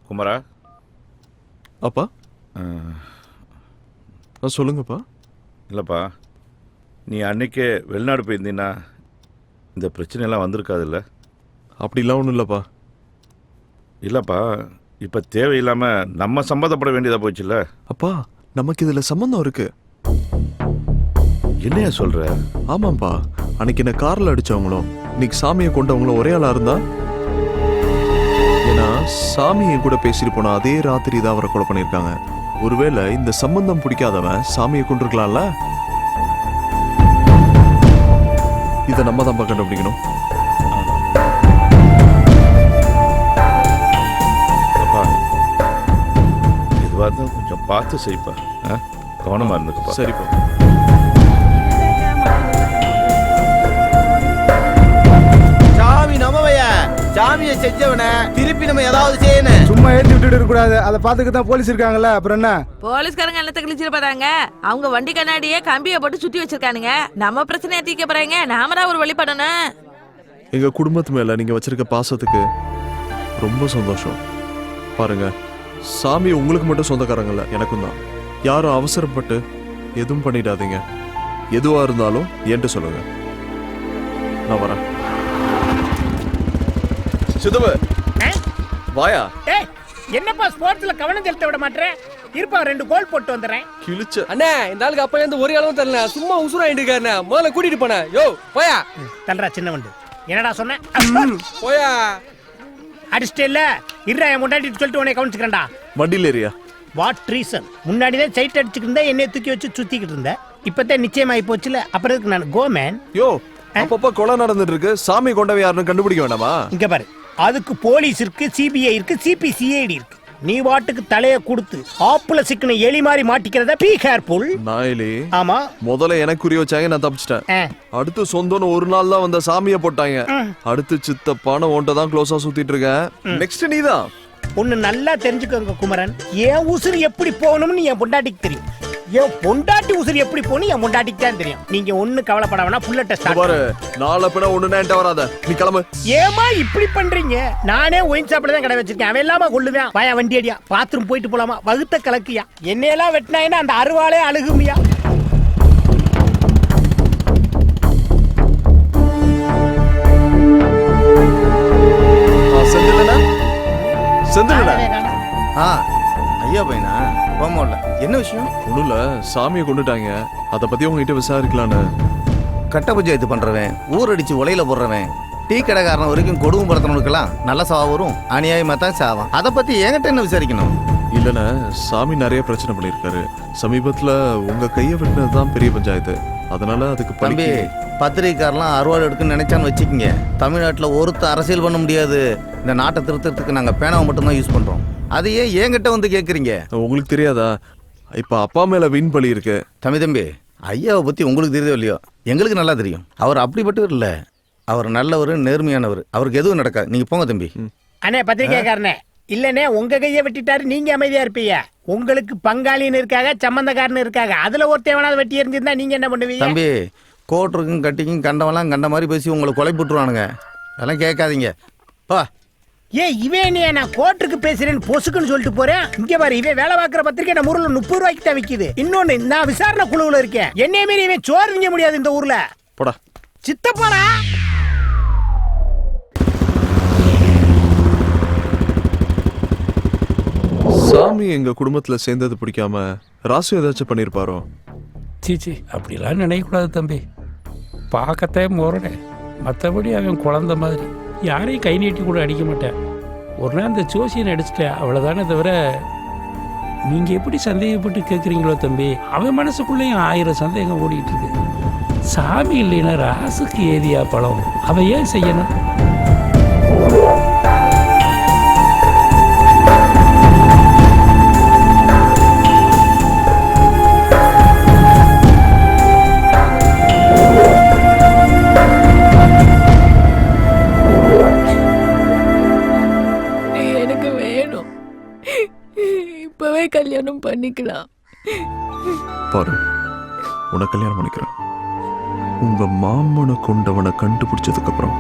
குமரா. அப்பா சொல்லுங்கப்பா. இல்லைப்பா, நீ அன்னைக்கே வெளிநாடு போயிருந்தீன்னா இந்த பிரச்சனையெல்லாம் வந்திருக்காதுல்ல? அப்படிலாம் ஒன்றும் இல்லைப்பா. இல்லைப்பா, இப்போ தேவையில்லாமல் நம்ம சம்மந்தப்பட வேண்டியதாக போச்சுல்ல? அப்பா, நமக்கு இதில் சம்மந்தம் இருக்கு. என்னையா சொல்கிற? ஆமாம்ப்பா, அன்னைக்கு என்ன காரில் அடித்தவங்களும் இன்னைக்கு சாமியை கொண்டவங்களும் ஒரே ஆளாக இருந்தா? ஏன்னா சாமியை கூட பேசிட்டு போனா அதே ராத்திரி தான் அவரை கொலை பண்ணியிருக்காங்க. ஒருவேளை இந்த சம்பந்தம் பிடிக்காதவன் சாமியை கொண்டிருக்கலாம்ல? இதை நம்ம தான் கண்டுபிடிக்கணும். அப்பா, இதுவாக இருந்தால் கொஞ்சம் பார்த்து செய்ப்பா. கவனமாக இருந்துக்கப்பா. சரிப்பா. சாமி நமவையா, சாமியை செஞ்சவன திருப்பி நம்ம ஏதாவது செய்யணும். சும்மா ஏற்றி விட்டுட்டு இருக்க கூடாது. அதை பார்த்துக்க தான் போலீஸ் இருக்காங்கல்ல, அப்புறம் என்ன? போலீஸ்காரங்க என்னத்தை கிழிச்சிட்டு போறாங்க? அவங்க வண்டி கண்ணாடியே கம்பியை போட்டு சுத்தி வச்சிருக்கானுங்க. நம்ம பிரச்சனையை தீர்க்க போறாங்க, நாம தான் ஒரு வழிபடணும். எங்க குடும்பத்து மேல நீங்க வச்சிருக்க பாசத்துக்கு ரொம்ப சந்தோஷம். பாருங்க, சாமி உங்களுக்கு மட்டும் சொந்தக்காரங்கல்ல, எனக்கும் தான். யாரும் அவசரப்பட்டு எதுவும் பண்ணிடாதீங்க. எதுவா இருந்தாலும் என்கிட்ட சொல்லுங்க. நான் வரேன். சிதவு வாயா. ஏய், என்னப்பா ஸ்போர்ட்ஸ்ல கவனம் செலுத்த விட மாட்டேன்? இருப்பா, 2 கோல் போட்டு வந்துடுறேன். கிழிச்ச அண்ணே, இந்த ஆளுக்கு அப்ப இருந்து ஒரு அளவும் தரல, சும்மா உசுராயிட்டு இருக்காருண்ணே. முதல்ல கூட்டிட்டு போன. யோ போயா. தல்றா சின்ன வண்டு. என்னடா சொன்ன? போயா. அடிச்சிட்டே இல்ல, இருடா, என் முன்னாடி சொல்லிட்டு உன்னை கவனிச்சுக்கிறேன்டா. வண்டியில் ஏரியா. What reason? முன்னாடி தான் சைட் அடிச்சுக்கிட்டு இருந்தா, என்னைய தூக்கி வச்சு சுத்திக்கிட்டு இருந்தேன். இப்பதான் நிச்சயமாயி போச்சுல, அப்புறம் இருக்கு நான் கோ மேன். யோ, அப்பப்ப கொலை நடந்துட்டு இருக்கு, சாமி கொண்டவை யாருன்னு கண்டுபிடிக்க வேண்டாமா? இங்க பாரு, அதுக்கு போலீஸ் இருக்கு, சிபிஐ இருக்கு, சிபிசிஐடி இருக்கு. நீ வாட்டுக்கு தலைய கொடுத்து ஆப்புல சிக்கன எலி மாதிரி மாட்டிக்கிறத பீ கேர்ஃபுல். நாயிலே. ஆமா, முதல்ல எனக்கு குறி வச்சாங்க, நான் தப்பிச்சிட்டேன். அடுத்து சொந்தம்னு ஒரு நாள் தான் வந்த சாமியை போட்டாங்க. அடுத்து சித்தப்பான ஓன்ட்ட தான் க்ளோஸா சுத்திட்டு இருக்கேன். நெக்ஸ்ட் நீதான். ஒன்னு நல்லா தெரிஞ்சுக்கோங்க குமரன், என் உசுறு எப்படி போகணும்னு என் பொண்டாட்டிக்கு தெரியும். என் பொண்டாட்டி உசுறு எப்படி போகணும் என் பொண்டாட்டிக்கு தான் தெரியும். நீங்க ஒண்ணு கவலைப்பட வேணாம், புல்ல டெஸ்ட் பாரு. நாளை பின்ன ஒண்ணுனா என்கிட்ட வராத, நீ கிளம்பு. ஏமா இப்படி பண்றீங்க? நானே ஒயின் சாப்பிட தான் கடை வச்சிருக்கேன், அவன் இல்லாம கொள்ளுவேன். வாயா வண்டி அடியா, பாத்ரூம் போயிட்டு போலாமா? வகுத்த கலக்கியா, என்னையெல்லாம் வெட்டினாயினா அந்த அருவாளே அழுகுமியா. செந்திலனா? செந்திலனா? ஐயா பையனா, போமோல என்ன விஷயம்? ஒண்ணுல, சாமியை கொண்டுட்டாங்க, அதை பத்தி உங்ககிட்ட விசாரிக்கலான்னு. கட்ட பஞ்சாயத்து பண்றவன், ஊரடிச்சு உலையில போடுறவன், டீ கடைக்காரன் வரைக்கும் கொடுமை படுத்தவனுக்கெல்லாம் நல்ல சாவா வரும், அநியாயமா தான் சாவான். அதை பத்தி என்கிட்ட என்ன விசாரிக்கணும்? இல்லைண்ணே, சாமி நிறைய பிரச்சனை பண்ணியிருக்காரு. சமீபத்துல உங்க கையை வெட்டினது தான் பெரிய பஞ்சாயத்து. அதனால அதுக்கு தம்பி, பத்திரிகைக்காரெல்லாம் அறுவாள் எடுக்குன்னு நினைச்சான்னு வச்சுக்கோங்க, தமிழ்நாட்டில் ஒருத்த அரசியல் பண்ண முடியாது. இந்த நாட்டை திருத்தறதுக்கு நாங்கள் பேனாவை மட்டும்தான் யூஸ் பண்றோம். அதையே என்கிட்ட வந்து கேட்குறீங்க. உங்களுக்கு தெரியாதா? இப்ப அப்பா மேல வீண் பலி இருக்கு. தம்பி, ஐயாவை பத்தி உங்களுக்கு தெரியுதோ இல்லையோ, எங்களுக்கு நல்லா தெரியும். அவர் அப்படிப்பட்டவர் இல்ல, அவர் நல்லவர், நேர்மையானவர். அவருக்கு எதுவும் நடக்காது. நீங்க போங்க தம்பி. அண்ணே பத்திரிகைக்காரனே, இல்லனே உங்க கையை வெட்டிட்டாரு, நீங்க அமைதியா இருப்பீங்க. உங்களுக்கு பங்காளின்னு இருக்காங்க, சம்பந்தக்காரன்னு இருக்காங்க. அதுல ஒருத்தவனாவது வெட்டி எறிஞ்சிருந்தா நீங்க என்ன பண்ணுவீங்க? தம்பி, கோட்டருக்கும் கட்டிக்கும் கண்டவெல்லாம் கண்ட மாதிரி பேசி உங்களை கொலை போட்டுருவானுங்க. அதெல்லாம் கேட்காதீங்க. பா. ஏன் இவன் நான் கோர்ட்டுக்கு பேசுறேன்னு பொசுக்குன்னு சொல்லிட்டு போறேன். இங்க பாரு, இவன் வேலை பார்க்குற பத்திரிக்கை நம்ம ஊர்ல 30 ரூபாய்க்கு தான் விக்குது. இன்னொன்னு, நான் விசாரணை குழுவுல இருக்கேன். என்னைய மீறி இவன் சோறு திங்க முடியாது இந்த ஊர்ல. போடா சித்தப்பாடா. சாமி எங்க குடும்பத்துல சேர்ந்தது பிடிக்காம ராசு ஏதாச்சும் பண்ணிருப்பாரோ? சீச்சி, அப்படிலாம் நினைக்கக்கூடாது தம்பி. பார்க்கத்தே முரணே, மற்றபடி அவன் குழந்தை மாதிரி யாரையும் கை நீட்டி கூட அடிக்க மாட்டேன். ஒரு நாள் இந்த ஜோசியனை அடிச்சிட்டேன், அவ்வளோதானே தவிர. நீங்கள் எப்படி சந்தேகப்பட்டு கேட்குறீங்களோ தம்பி, அவன் மனசுக்குள்ளேயும் 1000 சந்தேகம் ஓடிக்கிட்டு இருக்கு. சாமி இல்லைன்னா ராசுக்கு ஏதியா பழம், அவன் ஏன் செய்யணும்? எனக்கு வேணும், இப்பவே கல்யாணம் பண்ணிக்கலாம். பாரு, உனக்கு கல்யாணம் பண்ணிக்கிறேன். உங்க மாமனை கொண்டவனை கண்டுபிடிச்சதுக்கு அப்புறம்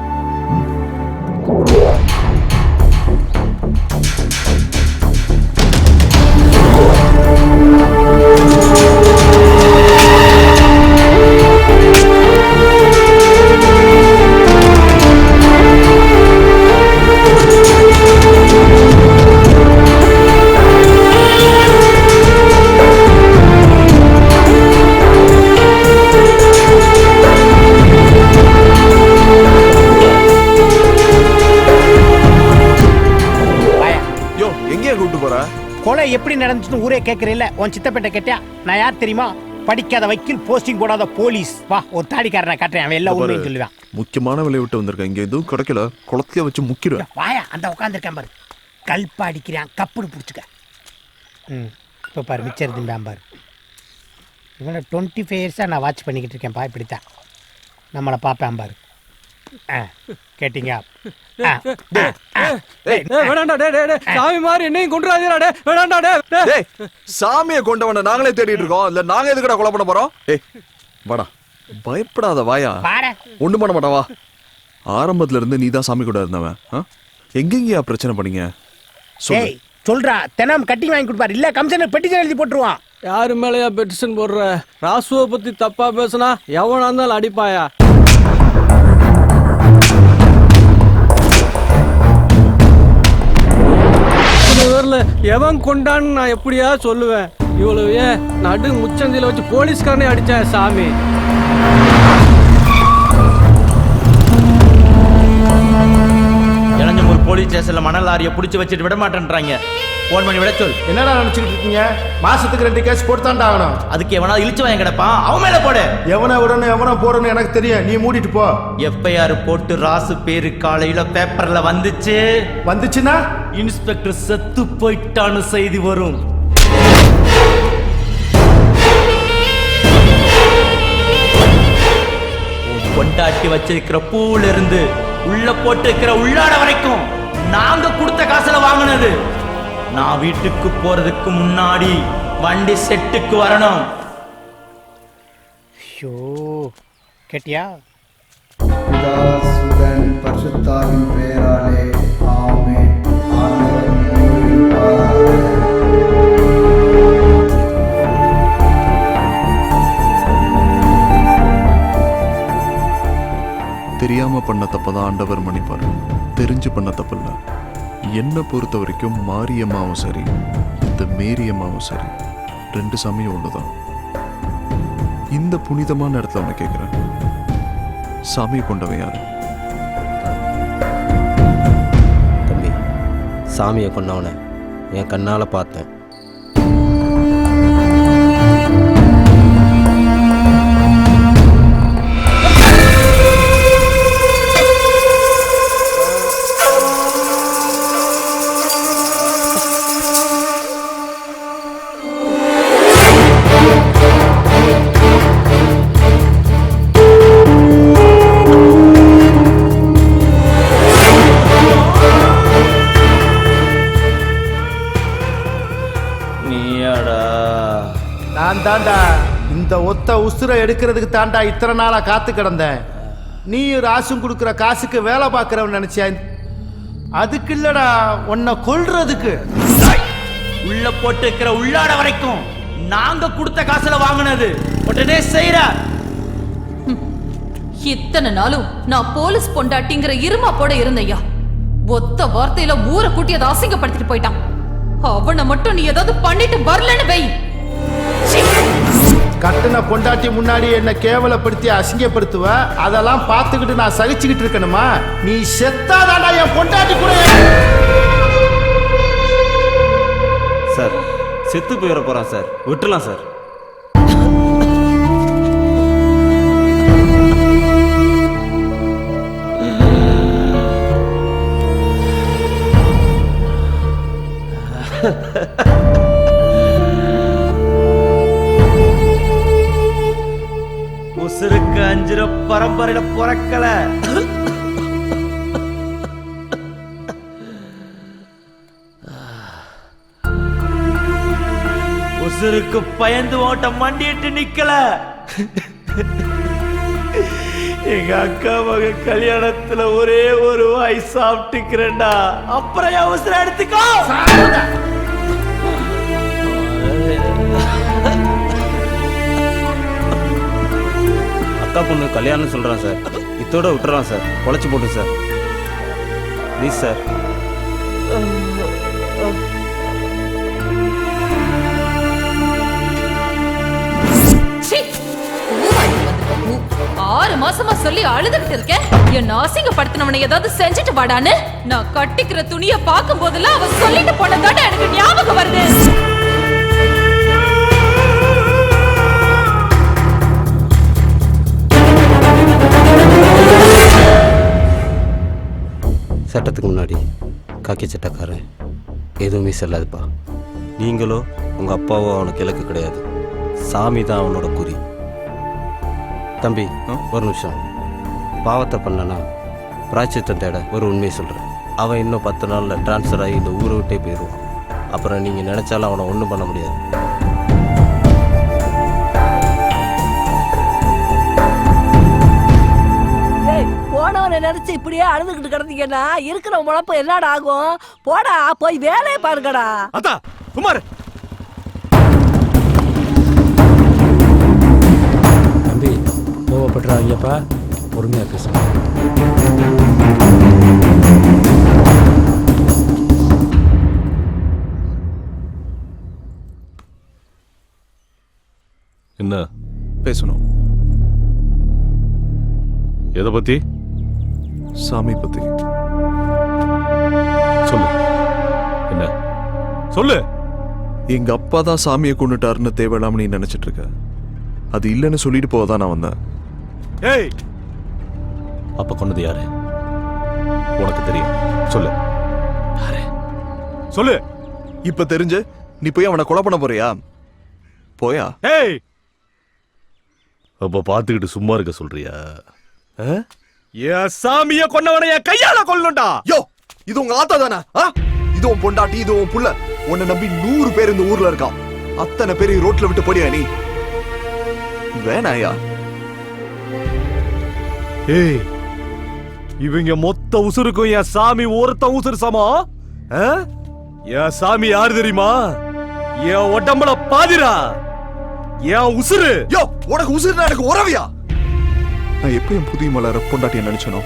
கொலை எப்படி நடந்துச்சுன்னு ஊரே கேட்கறீல்ல? உன் சித்தப்பேட்டை கேட்டியா? நான் யார் தெரியுமா? படிக்காத வக்கீல், போஸ்டிங் போடாத போலீஸ். வா, ஒரு தாடிக்காரனை காட்டுறேன், அவன் எல்லா உண்மையும் சொல்லுவான். முக்கியமான வேலையை விட்டு வந்திருக்கேன், இங்க எதுவும் கிடைக்கல, குளத்தைய வச்சு முக்கிடுவேன். வாயா, அந்த உட்காந்துருக்கேன் பாரு, கல்பா அடிக்கிறான், கப்புடு பிடிச்சிக்க. இப்போ பாரு, மிச்சர் திம்பான் பாரு. இவனை 25 இயர்ஸாக நான் வாட்ச் பண்ணிக்கிட்டு இருக்கேன்ப்பா, இப்படித்தான் நம்மளை பார்ப்பேன் பாரு. கேட்டீங்க? சாமி மாதிரி என்னையும் கொண்டுறாதீடா. வேணாம்டா. சாமியை கொண்டவனை நாங்களே தேடிட்டு இருக்கோம், இல்ல நாங்க எதுக்குடா கொலை பண்ண போறோம்? வாடா, பயப்படாத, வாயா, ஒண்ணு பண்ண மாட்டா, வா. ஆரம்பத்துல இருந்து நீதான் சாமி கூட இருந்தவன், எங்கெங்கயா பிரச்சனை பண்ணீங்க சொல்றா. தினம் கட்டிங் வாங்கி கொடுப்பாரு, இல்ல கமிஷனர் பெட்டிஷன் எழுதி போட்டுருவான். யாரு மேலயா பெட்டிஷன் போடுற? ராசுவை பத்தி தப்பா பேசுனா எவனா இருந்தாலும் அடிப்பாயா? எவன் கொண்டான்னு நான் எப்படியா சொல்லுவேன்? இவ்வளவு ஏன் நடு முச்சந்தில வச்சு போலீஸ்காரனே அடிச்சேன் சாமி. இளஞ்சம்பூர் போலீஸ் ஸ்டேஷன்ல மணல் லாரியை பிடிச்சி வச்சுட்டு விட மாட்டேன்றாங்க. போன் பண்ணி விட சொல். என்னடா நினைச்சுட்டு இருக்கீங்க? மாசத்துக்கு 2 கேஸ் போட்டுதான்டா ஆகணும். அதுக்கு எவனா இழிச்சு வாங்க கிடப்பான், அவன் மேல போடு. எவனை விடணும் எவனை போடணும் எனக்கு தெரியும், நீ மூடிட்டு போ. எஃப்ஐஆர் போட்டு ராசு பேரு காலையில பேப்பர்ல வந்துச்சுன்னா இன்ஸ்பெக்டர் செத்து போயிட்டான்னு செய்தி வரும். கொண்டாட்டி வச்சிருக்கிற பூல இருந்து உள்ள போட்டு இருக்கிற உள்ளாட வரைக்கும் நாங்க கொடுத்த காசுல வாங்கினது. நான் வீட்டுக்கு போறதுக்கு முன்னாடி வண்டி செட்டுக்கு வரணும். கேட்டியா? பிதாசுதன் பரிசுத்தாவின் பெயராலே ஆமென். தெரியாம பண்ண தப்பதான் ஆண்டவர் மன்னிப்பார், தெரிஞ்சு பண்ண தப்பில்ல. என்னை பொறுத்த வரைக்கும் மாரியம்மாவும் சரி, இந்த மேரியம்மாவும் சரி, 2 சாமியும் ஒண்ணுதான். இந்த புனிதமான இடத்துல அவனை கேட்கிறேன், சாமியை கொண்டவன் யாரு? தம்பி, சாமியை கொண்டவனை என் கண்ணால பார்த்தேன். தாண்டா இந்த ஒத்த உசுரை எடுக்கிறதுக்கு தாண்டா இத்தனை நாளா காத்து கிடந்தேன். நீயும் ராசும் கொடுக்குற காசுக்கு வேலை பார்க்கறவன் நினைச்சியா? அதுக்கு இல்லடா, உன்னை கொல்றதுக்கு. உள்ள போட்டு இருக்கிற உள்ளாட வரைக்கும் நாங்க கொடுத்த காசுல வாங்கினது. உடனே செய்யற. இத்தனை நாளும் நான் போலீஸ் பொண்டாட்டிங்கிற இருமா போட இருந்தையா, ஒத்த வார்த்தையில ஊரை கூட்டி அதை அசிங்கப்படுத்திட்டு போயிட்டான். அவனை மட்டும் நீ ஏதாவது பண்ணிட்டு வரலன்னு வை. கட்டுன பொண்டாட்டி முன்னாடி என்ன கேவலப்படுத்தி அசிங்கப்படுத்துவ, அதெல்லாம் பார்த்துக்கிட்டு நான் சகிச்சுக்கிட்டு இருக்கணுமா? நீ செத்தாதாடா என் பொண்டாட்டி கூட. சார், செத்து போயிட போறான் சார், விட்டுலாம் சார். உசுருக்கு 5 பரம்பரையில பிறக்கல. உசுருக்கு பயந்து ஓட்ட மண்டிட்டு நிக்கல. எங்க அக்கா மக கல்யாணத்துல ஒரே ஒரு வாய் சாப்பிட்டுக்கிறேன்டா, அப்புறம் என் உசுரை எடுத்துக்கோ. அக்கா பொண்ணு கல்யாணம் சொல்றான் சார், இத்தோட விட்டுறான் சார், பொழைச்சு போட்டு சார், ப்ளீஸ் சார். சீ, 6 மாசமா சொல்லி அழுதுகிட்டு இருக்கேன். என்ன அசிங்கப்படுத்தினவனை ஏதாவது செஞ்சுட்டு வாடான்னு. நான் கட்டிக்கிற துணியை பார்க்கும் போதெல்லாம் அவன் சொல்லிட்டு போனதாட எனக்கு ஞாபகம் வருது. சட்டத்துக்கு முன்னாடி காக்கி சட்டக்காரன் எதுவுமே செல்லாதுப்பா. நீங்களோ உங்கள் அப்பாவோ அவனுக்கு இலக்கு கிடையாது, சாமி தான் அவனோட குறி. தம்பி ஒரு நிமிஷம், பாவத்தை பண்ணனா பிராய்ச்சித்தம் தேட ஒரு உண்மையை சொல்கிறேன். அவன் இன்னும் 10 நாளில் டிரான்ஸ்ஃபர் ஆகி இந்த ஊரை விட்டே போயிடுவான். அப்புறம் நீங்கள் நினச்சாலும் அவனை ஒன்றும் பண்ண முடியாது. போனவனை நினைச்சு இப்படியே அழுதுகிட்டு கிடந்தீங்கன்னா இருக்கிற உழப்பு என்னடா ஆகும்? போடா, போய் வேலையை பாருங்கடா. அத்தா குமார், தம்பி கோவப்படுறாங்கப்பா, பொறுமையாக பேசுங்க. என்ன பேசணும்? எதை பத்தி? சாமி பத்தி. சொல்லு, என்ன சொல்லு. எங்க அப்பா தான் சாமியை கொண்டுட்டாருன்னு தேவையில்லாம நீ நினைச்சிட்டு இருக்க. அது இல்லைன்னு சொல்லிட்டு போதான் நான் வந்தேன். ஏய், அப்ப கொண்டது யாரு உனக்கு தெரியும்? சொல்லு சொல்லு. இப்ப தெரிஞ்சு நீ போய் அவனை கொலை பண்ண போறியா? போயா? ஏய், அப்ப பாத்துக்கிட்டு சும்மா இருக்க சொல்றியா? என் சாமிய கொன்னவனை என் கையால கொல்லணும்டா. யோ, இது உங்க ஆத்தா தானே? இது உன் பொண்டாட்டி, இது உன் புள்ள. உன்னை நம்பி 100 பேர் இந்த ஊர்ல இருக்கான். அத்தனை பேரை ரோட்ல விட்டு போடியா நீ? வேணாயா? ஏய், இவங்க மொத்த உசுருக்கும் என் சாமி ஒருத்த உசுறு சமம். என் சாமி யாரு தெரியுமா? என் உடம்புல பாதிரா, என் உசுறு. யோ, உனக்கு உசுறுனா எனக்கு உறவியா? நான் எப்ப என் புதிய மலர பொண்டாட்டிய நினைச்சனோ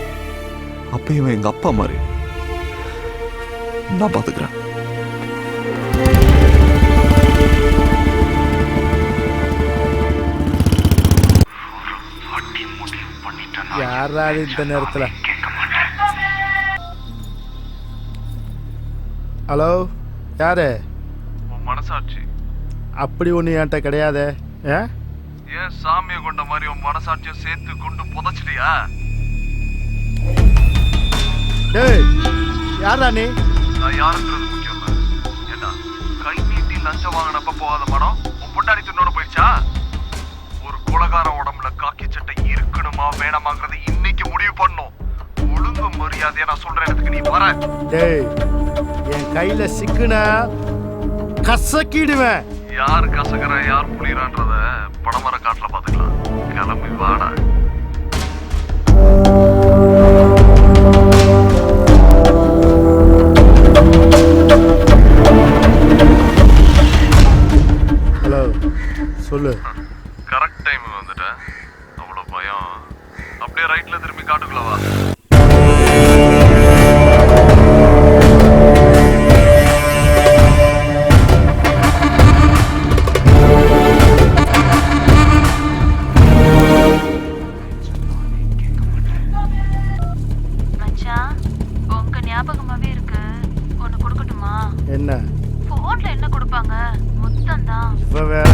அப்பயும் எங்க அப்பா மாதிரி. நான் பாத்துக்கிறேன். யாராவது இந்த நேரத்துல? ஹலோ, யாரு? மனசாட்சி அப்படி ஒண்ணு என்கிட்ட கிடையாது. ஏன் சாமியை கொண்ட மாதிரி உன் மனசாட்சியும் சேர்த்து கொண்டு புதைச்சிட்டியா? டேய், யாரா நீ? நான் யாருன்றது முக்கியம் இல்ல. ஏன்னா கை நீட்டி லஞ்சம் வாங்கினப்ப போகாத மனம் உன் பொண்டாடி தின்னோட போயிடுச்சா? ஒரு குலகார உடம்புல காக்கி சட்டை இருக்கணுமா வேணாமாங்கிறத இன்னைக்கு முடிவு பண்ணும். ஒழுங்கு மரியாதையா நான் சொல்ற இடத்துக்கு நீ வர. டேய், என் கையில சிக்குனா கசக்கிடுவேன். யார் கசகர யார் புளிரான்றத படமர காட்டுல பாத்துக்கலாம். கிளம்பி வாடா. ஹலோ, சொல்லு. கரெக்ட் டைம் வந்துட்டேன். அவ்வளவு பயம். அப்படியே ரைட்ல திரும்பி காட்டுக்குள்ள வா. என்ன போன்ல என்ன கொடுப்பாங்க? மொத்தம் தான். இப்ப வேற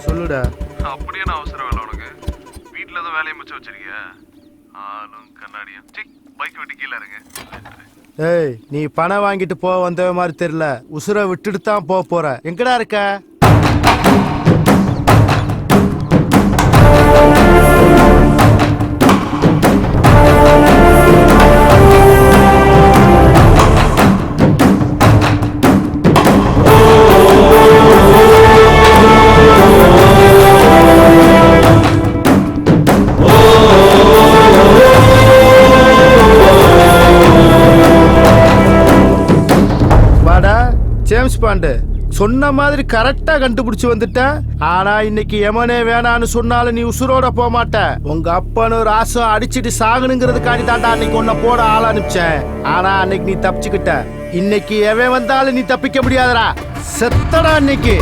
சொல்லுடா. அப்படியே நான் அவசரம் வேலை உனக்கு. வீட்டுல ஏதோ வேலையை மிச்சம் வச்சிருக்கிய? ஆளும் கண்ணாடியும். பைக் விட்டு கீழே இருங்க. ஏய், நீ பணம் வாங்கிட்டு போக வந்த மாதிரி தெரியல. உசுரை விட்டுட்டு தான் போற. எங்கடா இருக்க? ஜேம்ஸ் பாண்டு சொன்ன மாதிரி கரெக்டா கண்டுபிடிச்சு வந்துட்டேன். ஆனா இன்னைக்கு எமனே வேணான்னு சொன்னாலும் நீ உசுரோட போக மாட்ட. உங்க அப்பனும் ராசும் அடிச்சுட்டு சாகணுங்கிறதுக்காண்டி தாண்டா அன்னைக்கு உன்னை போட ஆள் அனுப்பிச்சேன். ஆனா அன்னைக்கு நீ தப்பிச்சுக்கிட்ட. இன்னைக்கு எவன் வந்தாலும் நீ தப்பிக்க முடியாதடா. செத்தடா இன்னைக்கு.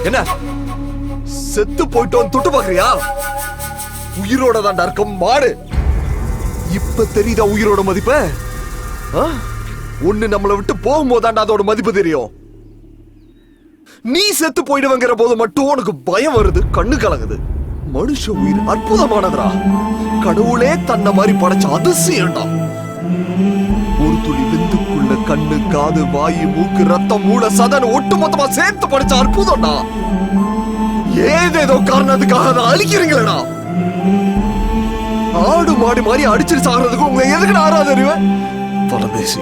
என்ன செத்து போயிட்டோம் தொட்டு பாக்குறியா? உயிரோட தான் இருக்கும் மாடு. இப்ப தெரியுதா உயிரோட மதிப்பு? ஒண்ணு நம்மளை விட்டு போகும்போதாண்டா அதோட மதிப்பு தெரியும். நீ செத்து போயிடுவங்கிற போது மட்டும் உனக்கு பயம் வருது, கண்ணு கலங்குது. மனுஷ உயிர் அற்புதமானதுடா. கடவுளே தன்னை மாதிரி படைச்ச அதிசயம்டா. ஒரு துளி விந்துக்குள்ள கண்ணு, காது, வாயு, மூக்கு, ரத்தம், மூளை, சதன் ஒட்டு மொத்தமா சேர்த்து படைச்ச அற்புதம்டா. ஏதேதோ காரணத்துக்காக அதை அழிக்கிறீங்களா? ஆடு மாடு மாதிரி அடிச்சிட்டு சாகிறதுக்கு உங்களை எதுக்கு ஆறாத அறிவேன்? பரதேசி,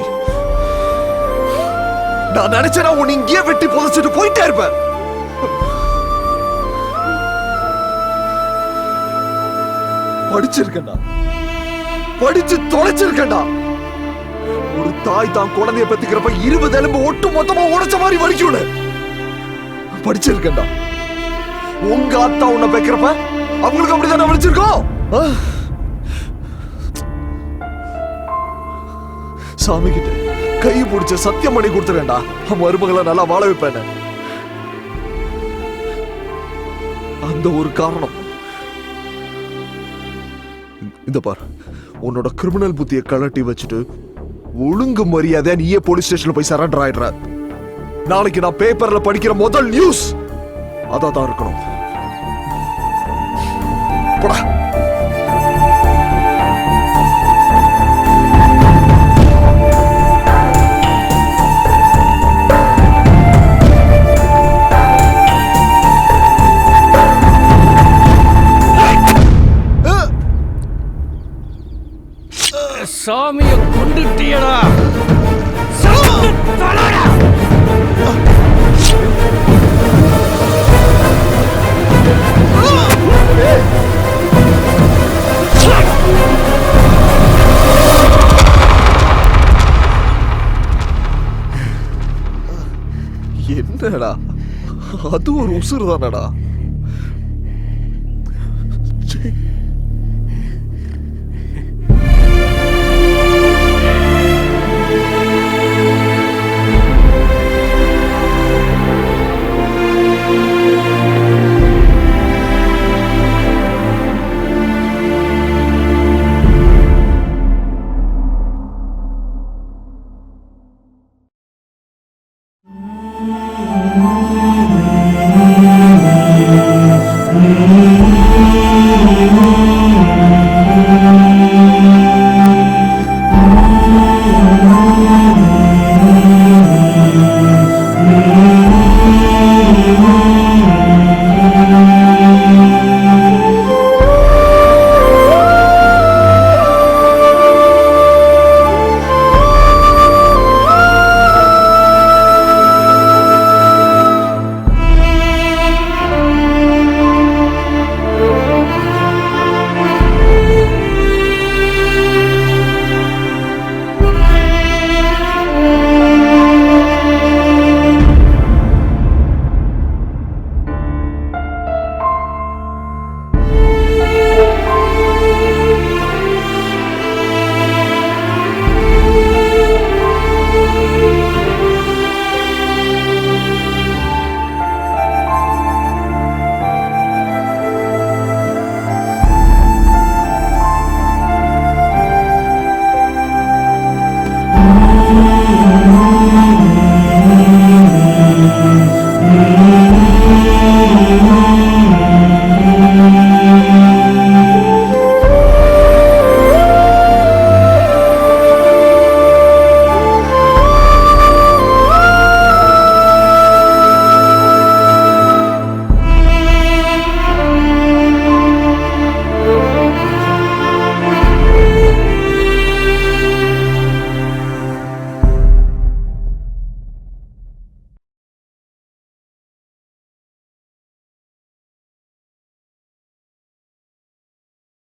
நான் நினைச்சேனா உன்னை இங்கேயே வெட்டி புதைச்சிட்டு போயிட்டே இருப்பேன். படிச்சிருக்கேன்டா, படிச்சு தொலைச்சிருக்கேன்டா. ஒரு தாய் தான் குழந்தைய பெத்துக்கிறப்ப 20 எலும்பு ஒட்டு மொத்தமா உடைச்ச மாதிரி வலிக்கும். படிச்சிருக்கேன்டா. உங்க அத்தா உன்னை பெக்கிறப்ப அவங்களுக்கு அப்படிதான் வலிச்சிருக்கோம். சாமி கிட்ட கை பிடிச்ச சத்தியம் பண்ணி கொடுத்துறேன்டா, மருமகளை நல்லா வாழ வைப்பேன். அந்த ஒரு காரணம். இந்த பார், உன்னோட கிரிமினல் புத்தியை கலட்டி வச்சுட்டு ஒழுங்கு மரியாதை நீயே போலீஸ் ஸ்டேஷன்ல போய் சரண்டர் ஆயிடுற. நாளைக்கு நான் பேப்பர்ல படிக்கிற முதல் நியூஸ் அதான் இருக்கணும். போடா. சாமியை கொண்டுட்டியடா. என்னடா அது ஒரு உசுறு தானடா.